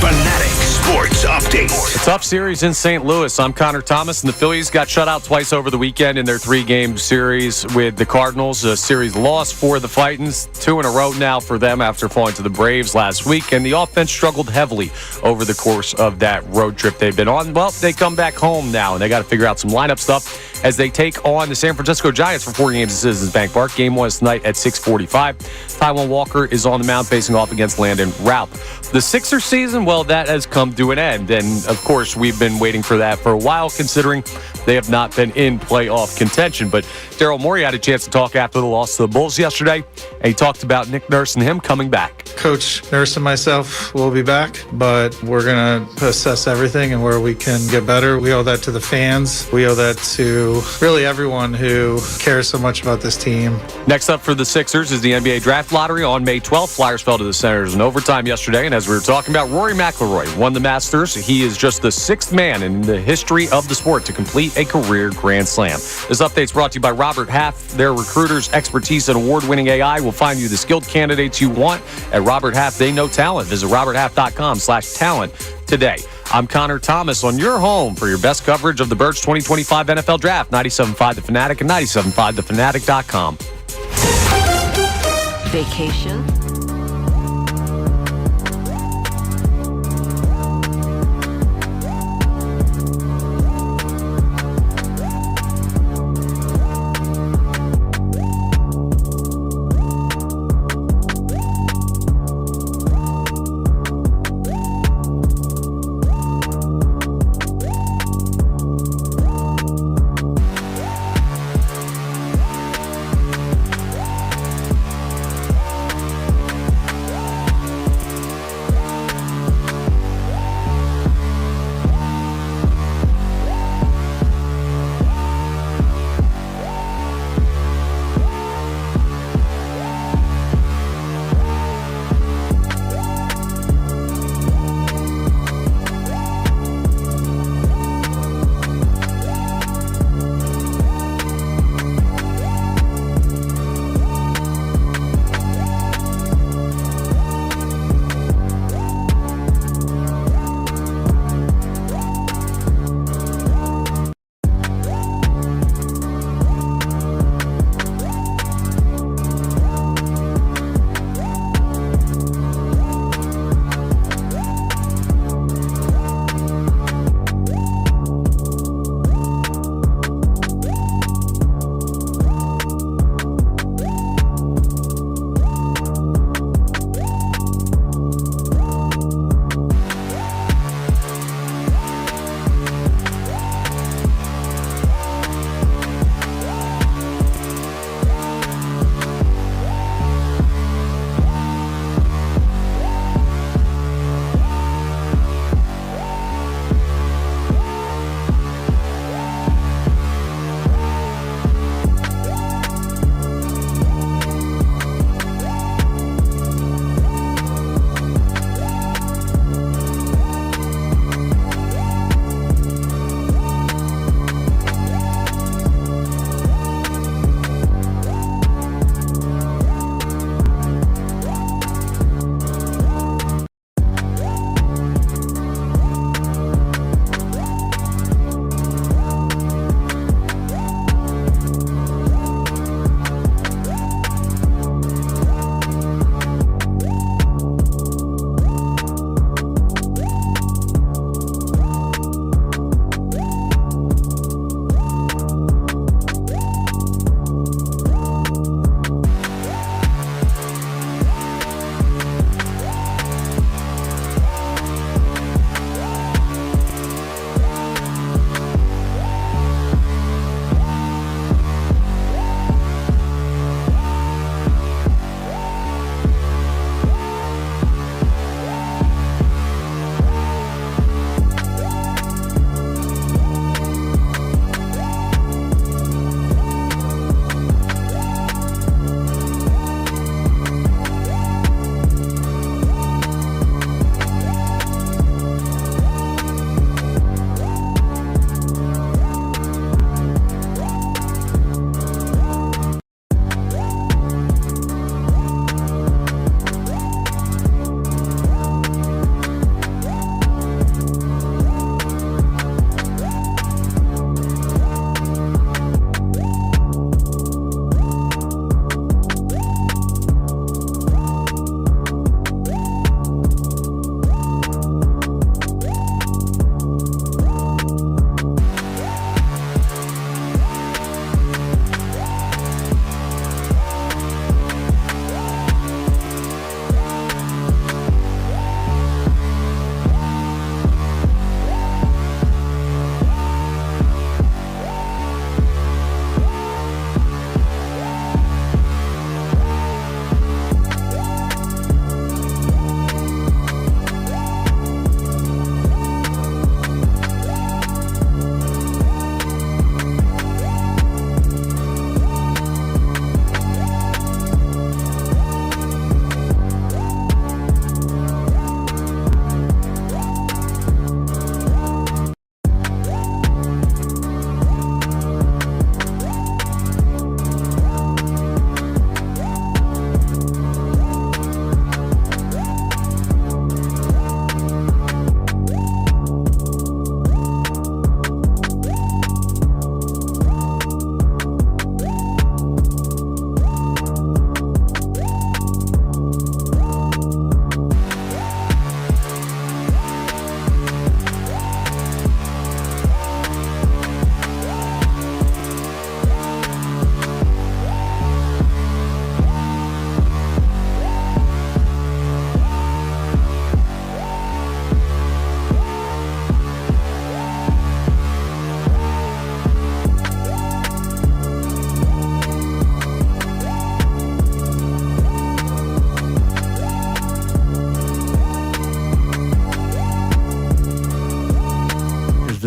Fanatic Sports Update. A tough series in St. Louis. I'm Connor Thomas, and the Phillies got shut out twice over the weekend in their 3-game series with the Cardinals. A series loss for the Fightins, 2 in a row now for them after falling to the Braves last week, and the offense struggled heavily over the course of that road trip they've been on. Well, they come back home now, and they got to figure out some lineup stuff as they take on the San Francisco Giants for 4 games at Citizens Bank Park. Game 1 is tonight at 6:45. Taijuan Walker is on the mound facing off against Landon Raup. The Sixers season, well, that has come to an end. And, of course, we've been waiting for that for a while, considering they have not been in playoff contention. But Daryl Morey had a chance to talk after the loss to the Bulls yesterday, and he talked about Nick Nurse and him coming back. Coach Nurse and myself will be back, but we're going to assess everything and where we can get better. We owe that to the fans. We owe that to really everyone who cares so much about this team. Next up for the Sixers is the NBA Draft Lottery on May 12th. Flyers fell to the Senators in overtime yesterday, and as we were talking about, Rory McIlroy won the Masters. He is just the 6th man in the history of the sport to complete a career Grand Slam. This update's brought to you by Robert Half. Their recruiters' expertise and award-winning AI will find you the skilled candidates you want. At Robert Half, they know talent. Visit roberthalf.com/talent today. I'm Connor Thomas on your home for your best coverage of the Birds 2025 NFL Draft. 97.5 The Fanatic and 97.5thefanatic.com. Vacation?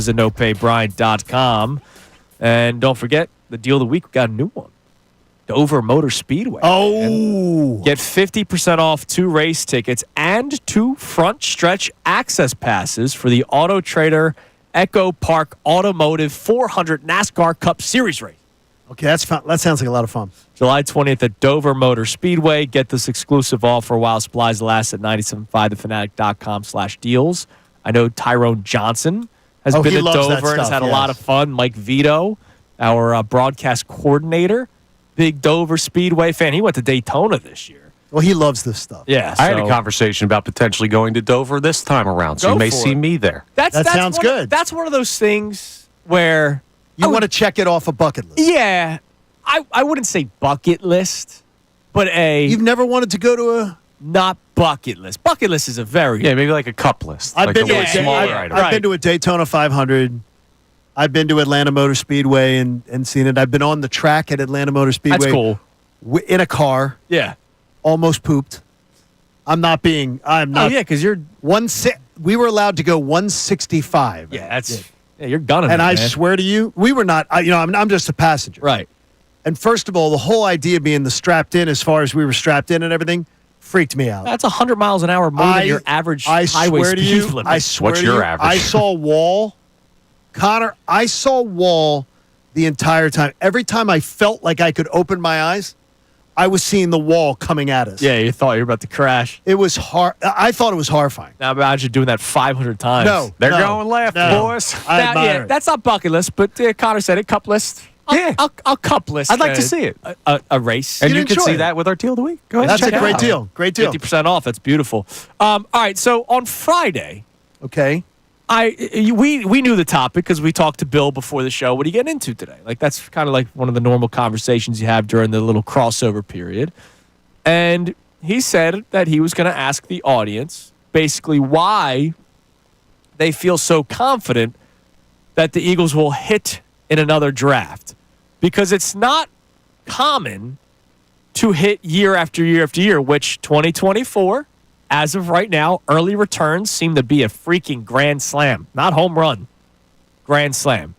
Visit nopaybryant.com. And don't forget, the deal of the week, we got a new one. Dover Motor Speedway. Oh. Get 50% off 2 race tickets and 2 front stretch access passes for the Auto Trader Echo Park Automotive 400 NASCAR Cup Series race. Okay, that's fun. That sounds like a lot of fun. July 20th at Dover Motor Speedway. Get this exclusive offer while supplies last at 975thefanatic.com/deals. I know Tyrone Johnson has been at Dover and has had a lot of fun. Mike Vito, our broadcast coordinator, big Dover Speedway fan. He went to Daytona this year. Well, he loves this stuff. Yeah. I had a conversation about potentially going to Dover this time around, so you may see me there. That sounds good. That's one of those things where you want to check it off a bucket list. Yeah. I wouldn't say bucket list, but You've never wanted to go to a... Not bucket list. Bucket list is a very... Yeah, maybe like a cup list. I've been to a Daytona 500. I've been to Atlanta Motor Speedway and seen it. I've been on the track at Atlanta Motor Speedway. That's cool. In a car. Yeah. Almost pooped. I'm not. Oh, yeah, because you're... We were allowed to go 165. Yeah, that's... Yeah, you're gunning and it, I man. swear to you, we were not... I'm just a passenger. Right. And first of all, the whole idea of being the strapped in, as far as we were strapped in and everything, freaked me out. That's 100 miles an hour more than your average highway speed limit. I swear What's to your you, average? I saw Wall. Connor, I saw Wall the entire time. Every time I felt like I could open my eyes, I was seeing the wall coming at us. Yeah, you thought you were about to crash. It was I thought it was horrifying. Now imagine doing that 500 times. No. They're going left, boys. I admire it. That's not bucket list, but Connor said it, cup list. I'll cup list. I'd like to see it. A race. And you You'd can enjoy see it. that with our deal of the week. Go ahead. That's check a it great out. deal. Great deal. 50% off. That's beautiful. All right, so on Friday, Okay. we knew the topic because we talked to Bill before the show. What are you getting into today? Like that's kind of like one of the normal conversations you have during the little crossover period. And he said that he was going to ask the audience basically why they feel so confident that the Eagles will hit in another draft. Because it's not common to hit year after year after year, which 2024, as of right now, early returns seem to be a freaking grand slam. Not home run. Grand slam.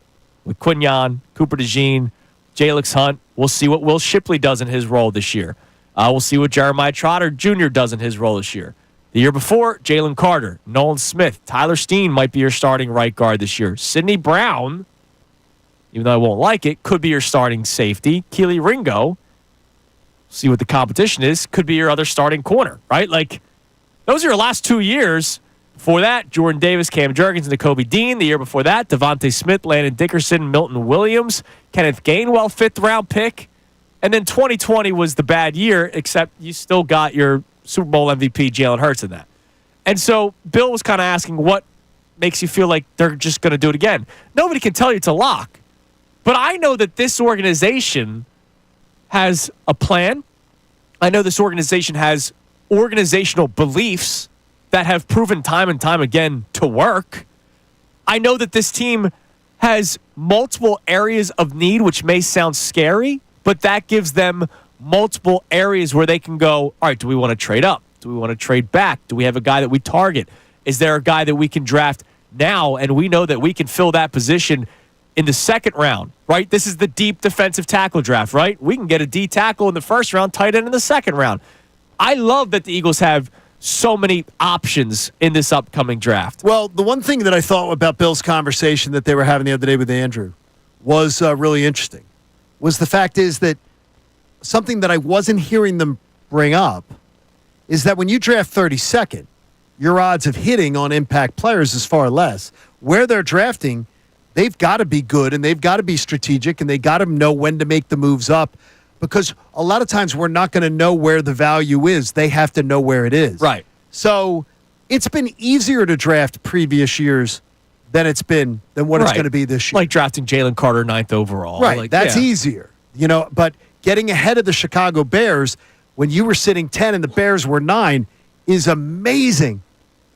With Quignon, Cooper DeJean, Jalix Hunt. We'll see what Will Shipley does in his role this year. We'll see what Jeremiah Trotter Jr. does in his role this year. The year before, Jalen Carter, Nolan Smith, Tyler Steen might be your starting right guard this year. Sidney Brown, even though I won't like it, could be your starting safety. Keely Ringo, see what the competition is, could be your other starting corner, right? Like, those are your last 2 years. Before that, Jordan Davis, Cam Jurgens, and Nakobe Dean. The year before that, Devontae Smith, Landon Dickerson, Milton Williams, Kenneth Gainwell, 5th-round pick. And then 2020 was the bad year, except you still got your Super Bowl MVP, Jalen Hurts, in that. And so Bill was kind of asking what makes you feel like they're just going to do it again. Nobody can tell you it's a lock. But I know that this organization has a plan. I know this organization has organizational beliefs that have proven time and time again to work. I know that this team has multiple areas of need, which may sound scary, but that gives them multiple areas where they can go, all right, do we want to trade up? Do we want to trade back? Do we have a guy that we target? Is there a guy that we can draft now and we know that we can fill that position in the second round, right? This is the deep defensive tackle draft, right? We can get a D tackle in the first round, tight end in the second round. I love that the Eagles have so many options in this upcoming draft. Well, the one thing that I thought about Bill's conversation that they were having the other day with Andrew was really interesting. Was the fact is that something that I wasn't hearing them bring up is that when you draft 32nd, your odds of hitting on impact players is far less. Where they're drafting, they've got to be good and they've got to be strategic and they got to know when to make the moves up because a lot of times we're not going to know where the value is. They have to know where it is. Right. So it's been easier to draft previous years than it's been than what it's going to be this year. Like drafting Jalen Carter 9th overall. Right. Like, That's yeah. easier. But getting ahead of the Chicago Bears when you were sitting 10 and the Bears were 9 is amazing.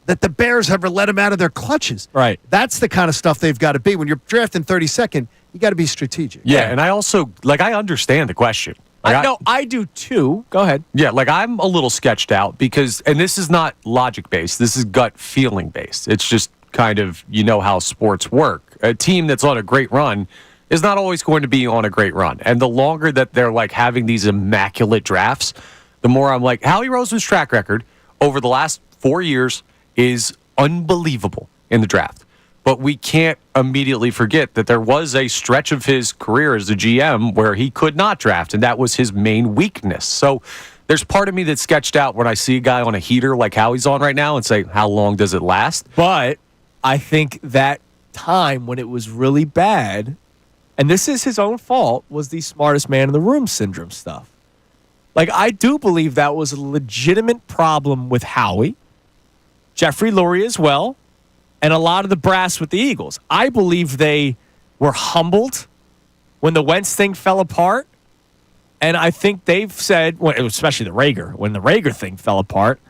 That the Bears ever let them out of their clutches. Right. That's the kind of stuff they've got to be. When you're drafting 32nd, you got to be strategic. Yeah, and I also, I understand the question. I do too. Go ahead. Yeah, I'm a little sketched out because, and this is not logic-based, this is gut feeling-based. It's just kind of, how sports work. a team that's on a great run is not always going to be on a great run. And the longer that they're like having these immaculate drafts, the more I'm like, Howie Roseman's track record over the last 4 years is unbelievable in the draft. But we can't immediately forget that there was a stretch of his career as a GM where he could not draft, and that was his main weakness. So there's part of me that's sketched out when I see a guy on a heater like Howie's on right now and say, how long does it last? But I think that time when it was really bad, and this is his own fault, was the smartest man in the room syndrome stuff. Like, I do believe that was a legitimate problem with Howie, Jeffrey Lurie as well, and a lot of the brass with the Eagles. I believe they were humbled when the Wentz thing fell apart. And I think they've said, especially when the Rager thing fell apart,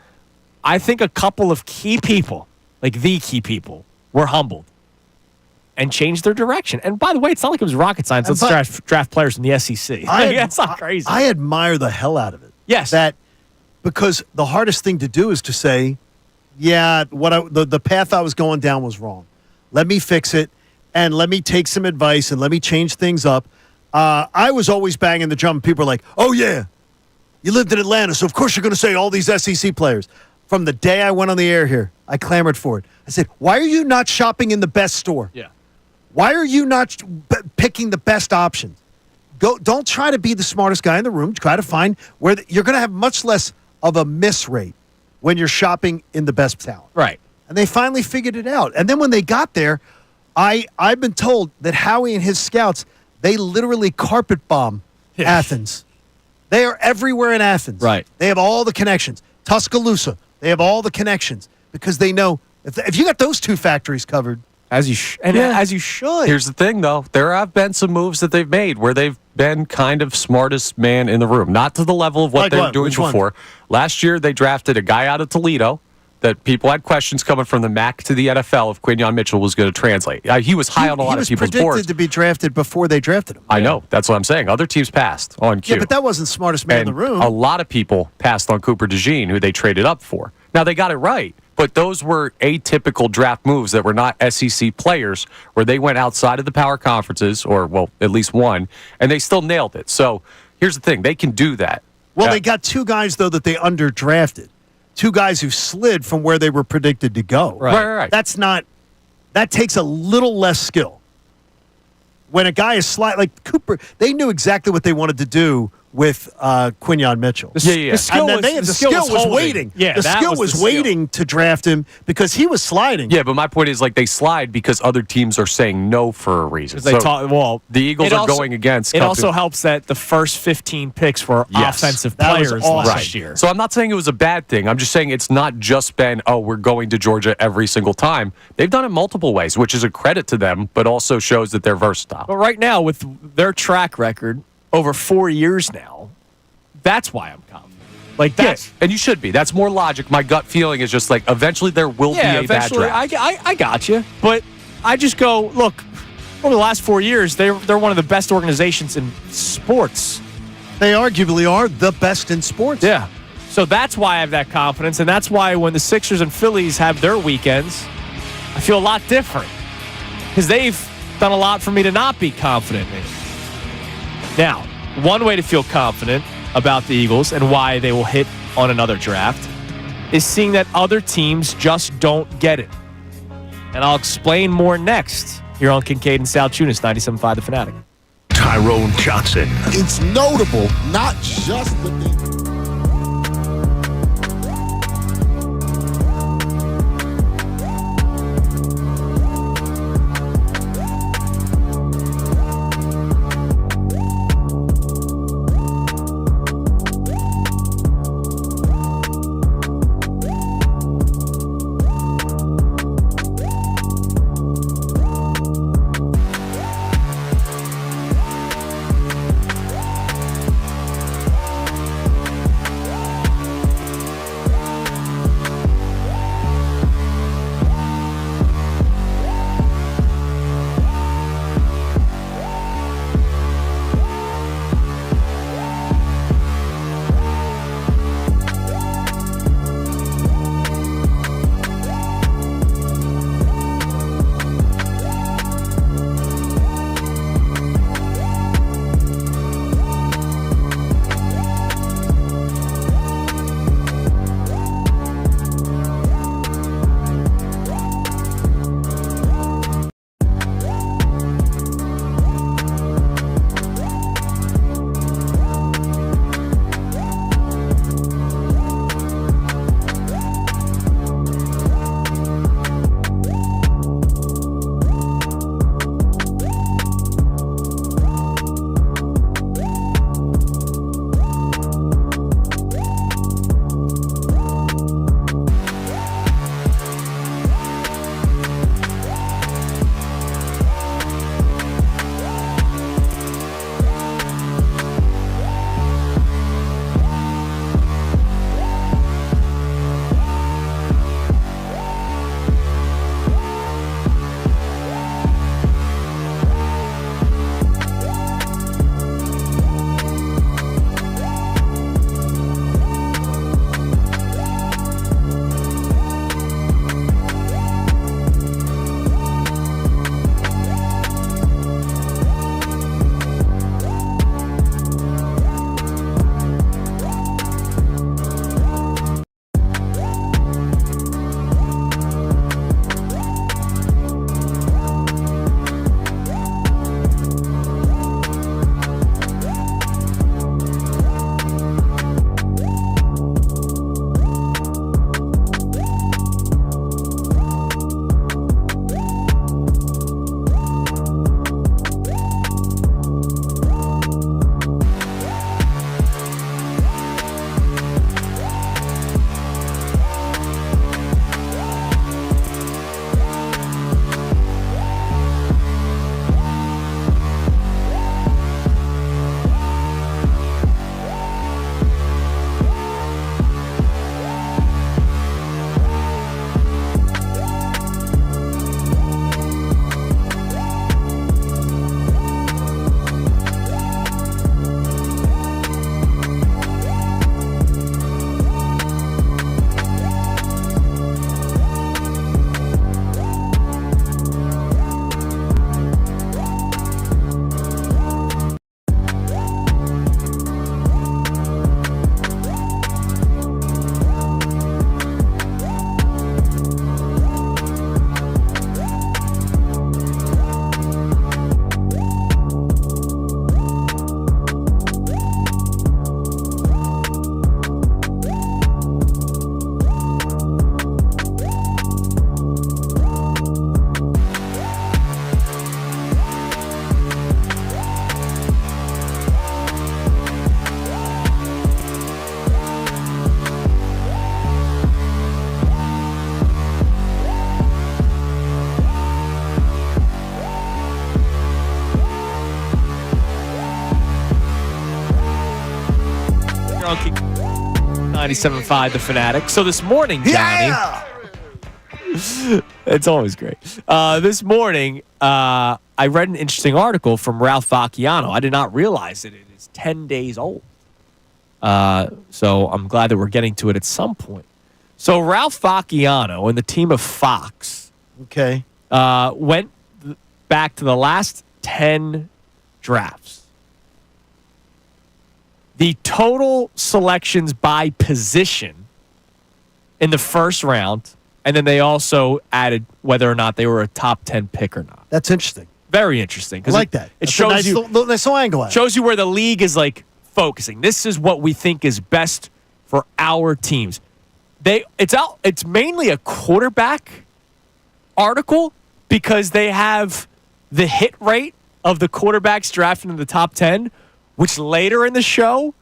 I think a couple of key people, like the key people, were humbled and changed their direction. And by the way, it's not like it was rocket science. Let's draft players from the SEC. That's not crazy. I admire the hell out of it. Yes. Because the hardest thing to do is to say, yeah, the path I was going down was wrong. Let me fix it, and let me take some advice, and let me change things up. I was always banging the drum. People are like, oh, yeah, you lived in Atlanta, so of course you're going to say all these SEC players. From the day I went on the air here, I clamored for it. I said, why are you not shopping in the best store? Yeah. Why are you not picking the best options? Don't try to be the smartest guy in the room. Try to find where you're going to have much less of a miss rate when you're shopping in the best talent. Right. And they finally figured it out. And then when they got there, I've been told that Howie and his scouts, they literally carpet bomb Athens. They are everywhere in Athens. Right. They have all the connections. Tuscaloosa, they have all the connections because they know if you got those two factories covered. As you should. Here's the thing, though. There have been some moves that they've made where they've been kind of smartest man in the room. Not to the level of what they were doing before. Last year, they drafted a guy out of Toledo that people had questions coming from the MAC to the NFL if Quinyon Mitchell was going to translate. He was high on a lot of people's boards. He was predicted to be drafted before they drafted him. I know. That's what I'm saying. Other teams passed on cue. Yeah, but that wasn't smartest man in the room. A lot of people passed on Cooper DeJean, who they traded up for. Now, they got it right. But those were atypical draft moves that were not SEC players, where they went outside of the power conferences, or, well, at least one, and they still nailed it. So here's the thing. They can do that. Well, they got two guys, though, that they underdrafted. Two guys who slid from where they were predicted to go. Right. That takes a little less skill. When a guy is like Cooper, they knew exactly what they wanted to do with Quinyon Mitchell. The skill was waiting. Yeah, the skill was waiting to draft him because he was sliding. Yeah, but my point is, like, they slide because other teams are saying no for a reason. The Eagles are going against. It also helps that the first 15 picks were offensive players last year. So I'm not saying it was a bad thing. I'm just saying it's not just been, we're going to Georgia every single time. They've done it multiple ways, which is a credit to them, but also shows that they're versatile. But right now, with their track record over 4 years now, that's why I'm confident. Like that, and you should be. That's more logic. My gut feeling is just like eventually there will be a bad draft. I got you, but I just go look. Over the last 4 years, they're one of the best organizations in sports. They arguably are the best in sports. Yeah, so that's why I have that confidence, and that's why when the Sixers and Phillies have their weekends, I feel a lot different because they've done a lot for me to not be confident in. Now, one way to feel confident about the Eagles and why they will hit on another draft is seeing that other teams just don't get it. And I'll explain more next here on Kincade and Salciunas, 97.5 The Fanatic. Tyrone Johnson. It's notable, not just the thing. on 97.5 The Fanatic. So this morning, Johnny, it's always great. This morning, I read an interesting article from Ralph Vacchiano. I did not realize that it is 10 days old. So I'm glad that we're getting to it at some point. So Ralph Vacchiano and the team of Fox went back to the last 10 drafts. The total selections by position in the first round, and then they also added whether or not they were a top 10 pick or not. That's interesting. Very interesting. I like that. It shows you nice little angle. Shows you where the league is like focusing. This is what we think is best for our teams. It's mainly a quarterback article because they have the hit rate of the quarterbacks drafted in the top 10, which later in the show,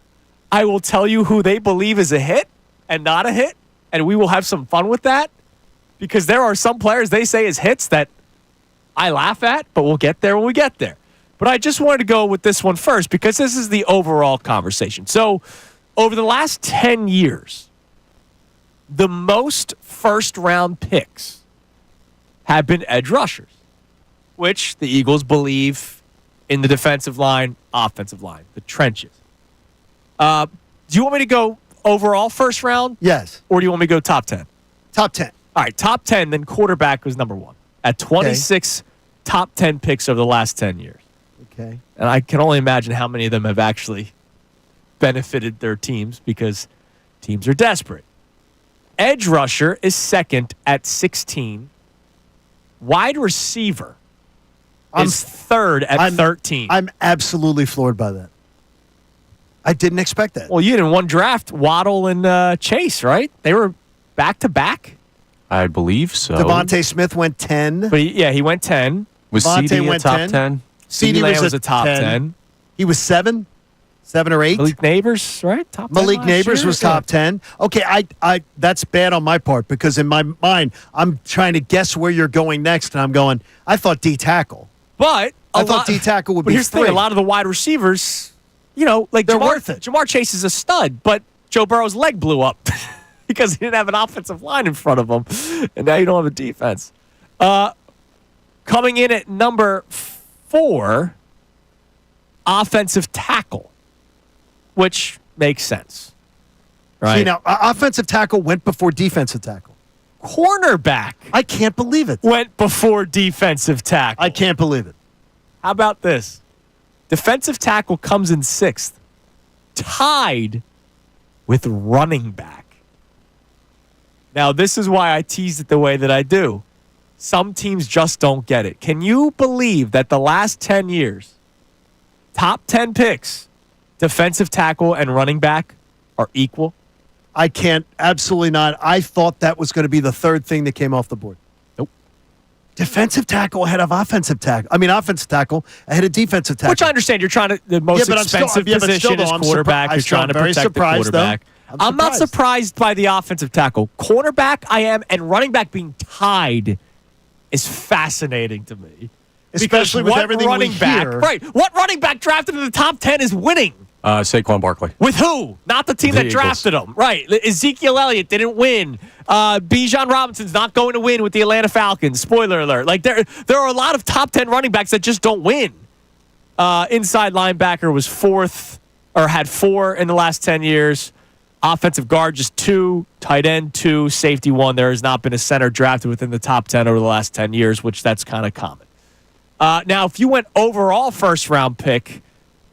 I will tell you who they believe is a hit and not a hit, and we will have some fun with that because there are some players they say is hits that I laugh at, but we'll get there when we get there. But I just wanted to go with this one first because this is the overall conversation. So over the last 10 years, the most first-round picks have been edge rushers, which the Eagles believe in the defensive line, offensive line, the trenches. Do you want me to go overall first round? Yes. Or do you want me to go top 10? Top 10. All right, top 10, then quarterback was number one. At 26 top 10 picks over the last 10 years. Okay. And I can only imagine how many of them have actually benefited their teams because teams are desperate. Edge rusher is second at 16. Wide receiver is third at 13. I'm absolutely floored by that. I didn't expect that. Well, you had in one draft Waddle and Chase, right? They were back-to-back? I believe so. Devontae Smith went 10. But he went 10. Was CD a top 10? CD was a top 10. He was 7 or 8. Malik Neighbors, right? Top 10 Malik Neighbors was top 10. Okay, I that's bad on my part because in my mind, I'm trying to guess where you're going next, and I'm going, I thought D tackle. But I thought D tackle would be here's the 3. thing, a lot of the wide receivers, like they're worth it. Jamar Chase is a stud, but Joe Burrow's leg blew up because he didn't have an offensive line in front of him, and now you don't have a defense. Coming in at number 4, offensive tackle, which makes sense, right? See, now, offensive tackle went before defensive tackle. Cornerback. I can't believe it. Went before defensive tackle. I can't believe it. How about this? Defensive tackle comes in 6th, tied with running back. Now, this is why I tease it the way that I do. Some teams just don't get it. Can you believe that the last 10 years, top 10 picks, defensive tackle and running back are equal? I can't. Absolutely not. I thought that was going to be the third thing that came off the board. Nope. Defensive tackle ahead of offensive tackle. I mean, offensive tackle ahead of defensive tackle. Which I understand. You're trying to, the most expensive position is quarterback. You're trying to protect the quarterback. I'm not surprised by the offensive tackle. Cornerback, I am, and running back being tied is fascinating to me. Especially with everything running we back, hear. right? What running back drafted in the top 10 is winning? Saquon Barkley. With who? Not the team The that drafted him. Right. Ezekiel Elliott didn't win. Bijan Robinson's not going to win with the Atlanta Falcons. Spoiler alert. Like there are a lot of top 10 running backs that just don't win. Inside linebacker was 4th or had 4 in the last 10 years. Offensive guard just 2, tight end 2, safety 1. There has not been a center drafted within the top 10 over the last 10 years, which that's kind of common. Now, if you went overall first round pick,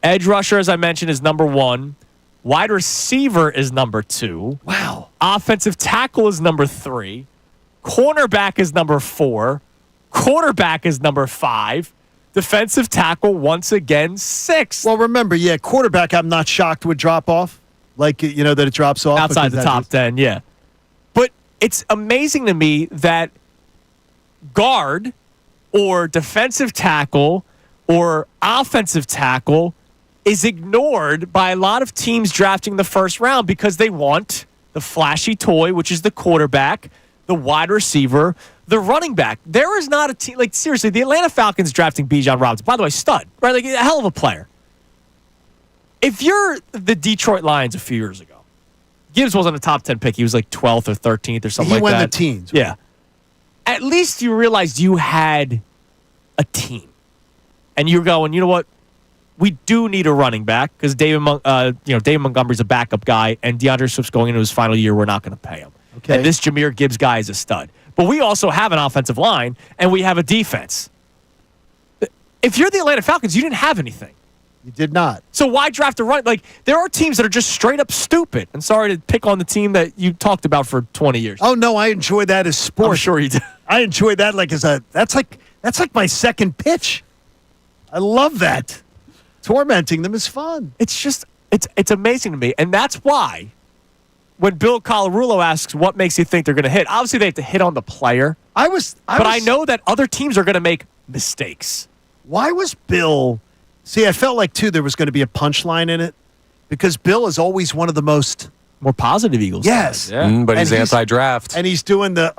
edge rusher, as I mentioned, is number 1. Wide receiver is number 2. Wow. Offensive tackle is number 3. Cornerback is number 4. Quarterback is number 5. Defensive tackle, once again, 6. Well, remember, quarterback, I'm not shocked would drop off. Like, that it drops off. Outside the top 10, yeah. But it's amazing to me that guard or defensive tackle or offensive tackle is ignored by a lot of teams drafting the first round because they want the flashy toy, which is the quarterback, the wide receiver, the running back. There is not a team, like seriously, the Atlanta Falcons drafting Bijan Robinson. By the way, stud, right? Like a hell of a player. if you're the Detroit Lions a few years ago, Gibbs wasn't a top 10 pick. He was like 12th or 13th or something like that. He went the teens. Yeah. At least you realized you had a team. And you're going, you know what? We do need a running back because David Montgomery's a backup guy, and DeAndre Swift's going into his final year. We're not going to pay him. Okay. And this Jahmyr Gibbs guy is a stud. But we also have an offensive line, and we have a defense. If you're the Atlanta Falcons, you didn't have anything. You did not. So why draft a run? Like, there are teams that are just straight up stupid. And sorry to pick on the team that you talked about for 20 years. Oh, no, I enjoy that as sport. I'm sure you do. I enjoy that like that's like my second pitch. I love that. Tormenting them is fun. It's just, it's amazing to me. And that's why when Bill Colarulo asks what makes you think they're going to hit, obviously they have to hit on the player. I know that other teams are going to make mistakes. Why was Bill... See, I felt like, too, there was going to be a punchline in it because Bill is always one of the more positive Eagles. Yes. Yeah. But he's anti-draft. And he's doing the,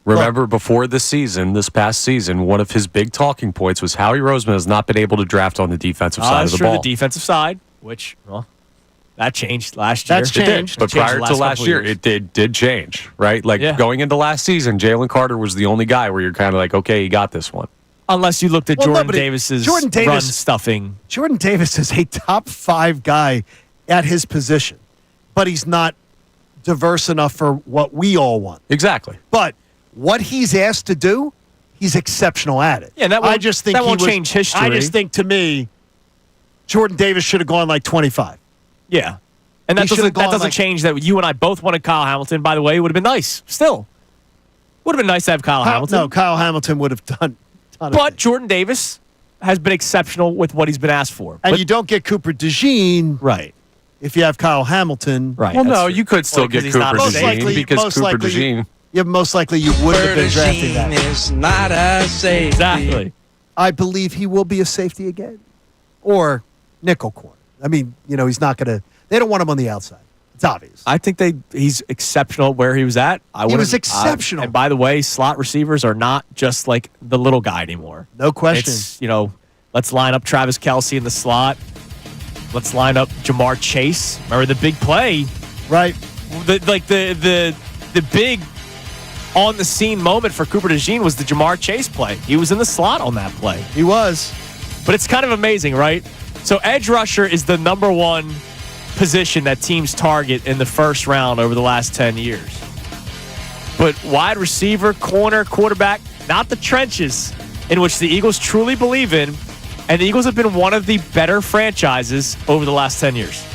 Remember, before this past season, one of his big talking points was Howie Roseman has not been able to draft on the defensive side of the ball. The defensive side, which, that changed last year. That's changed. But prior to last year, it did change, right? Going into last season, Jalen Carter was the only guy where you're kind of like, okay, he got this one. Unless you looked at Jordan Davis's run stuffing. Jordan Davis is a top 5 guy at his position, but he's not diverse enough for what we all want. Exactly. But what he's asked to do, he's exceptional at it. Yeah, that won't change history. I just think, to me, Jordan Davis should have gone like 25. Yeah. And that doesn't change that you and I both wanted Kyle Hamilton. By the way, it would have been nice. Still. Would have been nice to have Kyle Hamilton. No, Kyle Hamilton would have done. But Jordan Davis has been exceptional with what he's been asked for. And you don't get Cooper DeJean. Right. If you have Kyle Hamilton. Right. Well, no, you could still get Cooper DeJean because Cooper DeJean. Yeah, most likely you would have been drafting that. Is not a safety. Exactly. I believe he will be a safety again. Or nickel corner. I mean, he's not going to. They don't want him on the outside. It's obvious. I think he's exceptional where he was at. He was exceptional. And by the way, slot receivers are not just like the little guy anymore. No question. It's, let's line up Travis Kelce in the slot. Let's line up Jamar Chase. Remember the big play? Right. The big on the scene moment for Cooper DeJean was the Jamar Chase play. He was in the slot on that play. He was. But it's kind of amazing, right? So edge rusher is the number one position that teams target in the first round over the last 10 years. But wide receiver, corner, quarterback, not the trenches in which the Eagles truly believe in. And the Eagles have been one of the better franchises over the last 10 years.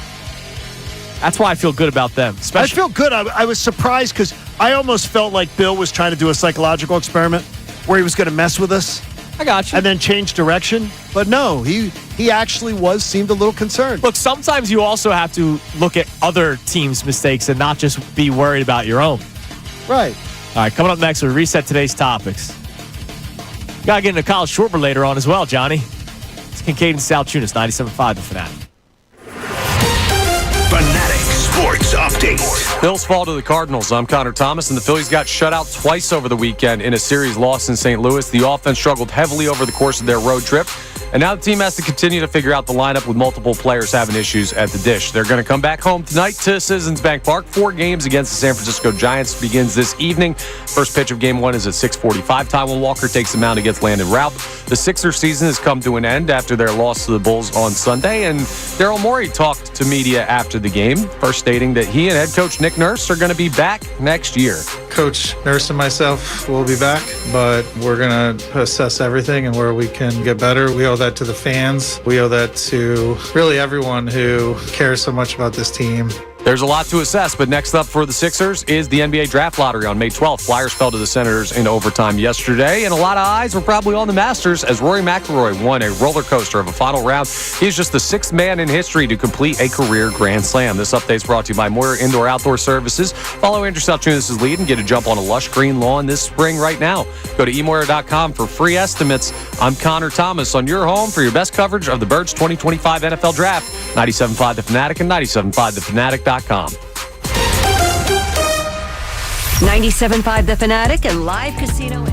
That's why I feel good about them. I feel good. I was surprised because I almost felt like Bill was trying to do a psychological experiment where he was going to mess with us. I got you. And then change direction. But no, he actually seemed a little concerned. Look, sometimes you also have to look at other teams' mistakes and not just be worried about your own. Right. All right, coming up next, we reset today's topics. Got to get into college Schwarber later on as well, Johnny. It's Kincade Salciunas, 97.5 The Fanatic. Fanatic Sports Update. Bills fall to the Cardinals. I'm Connor Thomas, and the Phillies got shut out twice over the weekend in a series loss in St. Louis. The offense struggled heavily over the course of their road trip, and now the team has to continue to figure out the lineup with multiple players having issues at the dish. They're going to come back home tonight to Citizens Bank Park. 4 games against the San Francisco Giants begins this evening. First pitch of Game 1 is at 6:45. Taijuan Walker takes the mound against Landon Raup. The Sixers season has come to an end after their loss to the Bulls on Sunday, and Daryl Morey talked to media after the game, first stating that he and head coach Nick Nurse are going to be back next year. Coach Nurse and myself will be back, but we're going to assess everything and where we can get better. We owe that to the fans. We owe that to really everyone who cares so much about this team. There's a lot to assess, but next up for the Sixers is the NBA Draft Lottery on May 12th. Flyers fell to the Senators in overtime yesterday, and a lot of eyes were probably on the Masters as Rory McIlroy won a roller coaster of a final round. He's just the 6th man in history to complete a career Grand Slam. This update is brought to you by Moyer Indoor Outdoor Services. Follow Andrew Salciunas' lead and get a jump on a lush green lawn this spring right now. Go to eMoyer.com for free estimates. I'm Connor Thomas on your home for your best coverage of the Birds 2025 NFL Draft. 97.5 The Fanatic and 97.5thefanatic.com. 97.5 The Fanatic and Live Casino.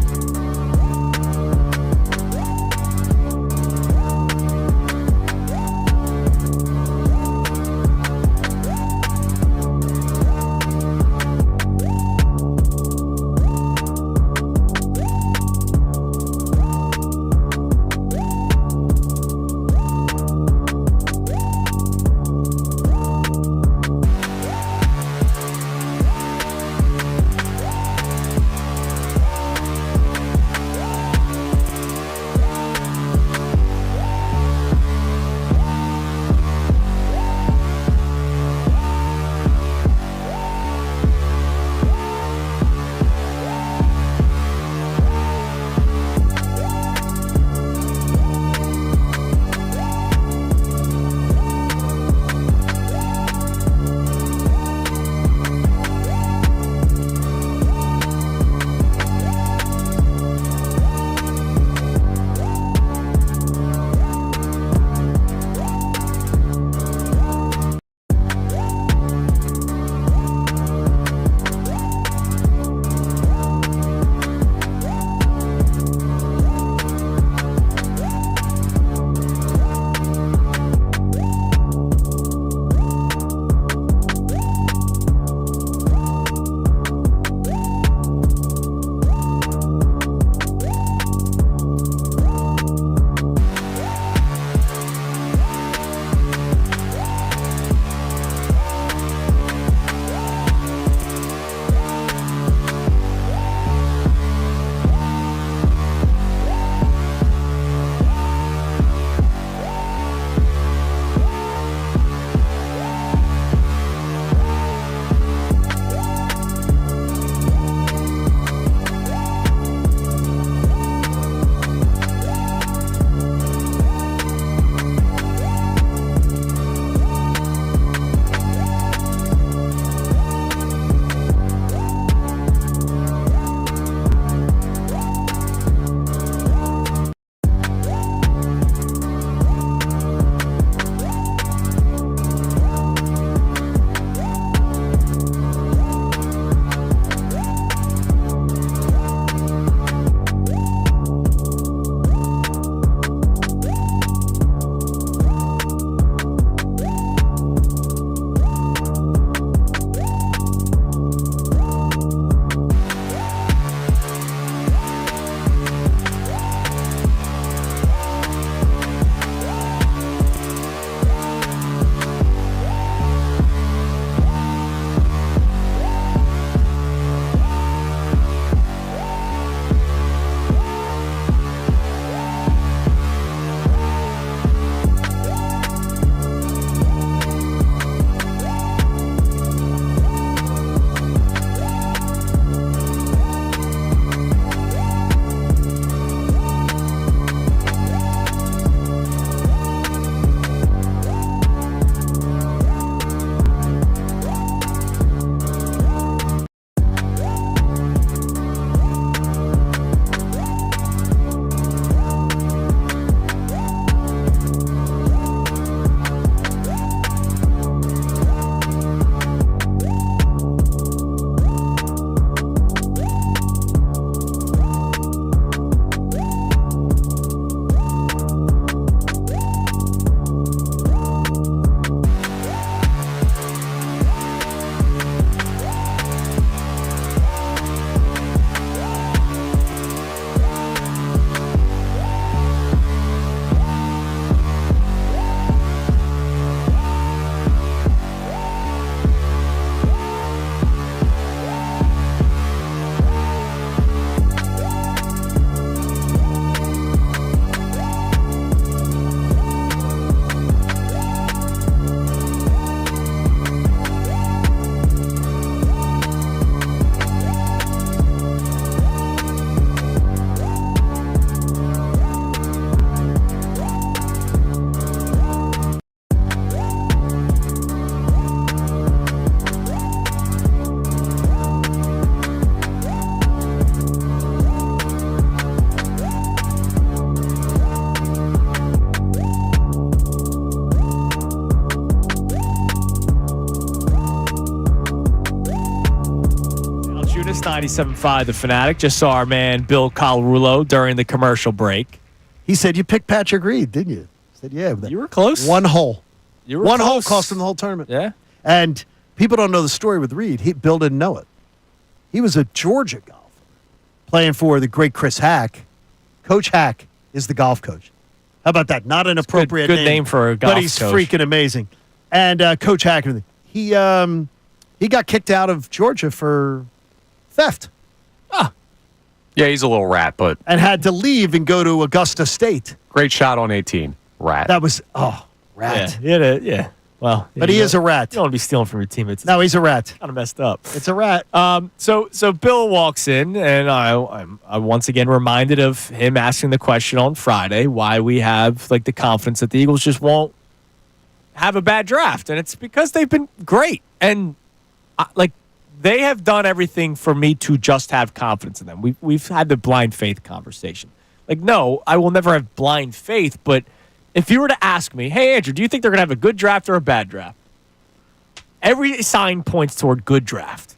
It's 97.5 The Fanatic. Just saw our man Bill Colarulo during the commercial break. He said you picked Patrick Reed, didn't you? I said, yeah. You were close. One hole. You were One hole close. cost him the whole tournament. Yeah. And people don't know the story with Reed. Bill didn't know it. He was a Georgia golfer playing for the great Chris Hack. Coach Hack is the golf coach. How about that? Not an appropriate good name for a golf but he's coach. freaking amazing. And Coach Hack, he got kicked out of Georgia for theft. Yeah, he's a little rat, but and had to leave and go to Augusta State. great shot on 18. Rat. That was rat. Yeah. Well, But he is a rat. You don't want to be stealing from your teammates. No, he's a rat. Kind of messed up. It's a rat. So Bill walks in, and I'm once again reminded of him asking the question on Friday why we have the confidence that the Eagles just won't have a bad draft, and it's because they've been great, and they have done everything for me to just have confidence in them. We've had the blind faith conversation. No, I will never have blind faith, but if you were to ask me, hey, Andrew, do you think they're going to have a good draft or a bad draft? Every sign points toward good draft,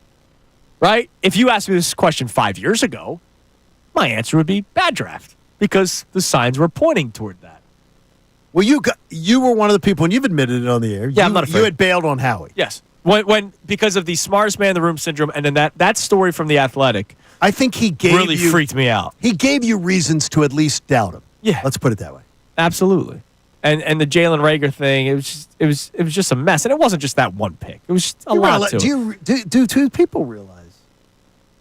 right? If you asked me this question 5 years ago, my answer would be bad draft because the signs were pointing toward that. Well, you were one of the people, and you've admitted it on the air. Yeah, I'm not afraid. You had bailed on Howie. Yes. When because of the smartest man in the room syndrome, and then that story from The Athletic, I think he gave really freaked me out. He gave you reasons to at least doubt him. Yeah, let's put it that way. Absolutely. And the Jalen Reagor thing, it was just a mess, and it wasn't just that one pick. It was just a lot to it. Do people realize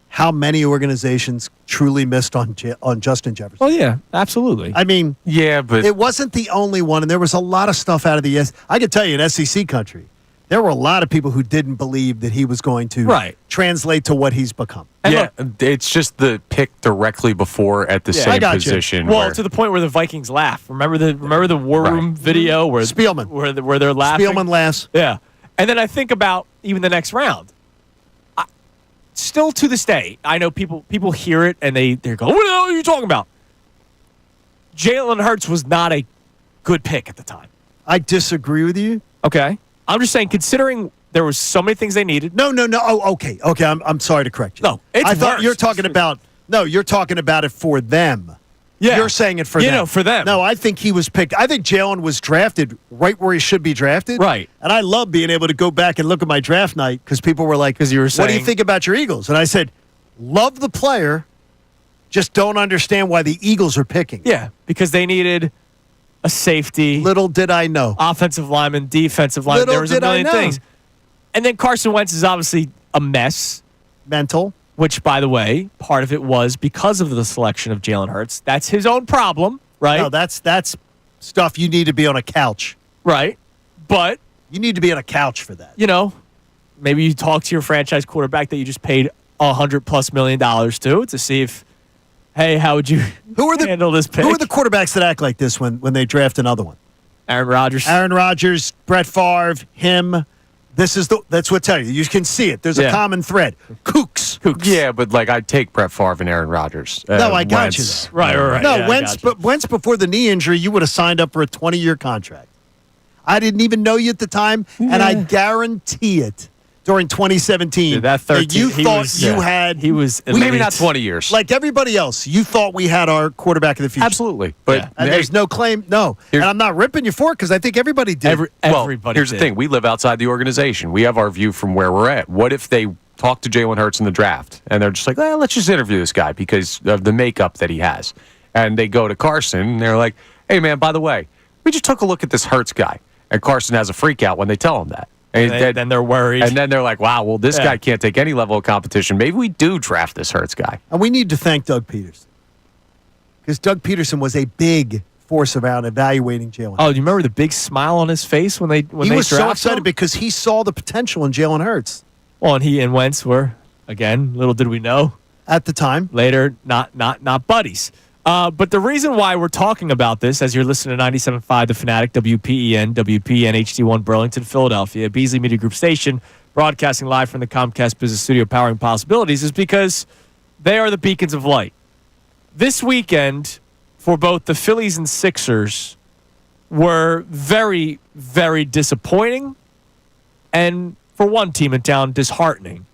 how many organizations truly missed on Justin Jefferson? Oh yeah, absolutely. I mean, yeah, but it wasn't the only one, and there was a lot of stuff out of the I could tell you in SEC country. There were a lot of people who didn't believe that he was going to translate to what he's become. And yeah, it's just the pick directly before at the same position. Well, to the point where the Vikings laugh. Remember the War Room video where Spielman, where they're laughing. Spielman laughs. Yeah, and then I think about even the next round. Still to this day, I know people hear it and they go, "What the hell are you talking about?" Jalen Hurts was not a good pick at the time. I disagree with you. Okay. I'm just saying, considering there was so many things they needed. No. Oh, okay. I'm sorry to correct you. No, I thought you're talking about. No, you're talking about it for them. Yeah, you're saying it for them. For them. No, I think he was picked. I think Jalen was drafted right where he should be drafted. Right. And I love being able to go back and look at my draft night because people were like, "Because you were saying, what do you think about your Eagles?" And I said, "Love the player, just don't understand why the Eagles are picking." Yeah, because they needed a safety. Little did I know. Offensive lineman, defensive lineman. There was a million things. And then Carson Wentz is obviously a mess. Mental. Which, by the way, part of it was because of the selection of Jalen Hurts. That's his own problem, right? No, that's stuff you need to be on a couch. Right. But you need to be on a couch for that. Maybe you talk to your franchise quarterback that you just paid $100+ million to see if, hey, how would you handle this pick? Who are the quarterbacks that act like this when they draft another one? Aaron Rodgers, Brett Favre, him. That's what I tell you. You can see it. There's a common thread. Kooks. Yeah, but I'd take Brett Favre and Aaron Rodgers. No, I got Wentz. you there. Right. No, yeah, Wentz before the knee injury, you would have signed up for a 20-year contract. I didn't even know you at the time, and I guarantee it. During 2017, dude, that 13, you thought you had. He was maybe not 20 years. Like everybody else, you thought we had our quarterback of the future. Absolutely, but and there's no claim. No, and I'm not ripping you for it because I think everybody did. Everybody. Here's the thing: we live outside the organization. We have our view from where we're at. What if they talk to Jalen Hurts in the draft and they're just like, let's just interview this guy because of the makeup that he has, and they go to Carson and they're like, hey man, by the way, we just took a look at this Hurts guy, and Carson has a freak out when they tell him that. And then they're worried. And then they're like, wow, well, this guy can't take any level of competition. Maybe we do draft this Hurts guy. And we need to thank Doug Peterson. Because Doug Peterson was a big force around evaluating Jalen Hurts. Oh, do you remember the big smile on his face when they drafted him? He was so excited because he saw the potential in Jalen Hurts. Well, and he and Wentz were, again, little did we know. At the time. Later, not buddies. But the reason why we're talking about this, as you're listening to 97.5 The Fanatic, WPEN HD1 Burlington, Philadelphia, Beasley Media Group station, broadcasting live from the Comcast Business Studio, powering possibilities, is because they are the beacons of light. This weekend, for both the Phillies and Sixers, were very, very disappointing, and for one team in town, disheartening.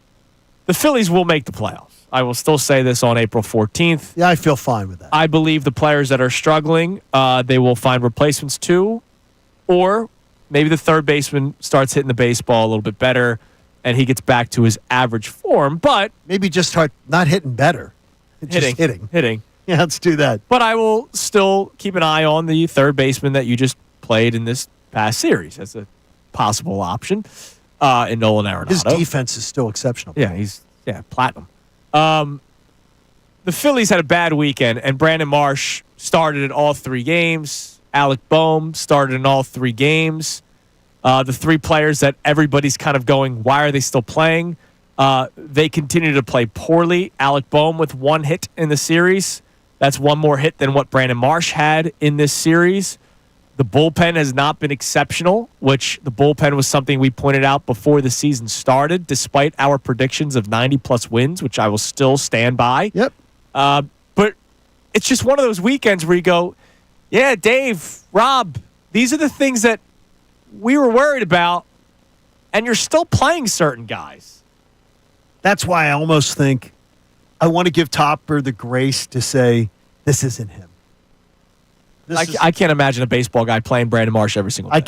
The Phillies will make the playoffs. I will still say this on April 14th. Yeah, I feel fine with that. I believe the players that are struggling, they will find replacements too, or maybe the third baseman starts hitting the baseball a little bit better and he gets back to his average form, but maybe just start not hitting better. Just hitting. Yeah, let's do that. But I will still keep an eye on the third baseman that you just played in this past series as a possible option in Nolan Arenado. His defense is still exceptional. Yeah, he's platinum. The Phillies had a bad weekend, and Brandon Marsh started in all 3 games. Alec Boehm started in all 3 games. The 3 players that everybody's kind of going, why are they still playing? They continue to play poorly. Alec Boehm with 1 hit in the series. That's 1 more hit than what Brandon Marsh had in this series. The bullpen has not been exceptional, which the bullpen was something we pointed out before the season started, despite our predictions of 90-plus wins, which I will still stand by. Yep. But it's just one of those weekends where you go, yeah, Dave, Rob, these are the things that we were worried about, and you're still playing certain guys. That's why I almost think I want to give Topper the grace to say, this isn't him. I can't imagine a baseball guy playing Brandon Marsh every single day. I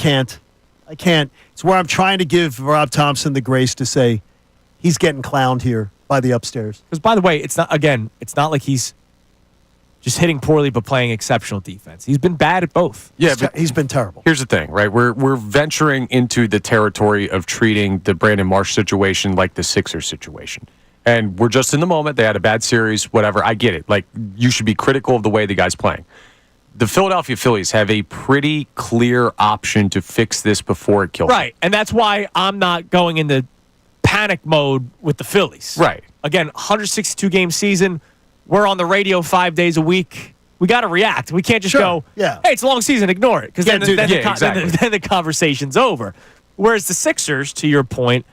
can't. It's where I'm trying to give Rob Thompson the grace to say he's getting clowned here by the upstairs. Because, by the way, it's not like he's just hitting poorly but playing exceptional defense. He's been bad at both. Yeah, he's been terrible. Here's the thing, right? We're venturing into the territory of treating the Brandon Marsh situation like the Sixers situation. And we're just in the moment. They had a bad series, whatever. I get it. Like, you should be critical of the way the guy's playing. The Philadelphia Phillies have a pretty clear option to fix this before it kills them. Right, and that's why I'm not going into panic mode with the Phillies. Right. Again, 162-game season. We're on the radio 5 days a week. We got to react. We can't just go, hey, it's a long season, ignore it. Because then the conversation's over. Whereas the Sixers, to your point,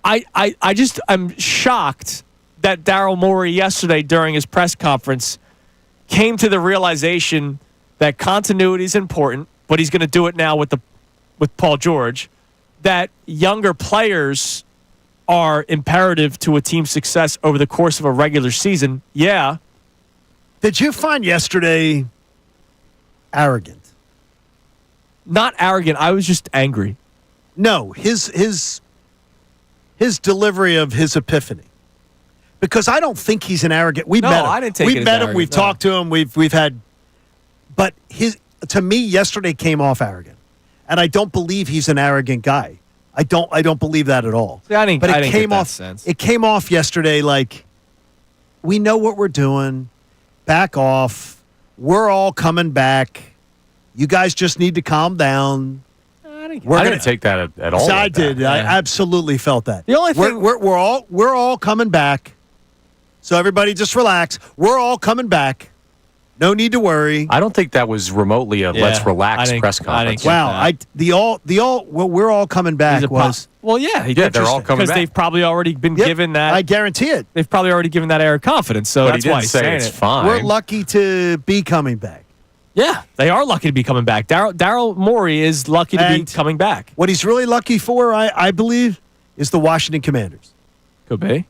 I'm shocked that Daryl Morey yesterday during his press conference came to the realization that continuity is important, but he's going to do it now with Paul George, that younger players are imperative to a team's success over the course of a regular season. Yeah. Did you find yesterday arrogant? Not arrogant. I was just angry. No, his delivery of his epiphany. Because I don't think he's an arrogant. We met him. I didn't take We've met him. We've talked to him. We've had, but to me yesterday came off arrogant, and I don't believe he's an arrogant guy. I don't believe that at all. See, I didn't came get that off. sense. It came off yesterday like we know what we're doing. Back off. We're all coming back. You guys just need to calm down. I didn't take that at all. I did. I absolutely felt that. The only thing we're all coming back. So everybody just relax. We're all coming back. No need to worry. I don't think that was remotely a let's relax press conference. Wow. We're all coming back was. Well, yeah. They're all coming back. Because they've probably already been given that. I guarantee it. They've probably already given that air of confidence. So but that's he why didn't say it's fine. We're lucky to be coming back. Yeah, they are lucky to be coming back. Daryl Morey is lucky to be coming back. What he's really lucky for, I believe, is the Washington Commanders. Could be.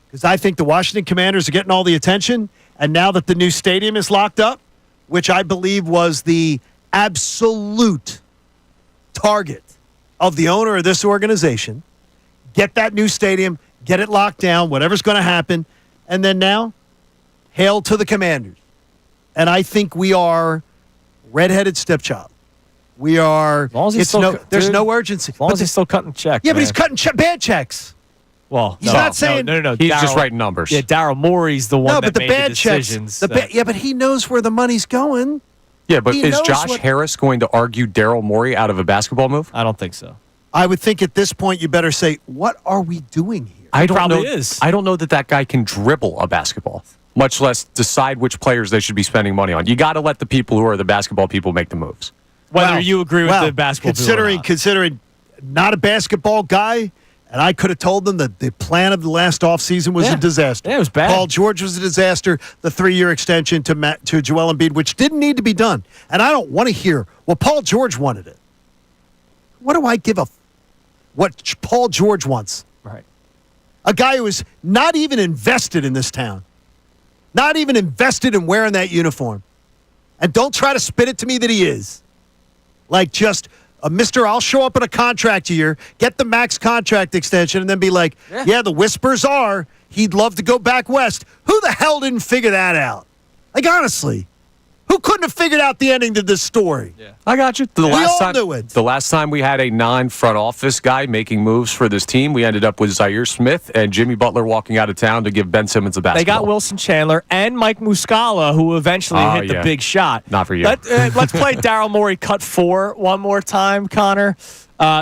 Because I think the Washington Commanders are getting all the attention, and now that the new stadium is locked up, which I believe was the absolute target of the owner of this organization, get that new stadium, get it locked down, whatever's going to happen, and then now, hail to the Commanders. And I think we are redheaded stepchild. We are. There's no urgency. As long as he's still cutting checks. Yeah, but he's cutting bad checks. Well, he's not saying. No. He's just writing numbers. Yeah, Daryl Morey's the one that the made bad the decisions. Checks. Yeah, but he knows where the money's going. Yeah, but is Josh Harris going to argue Daryl Morey out of a basketball move? I don't think so. I would think at this point you better say, what are we doing here? I don't know that guy can dribble a basketball, much less decide which players they should be spending money on. You got to let the people who are the basketball people make the moves. Whether you agree with the basketball people or not. Considering not a basketball guy, and I could have told them that the plan of the last offseason was a disaster. Yeah, it was bad. Paul George was a disaster. The 3-year extension to Joel Embiid, which didn't need to be done. And I don't want to hear, well, Paul George wanted it. What do I give a what Paul George wants? Right. A guy who is not even invested in this town. Not even invested in wearing that uniform. And don't try to spin it to me that he is. Like just a Mr. I'll show up in a contract year, get the max contract extension, and then be like, yeah, the whispers are he'd love to go back west. Who the hell didn't figure that out? Like, honestly, who couldn't have figured out the ending to this story? Yeah. I got you. We all knew it. The last time we had a non-front office guy making moves for this team, we ended up with Zaire Smith and Jimmy Butler walking out of town to give Ben Simmons a basketball. They got Wilson Chandler and Mike Muscala, who eventually hit the big shot. Not for you. Let's play Daryl Morey cut 4 one more time, Connor.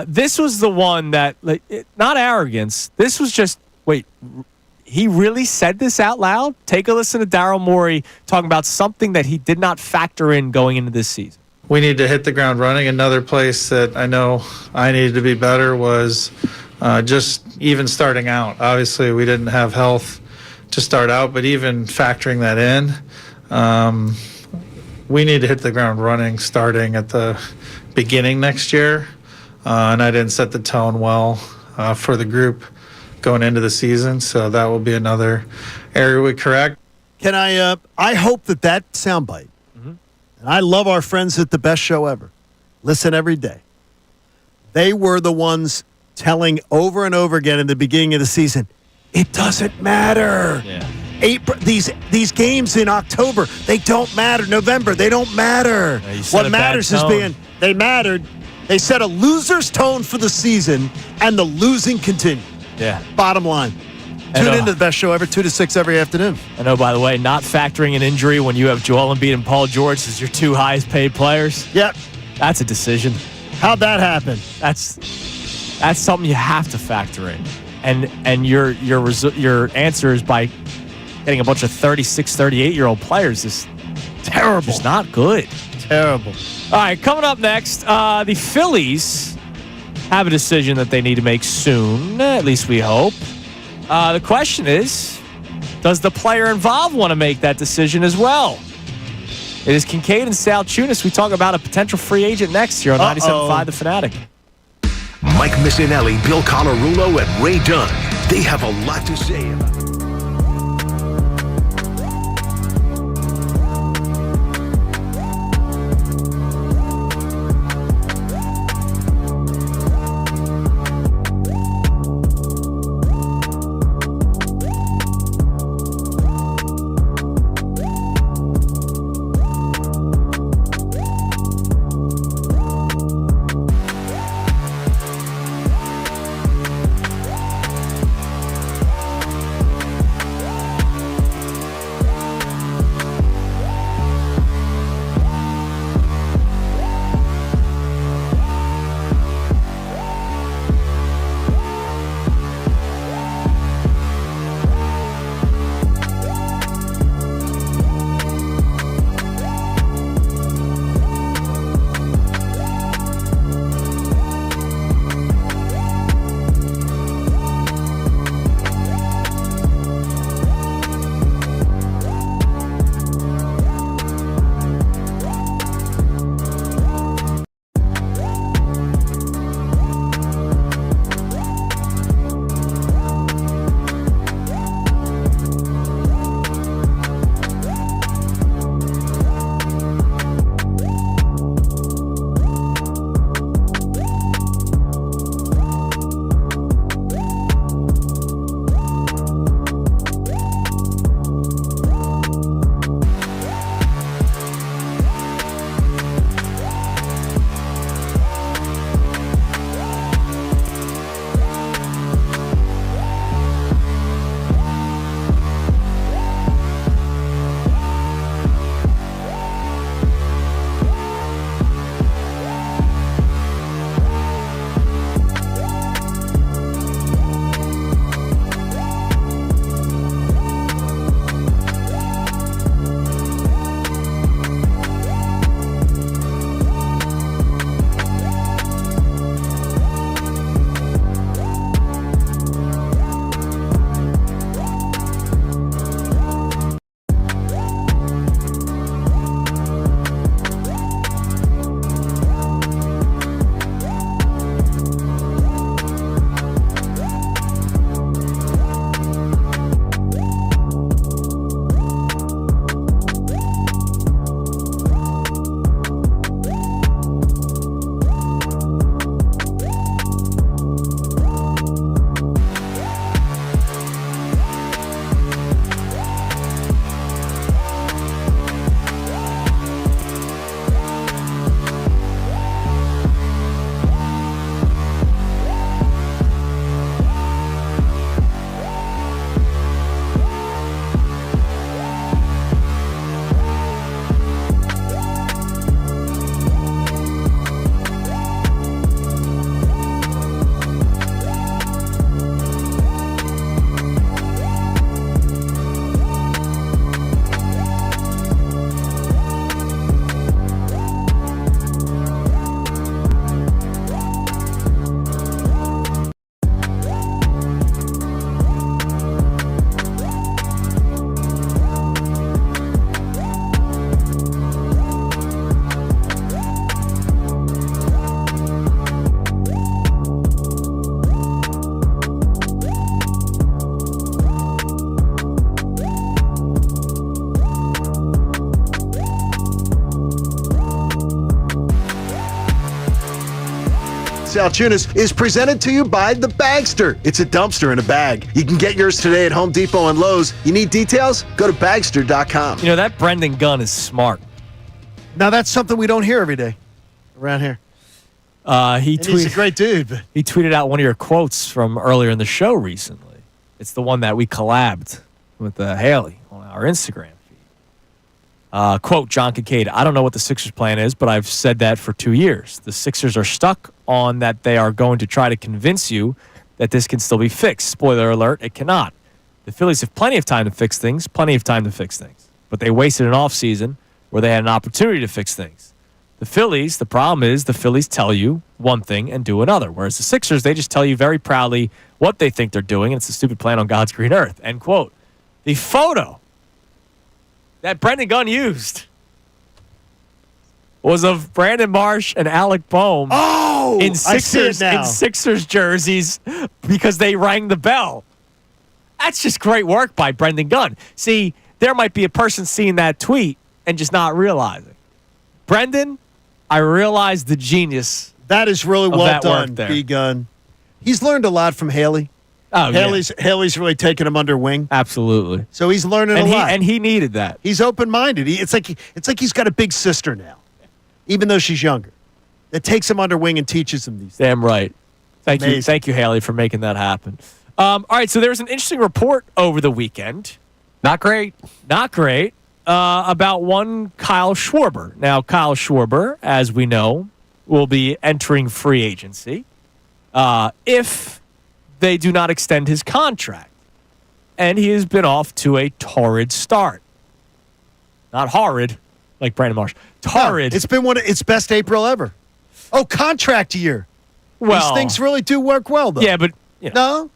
This was the one that, not arrogance. This was just, wait, he really said this out loud? Take a listen to Daryl Morey talking about something that he did not factor in going into this season. We need to hit the ground running. Another place that I know I needed to be better was just even starting out. Obviously, we didn't have health to start out, but even factoring that in, we need to hit the ground running starting at the beginning next year. And I didn't set the tone well for the group going into the season, so that will be another area we correct. Can I hope that soundbite, and I love our friends at the Best Show Ever, listen every day. They were the ones telling over and over again in the beginning of the season, it doesn't matter. Yeah. These games in October, they don't matter. November, they don't matter. What matters is they mattered. They set a loser's tone for the season, and the losing continued. Yeah. Bottom line. Tune into the Best Show Ever, 2 to 6 every afternoon. I know, by the way, not factoring an injury when you have Joel Embiid and Paul George as your 2 highest paid players. Yep. That's a decision. How'd that happen? That's something you have to factor in. And your answer is by getting a bunch of 36, 38-year-old players is terrible. It's not good. Terrible. All right, coming up next, the Phillies have a decision that they need to make soon, at least we hope. The question is, does the player involved want to make that decision as well? It is Kincade and Salciunas. We talk about a potential free agent next year on 97.5 The Fanatic. Mike Missanelli, Bill Colarulo, and Ray Dunn. They have a lot to say about it. Salciunas is presented to you by The Bagster. It's a dumpster in a bag. You can get yours today at Home Depot and Lowe's. You need details? Go to Bagster.com. You know, that Brendan Gunn is smart. Now, that's something we don't hear every day around here. He's a great dude. But he tweeted out one of your quotes from earlier in the show recently. It's the one that we collabed with Haley on our Instagram feed. Quote, John Kincade, I don't know what the Sixers' plan is, but I've said that for 2 years. The Sixers are stuck on that they are going to try to convince you that this can still be fixed. Spoiler alert, it cannot. The Phillies have plenty of time to fix things, But they wasted an offseason where they had an opportunity to fix things. The Phillies, the problem is the Phillies tell you one thing and do another, whereas the Sixers, they just tell you very proudly what they think they're doing, and it's a stupid plan on God's green earth, end quote. The photo that Brendan Gunn used was of Brandon Marsh and Alec Boehm in Sixers jerseys because they rang the bell. That's just great work by Brendan Gunn. See, there might be a person seeing that tweet and just not realizing. Brendan, I realize the genius. That is really well done, B. Gunn. He's learned a lot from Haley. Oh, Haley's really taken him under wing. Absolutely. So he's learning a lot. And he needed that. He's open-minded. It's like he's got a big sister now, even though she's younger. That takes him under wing and teaches him these things. Damn right. Thank you, Haley, for making that happen. All right, so there was an interesting report over the weekend. Not great. About one Kyle Schwarber. Now, Kyle Schwarber, as we know, will be entering free agency if they do not extend his contract. And he has been off to a torrid start. Not horrid, like Brandon Marsh. Torrid. No, it's been its best April ever. Oh, contract year. Well, these things really do work well, though. Yeah, but... No,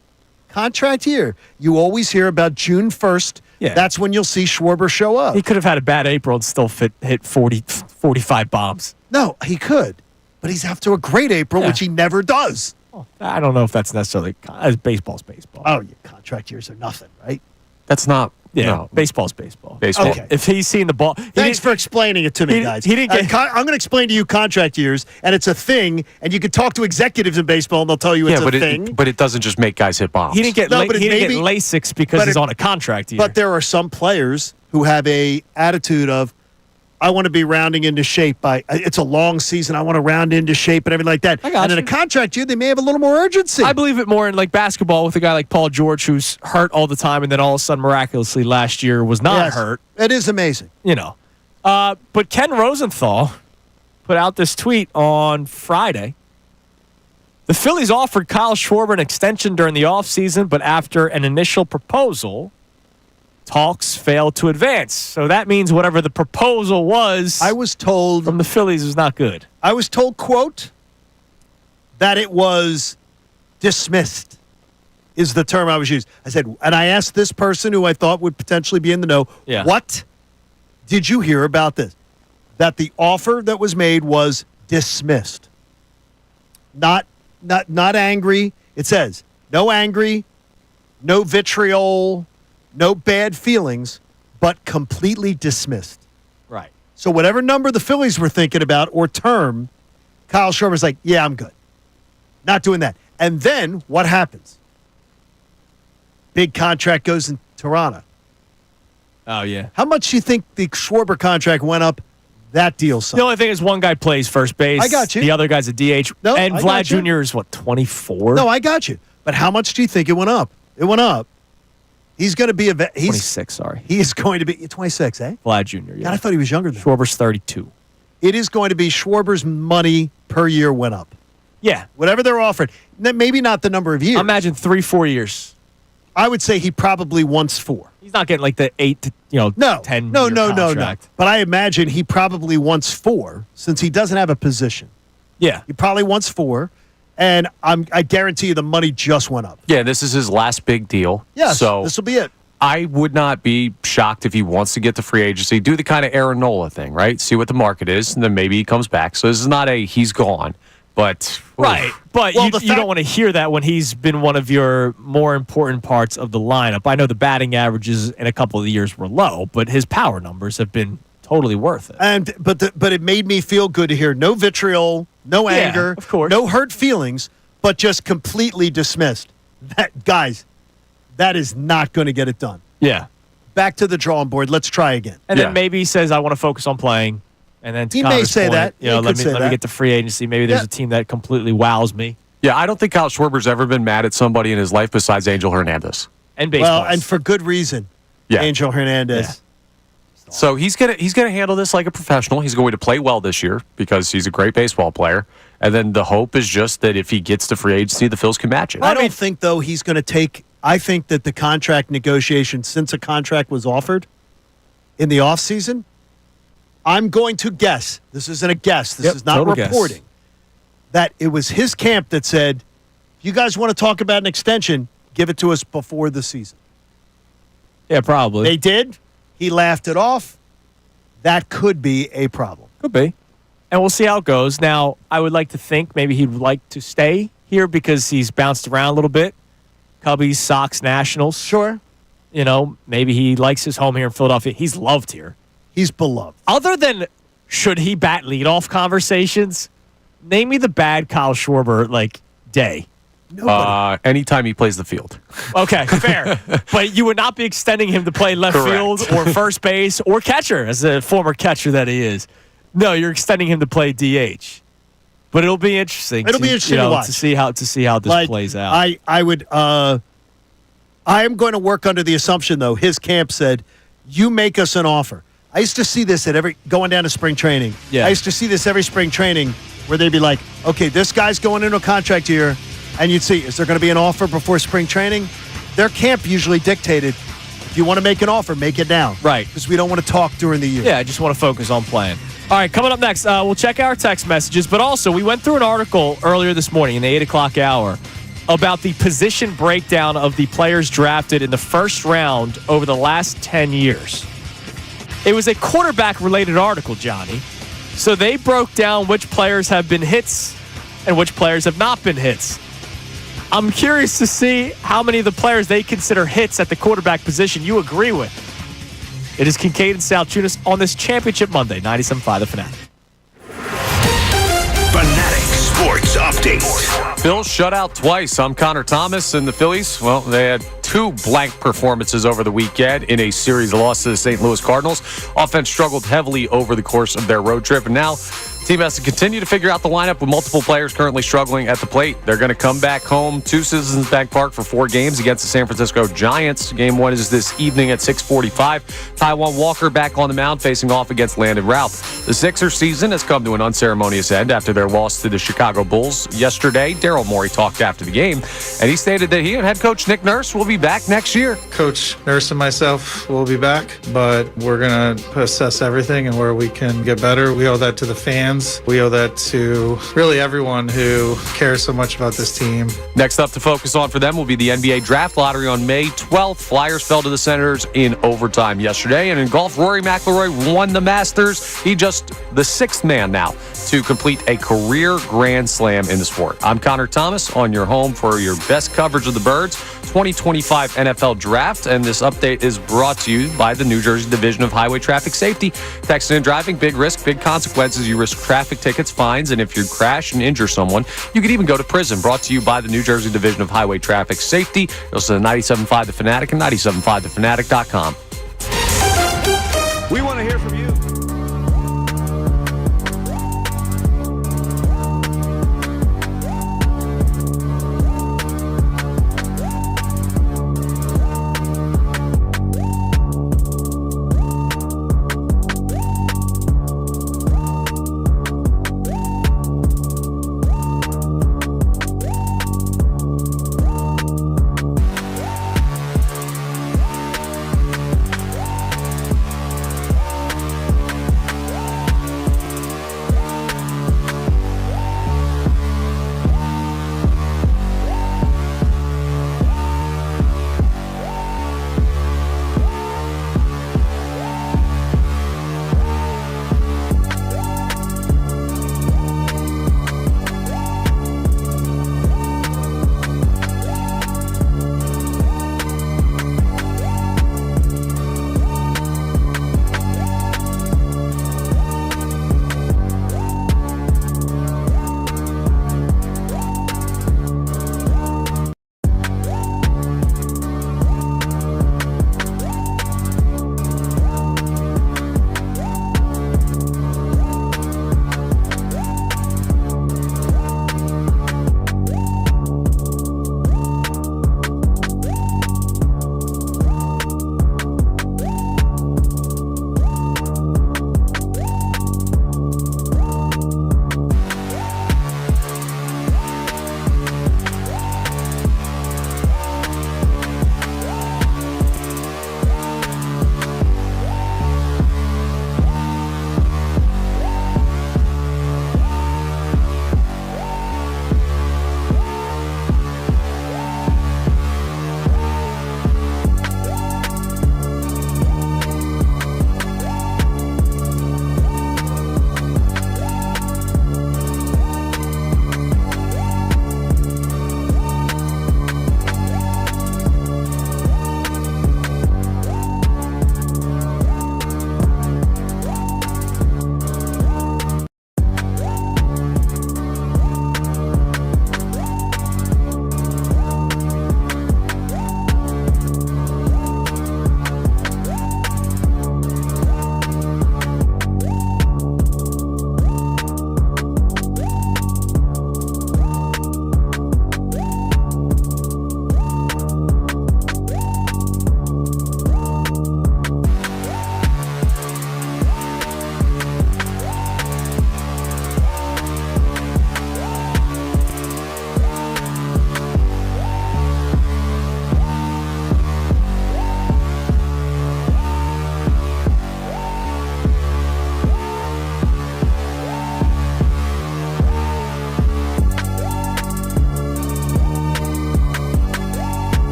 contract year. You always hear about June 1st. Yeah. That's when you'll see Schwarber show up. He could have had a bad April and still hit 45 bombs. No, he could. But he's after a great April, which he never does. Well, I don't know if that's necessarily... Baseball's baseball. Oh, yeah, contract years are nothing, right? That's not... Yeah, no. baseball's baseball. Okay. If he's seen the ball... Thanks for explaining it to me, guys. He didn't get... I'm going to explain to you contract years, and it's a thing, and you can talk to executives in baseball, and they'll tell you it's a thing. But it doesn't just make guys hit bombs. He didn't get LASIX because he's on a contract year. But there are some players who have a attitude of, I want to be rounding into shape. It's a long season. I want to round into shape and everything like that. And in a contract year, they may have a little more urgency. I believe it more in like basketball with a guy like Paul George who's hurt all the time and then all of a sudden miraculously last year was not hurt. It is amazing. But Ken Rosenthal put out this tweet on Friday. The Phillies offered Kyle Schwarber an extension during the offseason, but after an initial proposal, talks failed to advance. So that means whatever the proposal was, I was told from the Phillies was not good. I was told, quote, that it was dismissed is the term I was used. I said, and I asked this person who I thought would potentially be in the know, what did you hear about this? That the offer that was made was dismissed. Not angry. It says, no angry, no vitriol, no bad feelings, but completely dismissed. Right. So whatever number the Phillies were thinking about or term, Kyle Schwarber's like, yeah, I'm good. Not doing that. And then what happens? Big contract goes in Toronto. Oh, yeah. How much do you think the Schwarber contract went up? That deal signed? The only thing is one guy plays first base. I got you. The other guy's a DH. No, and Vlad Jr. is, 24? No, I got you. But how much do you think it went up? It went up. He's going to be 26, sorry. He is going to be 26, eh? Vlad Jr., yeah. God, I thought he was younger than that. Schwarber's 32. It is going to be Schwarber's money per year went up. Yeah. Whatever they're offering. Maybe not the number of years. Imagine 3-4 years. I would say he probably wants 4. He's not getting like the 8 to 10 No. contract. But I imagine he probably wants 4 since he doesn't have a position. Yeah. He probably wants 4. And I guarantee you the money just went up. Yeah, this is his last big deal. Yes, so this will be it. I would not be shocked if he wants to get to free agency, do the kind of Aaron Nola thing, right? See what the market is, and then maybe he comes back. So this is not he's gone, but... Right, but you don't want to hear that when he's been one of your more important parts of the lineup. I know the batting averages in a couple of years were low, but his power numbers have been totally worth it. But it made me feel good to hear no vitriol, no anger, of course. no hurt feelings, but just completely dismissed. That is not going to get it done. Yeah. Back to the drawing board. Let's try again. And then maybe he says, I want to focus on playing. And then to he Connor's may say point, that. Let me get to free agency. Maybe there's a team that completely wows me. Yeah, I don't think Kyle Schwarber's ever been mad at somebody in his life besides Angel Hernandez. And baseball. Well, and for good reason. Yeah. Angel Hernandez. Yeah. So he's gonna handle this like a professional. He's going to play well this year because he's a great baseball player. And then the hope is just that if he gets to free agency, the Phils can match it. I don't think, though, he's going to take – I think that the contract negotiation, since a contract was offered in the offseason, I'm going to guess – this isn't a guess, this is not reporting – that it was his camp that said, if you guys want to talk about an extension, give it to us before the season. Yeah, probably. They did. He laughed it off. That could be a problem. Could be. And we'll see how it goes. Now, I would like to think maybe he'd like to stay here because he's bounced around a little bit. Cubbies, Sox, Nationals. Sure. Maybe he likes his home here in Philadelphia. He's loved here. He's beloved. Other than should he bat leadoff conversations, name me the bad Kyle Schwarber, day. Anytime he plays the field. Okay, fair. But you would not be extending him to play left field or first base or catcher, as a former catcher that he is. No, you're extending him to play DH. But it'll be interesting. It'll be interesting to watch. to see how this plays out. I would. I am going to work under the assumption, though. His camp said, "You make us an offer." I used to see this at going down to spring training. Yeah. I used to see this every spring training where they'd be like, "Okay, this guy's going into a contract year," and you'd see, "Is there going to be an offer before spring training?" Their camp usually dictated, "If you want to make an offer, make it now." Right. Because we don't want to talk during the year. Yeah, I just want to focus on playing. All right, coming up next, we'll check our text messages, but also we went through an article earlier this morning in the 8 o'clock hour about the position breakdown of the players drafted in the first round over the last 10 years. It was a quarterback-related article, Johnny. So they broke down which players have been hits and which players have not been hits. I'm curious to see how many of the players they consider hits at the quarterback position you agree with. It is Kincade and Salciunas on this Championship Monday, 97.5 The Fanatic. Fanatic Sports Update. Phil's shut out twice. I'm Connor Thomas, and the Phillies, well, they had 2 blank performances over the weekend in a series of losses to the St. Louis Cardinals. Offense struggled heavily over the course of their road trip, and now the team has to continue to figure out the lineup with multiple players currently struggling at the plate. They're going to come back home to Citizens Bank Park for 4 games against the San Francisco Giants. Game 1 is this evening at 6:45. Taijuan Walker back on the mound facing off against Landon Routh. The Sixers season has come to an unceremonious end after their loss to the Chicago Bulls yesterday. Daryl Morey talked after the game, and he stated that he and head coach Nick Nurse will be back next year. Coach Nurse and myself will be back, but we're going to assess everything and where we can get better. We owe that to the fans. We owe that to really everyone who cares so much about this team. Next up to focus on for them will be the NBA Draft Lottery on May 12th. Flyers fell to the Senators in overtime yesterday. And in golf, Rory McIlroy won the Masters. He's just the 6th man now to complete a career Grand Slam in the sport. I'm Connor Thomas on your home for your best coverage of the Birds 2025 NFL Draft. And this update is brought to you by the New Jersey Division of Highway Traffic Safety. Texting and driving, big risk, big consequences. You risk traffic tickets, fines, and if you crash and injure someone, you could even go to prison. Brought to you by the New Jersey Division of Highway Traffic Safety. Also 97.5 The Fanatic and 97.5thefanatic.com. We want to hear from you.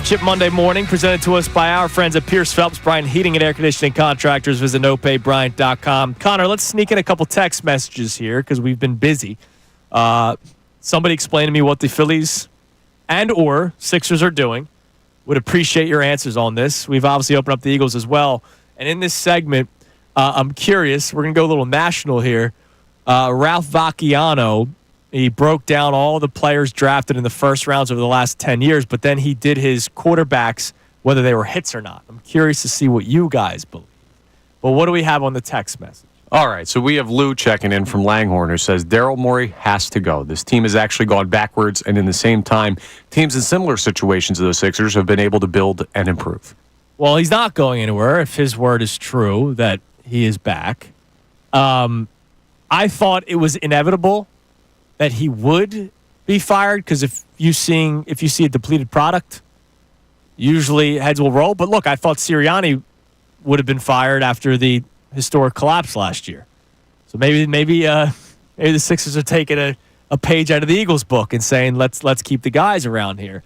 Chip Monday morning, presented to us by our friends at Pierce Phelps Bryant Heating and Air Conditioning Contractors. Visit nopaybryant.com. Connor, let's sneak in a couple text messages here because we've been busy. Somebody explain to me what the Phillies and or Sixers are doing. Would appreciate your answers on this. We've obviously opened up the Eagles as well. And in this segment, I'm curious. We're going to go a little national here. Ralph Vacchiano, he broke down all the players drafted in the first rounds over the last 10 years, but then he did his quarterbacks, whether they were hits or not. I'm curious to see what you guys believe. But what do we have on the text message? All right, so we have Lou checking in from Langhorne who says Daryl Morey has to go. This team has actually gone backwards, and in the same time, teams in similar situations to the Sixers have been able to build and improve. Well, he's not going anywhere if his word is true that he is back. I thought it was inevitable that he would be fired because if you see a depleted product, usually heads will roll. But look, I thought Sirianni would have been fired after the historic collapse last year. So maybe the Sixers are taking a page out of the Eagles book and saying let's keep the guys around here.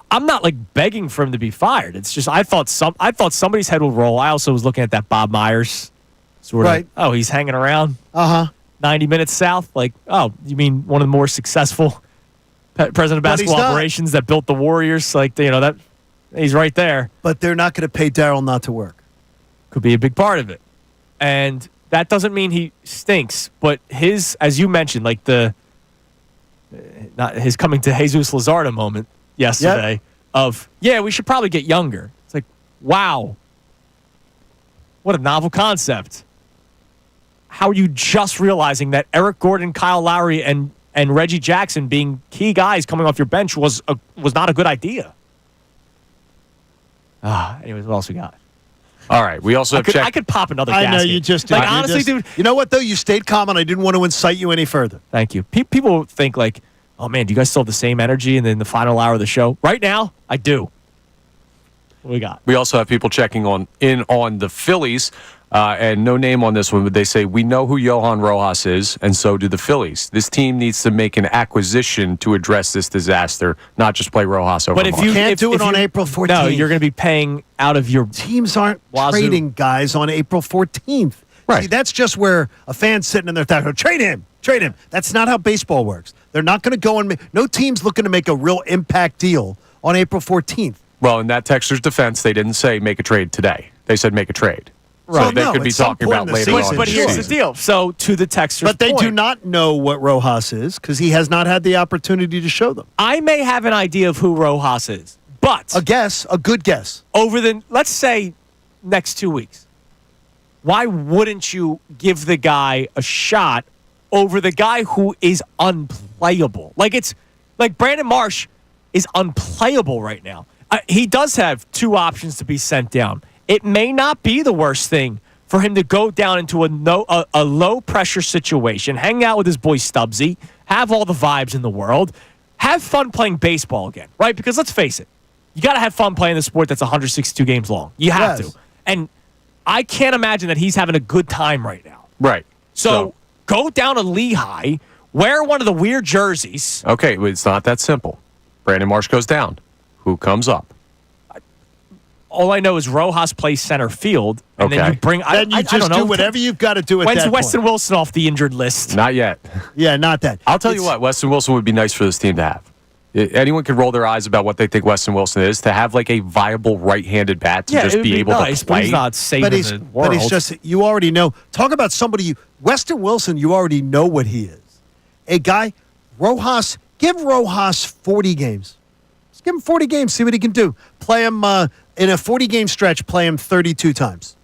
I'm not like begging for him to be fired. It's just I thought somebody's head will roll. I also was looking at that Bob Myers sort of. Right. Oh, he's hanging around. 90 minutes south. Like, oh, you mean one of the more successful president of basketball operations that built the Warriors? Like, that he's right there. But they're not going to pay Daryl not to work. Could be a big part of it. And that doesn't mean he stinks, but his, as you mentioned, like his coming to Jesus Luzardo moment yesterday of, we should probably get younger. It's like, wow, what a novel concept. How are you just realizing that Eric Gordon, Kyle Lowry, and Reggie Jackson being key guys coming off your bench was not a good idea? Anyways, what else we got? All right, we also have I could pop another gasket. I know you just did. Like, honestly, dude. You know what, though? You stayed calm, and I didn't want to incite you any further. Thank you. People think like, oh, man, do you guys still have the same energy in the final hour of the show? Right now, I do. What we got? We also have people checking in on the Phillies, and no name on this one, but they say, we know who Johan Rojas is, and so do the Phillies. This team needs to make an acquisition to address this disaster, not just play Rojas over But if you can't do it on April 14th. No, you're going to be paying out of your teams aren't wazoo. Trading guys on April 14th. Right. See, that's just where a fan's sitting in their thought, trade him. That's not how baseball works. They're not going to go and no team's looking to make a real impact deal on April 14th. Well, in that texter's defense, they didn't say make a trade today. They said make a trade. Right. So they could be talking about later on. But here's the deal. So to the texter's But they point, do not know what Rojas is because he has not had the opportunity to show them. I may have an idea of who Rojas is, but a good guess. Over let's say next 2 weeks, why wouldn't you give the guy a shot over the guy who is unplayable? Like Brandon Marsh is unplayable right now. He does have two options to be sent down. It may not be the worst thing for him to go down into a low-pressure situation, hang out with his boy Stubbsy, have all the vibes in the world, have fun playing baseball again, right? Because let's face it, you got to have fun playing the sport that's 162 games long. You have to. And I can't imagine that he's having a good time right now. Right. So go down to Lehigh, wear one of the weird jerseys. Okay, it's not that simple. Brandon Marsh goes down. Who comes up? All I know is Rojas plays center field, and then you bring. Then you just do whatever you've got to do at that point. When's Weston Wilson off the injured list? Not yet. Yeah, not that. I'll tell you what, Weston Wilson would be nice for this team to have. Anyone could roll their eyes about what they think Weston Wilson is, to have like a viable right-handed bat to just be able to play. But he's not saving the world. But he's just, you already know. Talk about somebody, Weston Wilson, you already know what he is. A guy, Rojas, give Rojas 40 games. Just give him 40 games, see what he can do. Play him in a 40-game stretch, play him 32 times.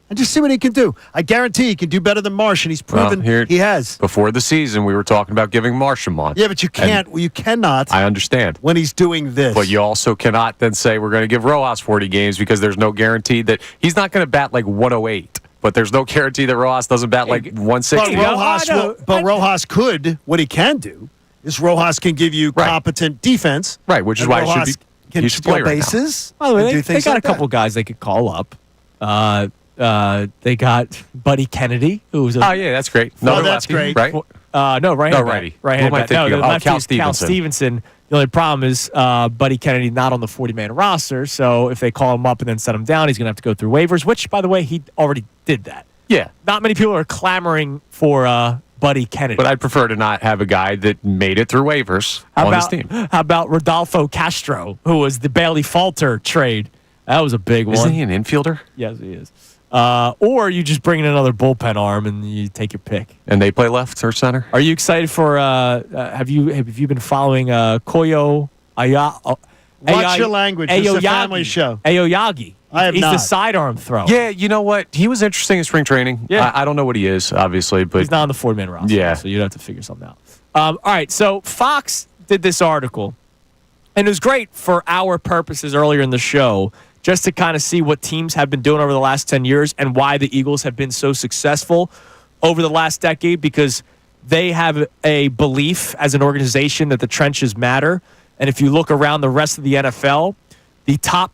And just see what he can do. I guarantee he can do better than Marsh, and he's proven he has. Before the season, we were talking about giving Marsh a month. Yeah, but you can't. You cannot. I understand. When he's doing this. But you also cannot then say we're going to give Rojas 40 games because there's no guarantee that he's not going to bat like 108. But there's no guarantee that Rojas doesn't bat like 160. But Rojas could. What he can do is Rojas can give you competent defense. Right, which is why he should play right bases. By the way, they got a couple guys they could call up. They got Buddy Kennedy, who's that's great. No, that's great. Right? No, right-handed. No, righty. Right-handed. Cal Stevenson. Cal Stevenson. The only problem is Buddy Kennedy not on the 40-man roster, so if they call him up and then set him down, he's going to have to go through waivers, which, by the way, he already did that. Yeah. Not many people are clamoring for Buddy Kennedy. But I'd prefer to not have a guy that made it through waivers on his team. How about Rodolfo Castro, who was the Bailey Falter trade? That was a big one. Isn't he an infielder? Yes, he is. Or you just bring in another bullpen arm and you take your pick. And they play left or center? Are you excited for? Have you been following Koyo Aya? Watch your language. It's a family show. Aoyagi. I have He's not. the sidearm thrower. Yeah, you know what? He was interesting in spring training. Yeah. I don't know what he is, obviously, but he's not on the 40-man roster. Yeah. So you'd have to figure something out. All right. So Fox did this article, and it was great for our purposes earlier in the show, just to kind of see what teams have been doing over the last 10 years and why the Eagles have been so successful over the last decade, because they have a belief as an organization that the trenches matter. And if you look around the rest of the NFL, the top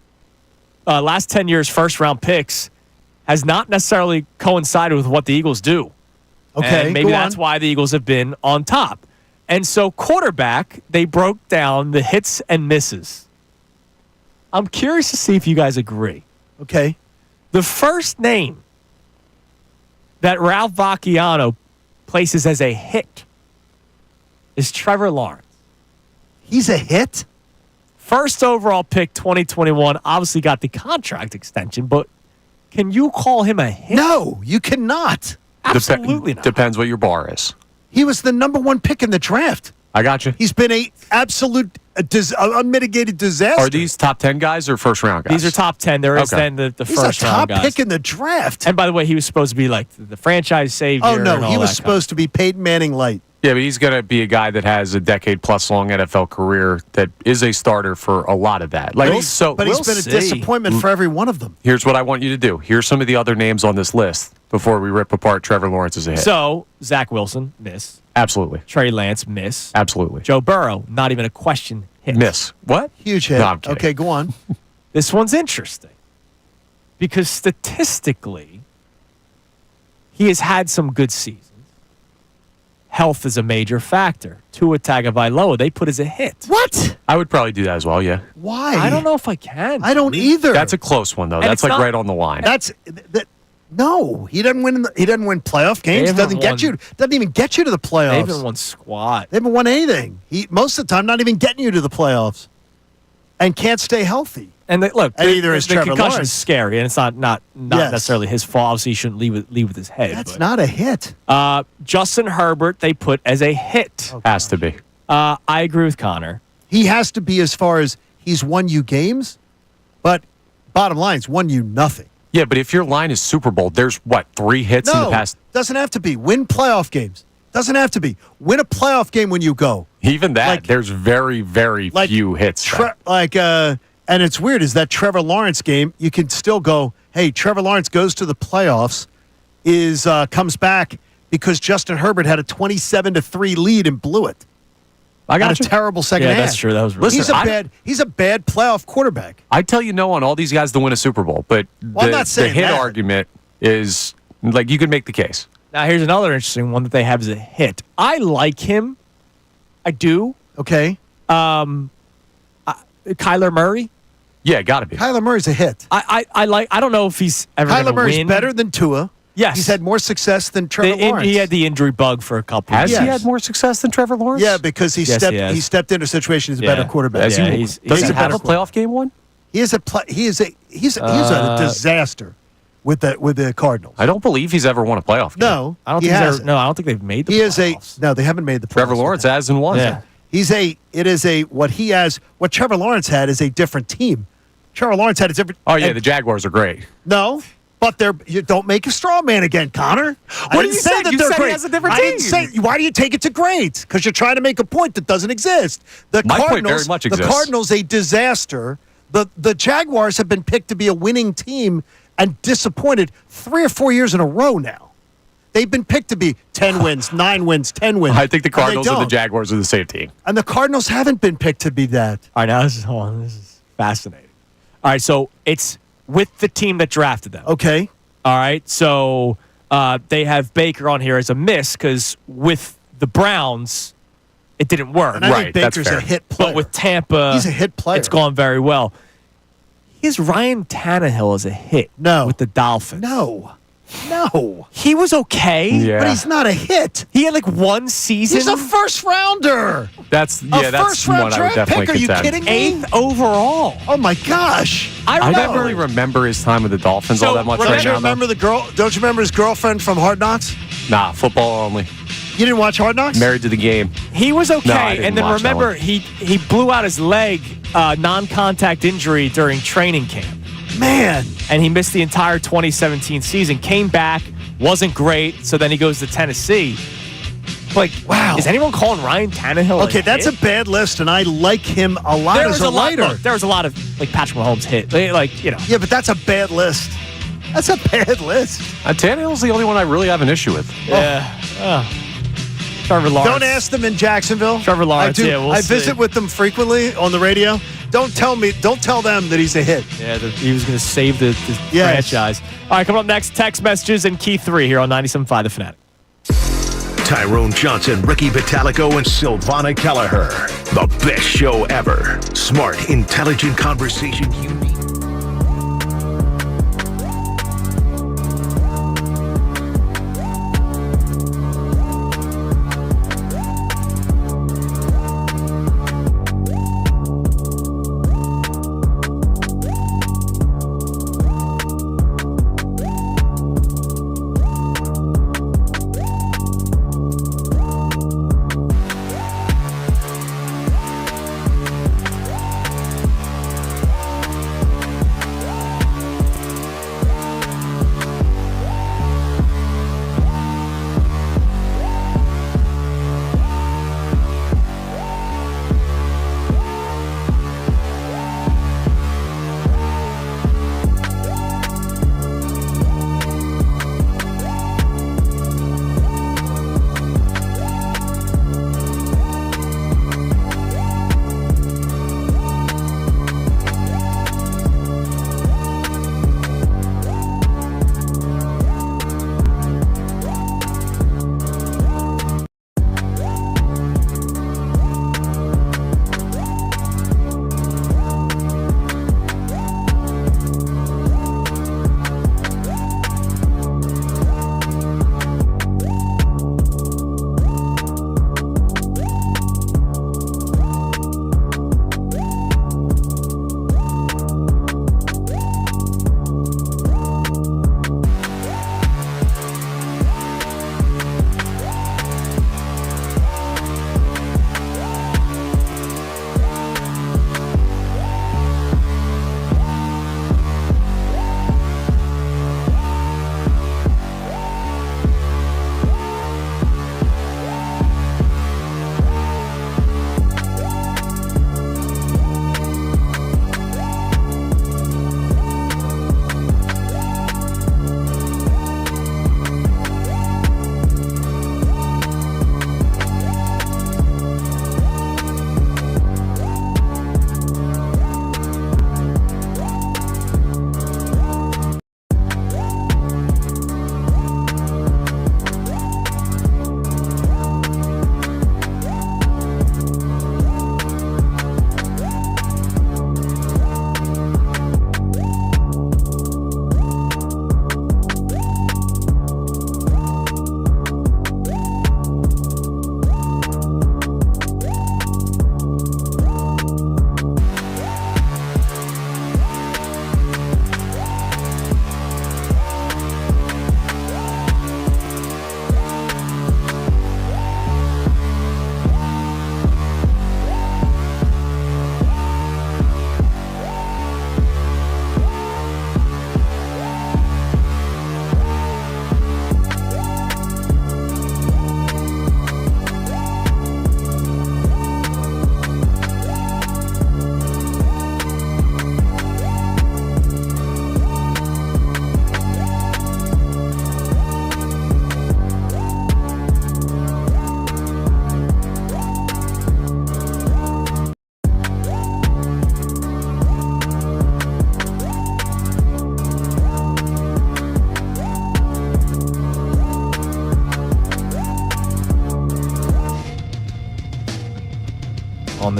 last 10 years first-round picks has not necessarily coincided with what the Eagles do. Okay, and maybe that's why the Eagles have been on top. And so quarterback, they broke down the hits and misses. I'm curious to see if you guys agree. Okay. The first name that Ralph Vacchiano places as a hit is Trevor Lawrence. He's a hit? First overall pick 2021, obviously got the contract extension, but can you call him a hit? No, you cannot. Absolutely not. Depends what your bar is. He was the number one pick in the draft. I got you. He's been a absolute unmitigated disaster. Are these top 10 guys or first round guys? These are top 10. There is then the He's first a top round guys. pick in the draft. And by the way, he was supposed to be like the franchise savior. Oh, no, and all he was that supposed to be Peyton Manning light. Yeah, but he's going to be a guy that has a decade-plus long NFL career that is a starter for a lot of that. Like, But he's been a disappointment for every one of them. Here's what I want you to do. Here's some of the other names on this list before we rip apart Trevor Lawrence as a hit. So, Zach Wilson, miss. Absolutely. Trey Lance, miss. Absolutely. Joe Burrow, not even a question, hit. Miss. What? Huge hit. No, I'm kidding. Okay, go on. This one's interesting because statistically, he has had some good seasons. Health is a major factor. Tua Tagovailoa, they put as a hit. What? I would probably do that as well, yeah. Why? I don't know if I can. I don't either. That's a close one, though. And That's it's like not- right on the line. No, he doesn't win. He doesn't win playoff games. haven't Doesn't even get you to the playoffs. They haven't won squat. They haven't won anything. He most of the time not even getting you to the playoffs, and can't stay healthy. And look, And neither is the Trevor concussion Lawrence. is scary, and it's not Yes. necessarily his fault. Obviously, he shouldn't leave with his head. That's but. not a hit. Justin Herbert, they put as a hit. Has to be. I agree with Connor. He has to be as far as he's won you games, but bottom line, he's won you nothing. Yeah, but if your line is Super Bowl, there's, what, 3 hits in the No, past? doesn't have to be. Win playoff games. Doesn't have to be. Win a playoff game when you go. Even that, Like- there's very, very few hits. And it's weird is that Trevor Lawrence game, you can still go, hey, Trevor Lawrence goes to the playoffs, comes back because Justin Herbert had a 27-3 lead and blew it. I got Had a terrible second Yeah, half. that's true. That was really He's a bad playoff quarterback. I'd tell you no on all these guys to win a Super Bowl, but I'm not the saying hit that. argument is, like, you could make the case. Now, here's another interesting one that they have as a hit. I like him. I do. Okay. Kyler Murray. Yeah, got to be. Kyler Murray's a hit. I don't know if he's ever going Kyler to Murray's win. better than Tua. Yes. He's had more success than Trevor Lawrence. He had the injury bug for a couple Has of years. he had more success than Trevor Lawrence? Yeah, because he Yes, he has. stepped into a situation. He's a better quarterback. Does he he's have better a playoff game one? He's a disaster with the Cardinals. I don't believe he's ever won a playoff game. No, I don't he think hasn't. I don't think they've made the He playoffs. no, they haven't made the playoffs. Trevor Lawrence has and won. Yeah. What Trevor Lawrence had is a different team. Trevor Lawrence had a different. Oh, yeah, the Jaguars are great. No, but you don't make a straw man again, Connor. What did you say? You said he has a different I didn't team. say. Why do you take it to grades? Because you're trying to make a point that doesn't exist. My point very much exists. The Cardinals a disaster. The Jaguars have been picked to be a winning team and disappointed 3 or 4 years in a row now. They've been picked to be 10 wins, 9 wins, 10 wins. I think the and they Cardinals and the don't. Jaguars are the same team. And the Cardinals haven't been picked to be that. All right, now this is fascinating. All right, so it's with the team that drafted them. Okay. All right, so they have Baker on here as a miss because with the Browns, it didn't work. And I think Right, that's Baker's fair. a hit player. But with Tampa, He's a hit player. It's gone very well. Here's Ryan Tannehill as a hit. No. With the Dolphins. No. He was okay. Yeah. But he's not a hit. He had like one season. He's a first rounder. That's A that's first round one I would draft definitely pick. Are you contend. kidding me? 8th overall. Oh my gosh. I remember. don't really remember his time with the Dolphins all that much Don't right you now. remember the girl? Don't you remember his girlfriend from Hard Knocks? Nah, football only. You didn't watch Hard Knocks? Married to the game. He was okay. No, I didn't and then watch that remember, one. he blew out his leg, non-contact injury during training camp. Man. And he missed the entire 2017 season. Came back, wasn't great. So then he goes to Tennessee. Like, wow. Is anyone calling Ryan Tannehill? Okay, that's a bad list, and I like him a lot there as was a lighter. Look, there was a lot of like Patrick Mahomes hit. Like, you know. Yeah, but that's a bad list. That's a bad list. Tannehill's the only one I really have an issue with. Yeah. Trevor Lawrence. Don't ask them in Jacksonville. Trevor Lawrence. I do. Yeah, we'll I see. visit with them frequently on the radio. Don't tell them that he's a hit. Yeah, he was going to save the Yes. franchise. All right, coming up next, text messages and Key 3 here on 97.5 The Fanatic. Tyrone Johnson, Ricky Vitalico, and Silvana Kelleher. The best show ever. Smart, intelligent conversation you need.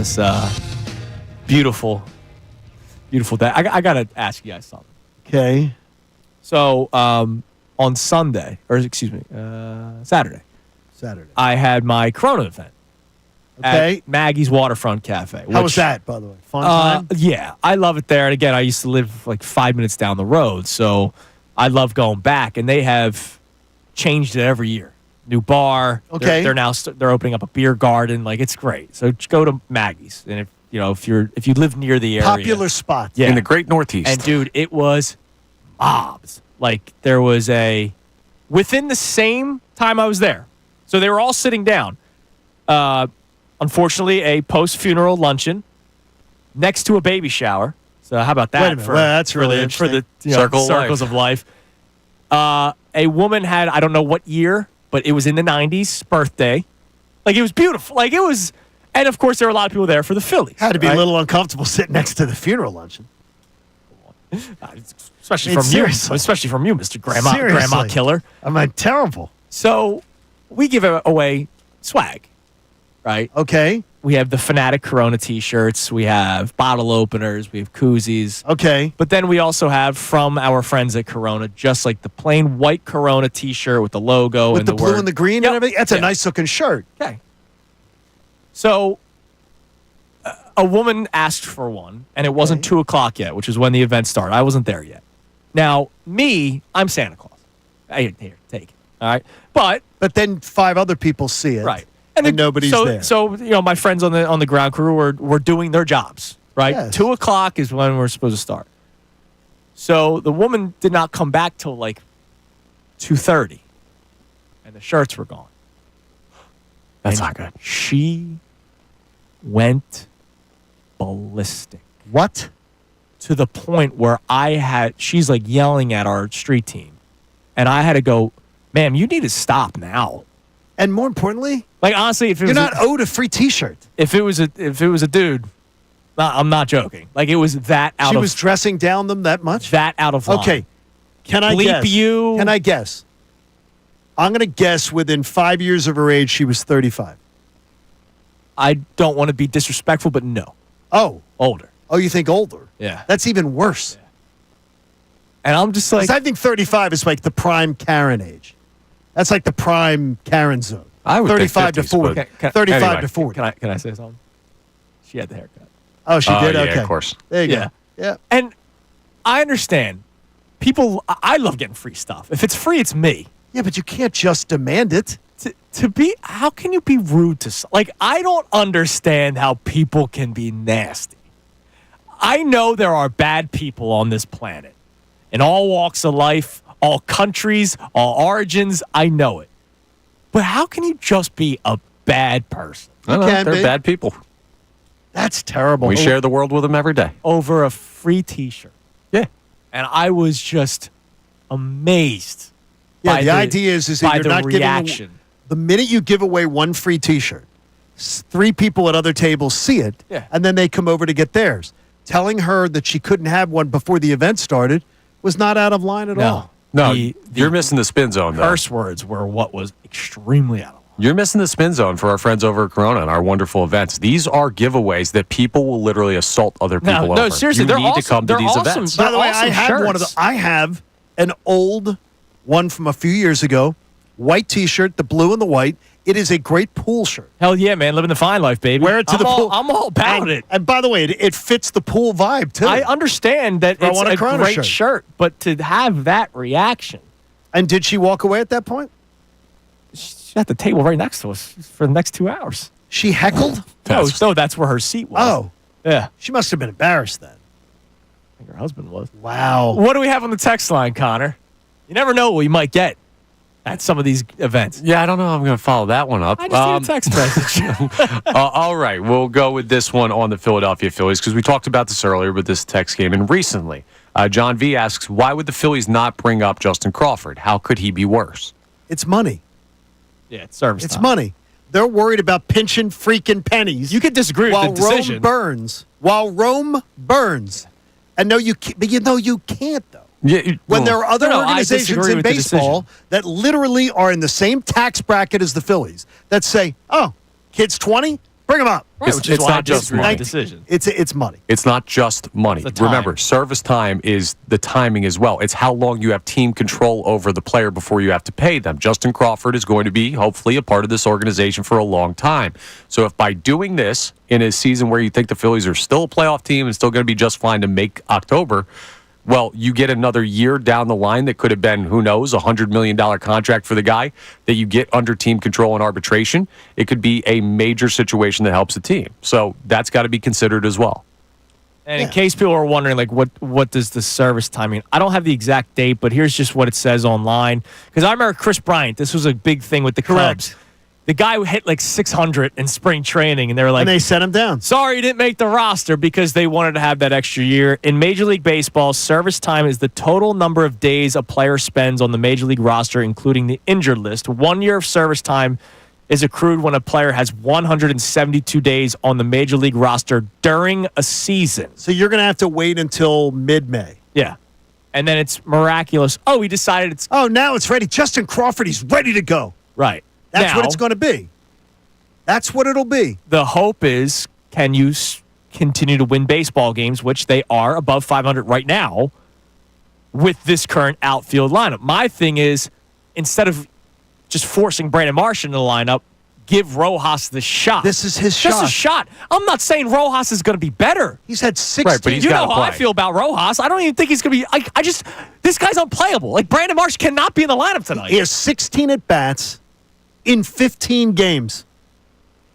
this beautiful day. I got to ask you guys something. Okay. So on Sunday, or excuse me, Saturday, I had my Corona event at Maggie's Waterfront Cafe. How was that, by the way? Fun time? Yeah, I love it there. And again, I used to live like 5 minutes down the road, so I love going back. And they have changed it every year. New bar. Okay. They're now they're opening up a beer garden. Like, it's great. So just go to Maggie's, and if you live near the area, Popular spot. Yeah. In the Great Northeast. And dude, it was mobs. Like, there was within the same time I was there. So they were all sitting down. Unfortunately, a post-funeral luncheon next to a baby shower. So how about that? Wait a minute. Well, that's really interesting. For the circles of life. A woman had, I don't know what year, but it was in the 90s, birthday. Like, it was beautiful. Like, it was, and of course, there were a lot of people there for the Phillies. Had to be a little uncomfortable sitting next to the funeral luncheon. Especially from you, Mr. Grandma Killer. I'm like, terrible. So we give away swag, right? Okay. We have the Fanatic Corona T-shirts. We have bottle openers. We have koozies. Okay. But then we also have, from our friends at Corona, just like the plain white Corona T-shirt with the logo with and the blue word. and the green and everything. That's a nice looking shirt. Okay. So a woman asked for one, and it wasn't 2 o'clock yet, which is when the event started. I wasn't there yet. Now, I'm Santa Claus. Here, take it. All right. But then 5 other people see it. Right. And nobody's there. So my friends on the ground crew were doing their jobs, right? Yes. 2 o'clock is when we're supposed to start. So the woman did not come back till like 2:30, and the shirts were gone. That's not good. She went ballistic. What? To the point where she's like yelling at our street team, and I had to go, ma'am, you need to stop now. And more importantly, like, honestly, if it you're was not owed a free T-shirt. If it was a dude, I'm not joking. Like, it was that out of. She was dressing down them that much. That out of line. Okay, can I Bleep guess? you? Can I guess? I'm going to guess within 5 years of her age, she was 35. I don't want to be disrespectful, but no. Oh, older. Oh, you think older? Yeah. That's even worse. Yeah. And I'm just like, 'cause I think 35 is like the prime Karen age. That's like the prime Karen zone. I would 35 think 50s, to 40. but 35 anyway. to 40. Can I say something? She had the haircut. Oh, she did? Yeah, Okay. of course. There you go. Yeah. And I understand. People, I love getting free stuff. If it's free, it's me. Yeah, but you can't just demand it. How can you be rude to, like, I don't understand how people can be nasty. I know there are bad people on this planet in all walks of life, all countries, all origins. I know it. But how can you just be a bad person? They're bad people. That's terrible. We share the world with them every day. Over a free T-shirt. Yeah. And I was just amazed. Yeah, by the idea is that you're not reaction. giving. The minute you give away one free T-shirt, 3 people at other tables see it, and then they come over to get theirs. Telling her that she couldn't have one before the event started was not out of line at all. No, you're missing the spin zone, though. Curse words were what was extremely out of line. You're missing the spin zone for our friends over at Corona and our wonderful events. These are giveaways that people will literally assault other people over. No, seriously, you need to come to these events. By the way, I have one of the. I have an old one from a few years ago, white T-shirt, the blue and the white. It is a great pool shirt. Hell yeah, man, living the fine life, baby. Wear it to the pool. I'm all about it. And by the way, it fits the pool vibe too. I understand that it's a great shirt, but to have that reaction. And did she walk away at that point? She's at the table right next to us for the next 2 hours. She heckled? No, that's where her seat was. Oh. Yeah. She must have been embarrassed then. I think her husband was. Wow. What do we have on the text line, Connor? You never know what you might get at some of these events. Yeah, I don't know. I'm going to follow that one up. I just need a text message. All right, we'll go with this one on the Philadelphia Phillies because we talked about this earlier, but this text came in recently. John V asks, why would the Phillies not bring up Justin Crawford? How could he be worse? It's money. Yeah, it's service It's time. money. They're worried about pinching freaking pennies. You could disagree with the decision. While Rome burns. And no, you can't, but you can't, though. Yeah, when there are other I organizations disagree in with the baseball that literally are in the same tax bracket as the Phillies that say, oh, kid's 20, bring him up. Right, which is why not just money. decision. It's money. It's not just money. It's the time. Remember, service time is the timing as well. It's how long you have team control over the player before you have to pay them. Justin Crawford is going to be, hopefully, a part of this organization for a long time. So if by doing this in a season where you think the Phillies are still a playoff team and still going to be just fine to make October, well, you get another year down the line that could have been, who knows, $100 million contract for the guy that you get under team control and arbitration. It could be a major situation that helps the team. So that's got to be considered as well. And in case people are wondering, like, what does the service time mean? I don't have the exact date, but here's just what it says online. Because I remember Chris Bryant. This was a big thing with the Cubs. The guy who hit like 600 in spring training, and they were like, and they sent him down. Sorry, you didn't make the roster because they wanted to have that extra year. In Major League Baseball, service time is the total number of days a player spends on the Major League roster, including the injured list. 1 year of service time is accrued when a player has 172 days on the Major League roster during a season. So you're going to have to wait until mid-May. Yeah. And then it's miraculous. Oh, he decided it's... Oh, now it's ready. Justin Crawford, he's ready to go. Right. That's what it's going to be. That's what it'll be. The hope is, can you continue to win baseball games, which they are above 500 right now, with this current outfield lineup? My thing is, instead of just forcing Brandon Marsh into the lineup, give Rojas the shot. This is his shot. This is a shot. I'm not saying Rojas is going to be better. He's had 16. Right, but he's you know how play. I feel about Rojas. I don't even think he's going to be... this guy's unplayable. Like, Brandon Marsh cannot be in the lineup tonight. He has 16 at-bats in 15 games.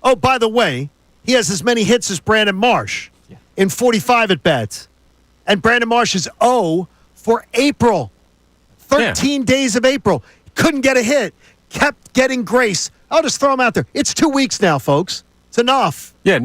Oh, by the way, he has as many hits as Brandon Marsh in 45 at-bats. And Brandon Marsh is 0 for April. 13 days of April. Couldn't get a hit. Kept getting grace. I'll just throw him out there. It's 2 weeks now, folks. It's enough. Yeah,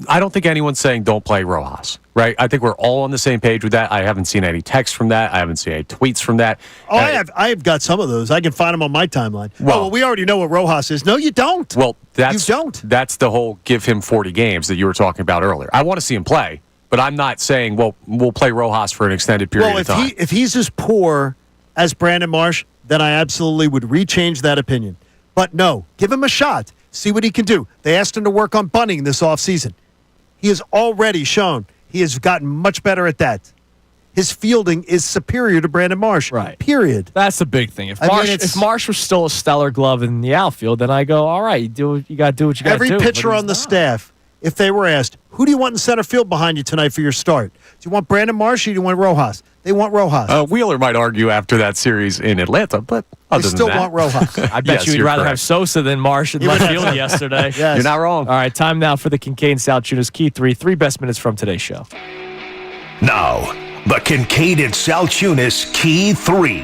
I don't think anyone's saying don't play Rojas, right? I think we're all on the same page with that. I haven't seen any texts from that. I haven't seen any tweets from that. Oh, I have got some of those. I can find them on my timeline. Well, we already know what Rojas is. No, you don't. Well, you don't. That's the whole give him 40 games that you were talking about earlier. I want to see him play, but I'm not saying, well, we'll play Rojas for an extended period of time. If he's as poor as Brandon Marsh, then I absolutely would rechange that opinion. But no, give him a shot. See what he can do. They asked him to work on bunting this offseason. He has already shown he has gotten much better at that. His fielding is superior to Brandon Marsh. Right. Period. That's the big thing. If Marsh was still a stellar glove in the outfield, then I go, all right, you got to do what you got to do. Every pitcher on the staff, if they were asked, who do you want in center field behind you tonight for your start? Do you want Brandon Marsh or do you want Rojas? They want Rojas. Wheeler might argue after that series in Atlanta, but other they still than that, want Rojas. I bet you'd rather have Sosa than Marsh in left field yesterday. Yes. You're not wrong. All right, time now for the Kincade Salciunas Key 3 best minutes from today's show. Now, the Kincade Salciunas Key 3.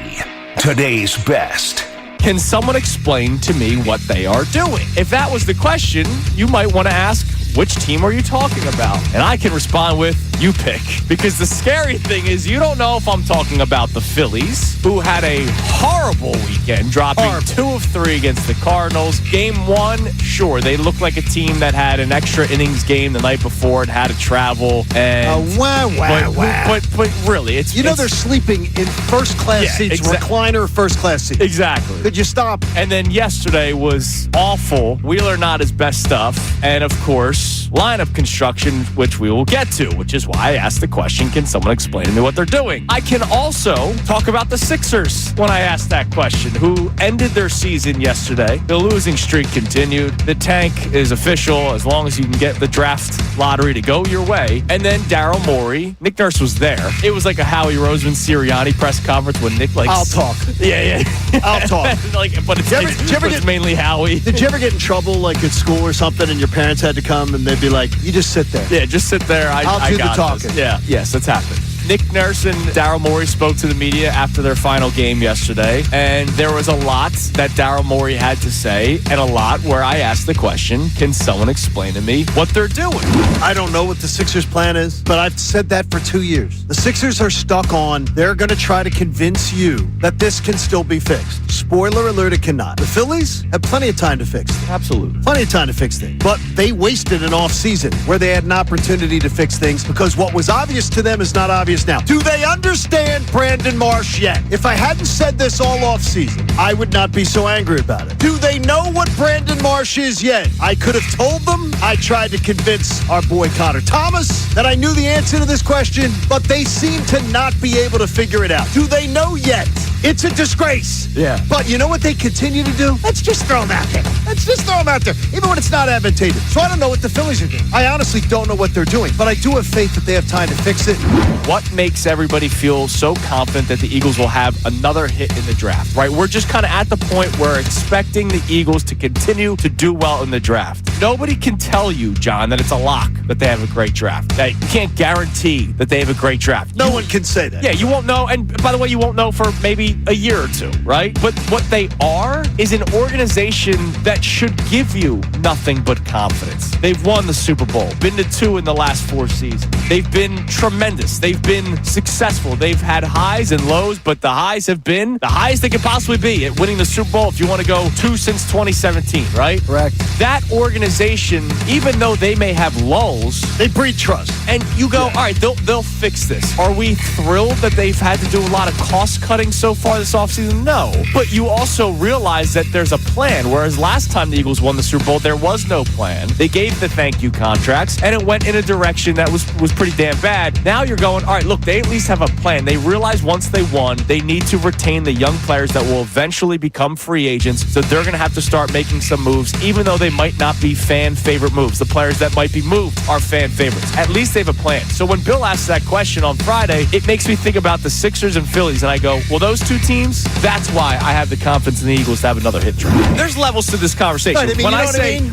Today's best. Can someone explain to me what they are doing? If that was the question, you might want to ask, which team are you talking about? And I can respond with, you pick. Because the scary thing is you don't know if I'm talking about the Phillies, who had a horrible weekend, dropping 2 of 3 against the Cardinals. Game 1, sure, they looked like a team that had an extra innings game the night before and had to travel. And but really, it's... they're sleeping in first-class seats, recliner first-class seats. Exactly. Could you stop? And then yesterday was awful. Wheeler not his best stuff. And, of course, lineup construction, which we will get to, which is why I asked the question, can someone explain to me what they're doing? I can also talk about the Sixers when I asked that question, who ended their season yesterday. The losing streak continued. The tank is official as long as you can get the draft lottery to go your way. And then Daryl Morey, Nick Nurse was there. It was like a Howie Roseman Sirianni press conference when Nick I'll talk. Yeah. I'll talk. But it's mainly Howie. Did you ever get in trouble like at school or something and your parents had to come and they'd be like, you just sit there? Yeah, just sit there. I'll do the talking. Yeah. Yes, that's happened. Nick Nurse and Daryl Morey spoke to the media after their final game yesterday, and there was a lot that Daryl Morey had to say, and a lot where I asked the question, can someone explain to me what they're doing? I don't know what the Sixers' plan is, but I've said that for 2 years. The Sixers are stuck on, they're going to try to convince you that this can still be fixed. Spoiler alert, it cannot. The Phillies have plenty of time to fix things. Absolutely. Plenty of time to fix things. But they wasted an off season where they had an opportunity to fix things because what was obvious to them is not obvious obvious now. Do they understand Brandon Marsh yet? If I hadn't said this all offseason, I would not be so angry about it. Do they know what Brandon Marsh is yet? I could have told them. I tried to convince our boy Connor Thomas that I knew the answer to this question, but they seem to not be able to figure it out. Do they know yet? It's a disgrace. Yeah. But you know what they continue to do? Let's just throw him out there. Let's just throw him out there, even when it's not advantageous. So I don't know what the Phillies are doing. I honestly don't know what they're doing, but I do have faith that they have time to fix it. What makes everybody feel so confident that the Eagles will have another hit in the draft, right? We're just kind of at the point where we're expecting the Eagles to continue to do well in the draft. Nobody can tell you, John, that it's a lock that they have a great draft. That you can't guarantee that they have a great draft. No one can say that. Yeah, you won't know. And by the way, you won't know for maybe a year or two, right? But what they are is an organization that should give you nothing but confidence. They've won the Super Bowl, been to 2 in the last 4 seasons. They've been tremendous. They've been successful. They've had highs and lows, but the highs have been the highest they could possibly be at winning the Super Bowl, if you want to go 2 since 2017, right? Correct. That organization, even though they may have lulls, they breed trust. And you go, all right, they'll fix this. Are we thrilled that they've had to do a lot of cost cutting so far this offseason? No. But you also realize that there's a plan, whereas last time the Eagles won the Super Bowl, there was no plan. They gave the thank you contracts, and it went in a direction that was pretty damn bad. Now you're going, all right, look, they at least have a plan. They realize once they won, they need to retain the young players that will eventually become free agents, so they're going to have to start making some moves, even though they might not be fan favorite moves. The players that might be moved are fan favorites. At least they have a plan. So when Bill asks that question on Friday, it makes me think about the Sixers and Phillies, and I go, well, those two teams, that's why I have the confidence in the Eagles to have another hit train. There's levels to this conversation. Right, I mean,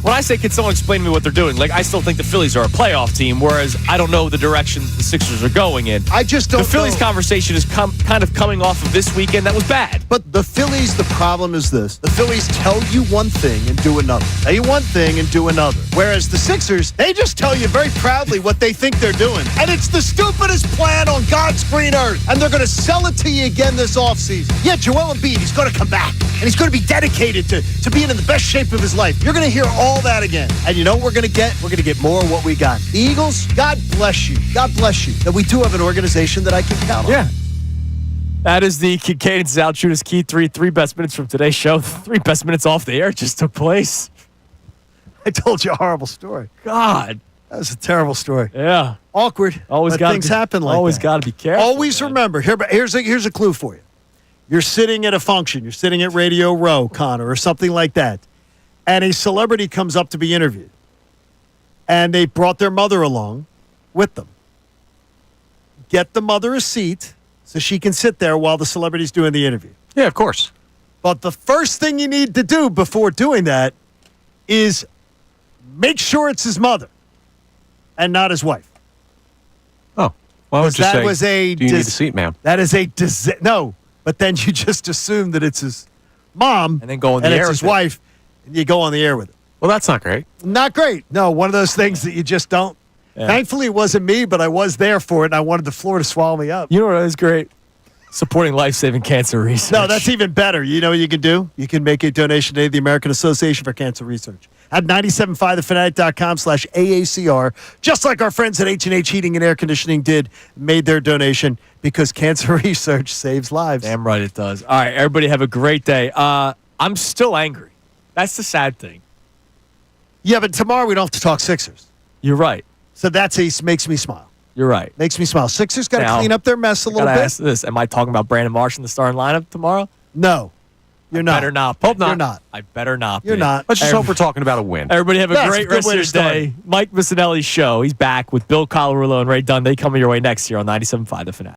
when I say, can someone explain to me what they're doing? Like, I still think the Phillies are a playoff team, whereas I don't know the direction the Sixers are going in. I just don't know. The Phillies conversation is kind of coming off of this weekend that was bad. But the Phillies, the problem is this. The Phillies tell you one thing and do another. Tell you one thing and do another. Whereas the Sixers, they just tell you very proudly what they think they're doing. And it's the stupidest plan on God's green earth. And they're going to sell it to you again this offseason. Yeah, Joel Embiid, he's going to come back. And he's going to be dedicated to being in the best shape of his life. You're going to hear all that again. And you know what we're going to get? We're going to get more of what we got. The Eagles, God bless you. God bless you. That we do have an organization that I can count on. Yeah. That is the Kincade Salciunas Key 3 best minutes from today's show. 3 best minutes off the air just took place. I told you a horrible story. God. That was a terrible story. Yeah. Awkward. Always got things happen like always that. Always got to be careful. Always remember. Here's a clue for you. You're sitting at a function. You're sitting at Radio Row, Connor, or something like that. And a celebrity comes up to be interviewed. And they brought their mother along with them. Get the mother a seat so she can sit there while the celebrity's doing the interview. Yeah, of course. But the first thing you need to do before doing that is make sure it's his mother and not his wife. Oh, why would you that say, do you need a seat, ma'am? That is no, but then you just assume that it's his mom and then go on the air it's with his wife, and you go on the air with it. Well, that's not great. Not great. No, one of those things that you just don't. Yeah. Thankfully, it wasn't me, but I was there for it, and I wanted the floor to swallow me up. You know what is great? Supporting life-saving cancer research. No, that's even better. You know what you can do? You can make a donation to the American Association for Cancer Research at 975thefanatic.com/AACR, just like our friends at H&H Heating and Air Conditioning made their donation because cancer research saves lives. Damn right it does. All right, everybody have a great day. I'm still angry. That's the sad thing. Yeah, but tomorrow we don't have to talk Sixers. You're right. So makes me smile. You're right. Makes me smile. Sixers got to clean up their mess a little bit. Ask this. Am I talking about Brandon Marsh in the starting lineup tomorrow? No. You're not. Better not. Hope not. You're not. I better not. You're not. Let's just hope we're talking about a win. Everybody have a great rest of your day. Mike Missanelli's show. He's back with Bill Colarulo and Ray Dunn. They coming your way next year on 97.5 The Fanatic.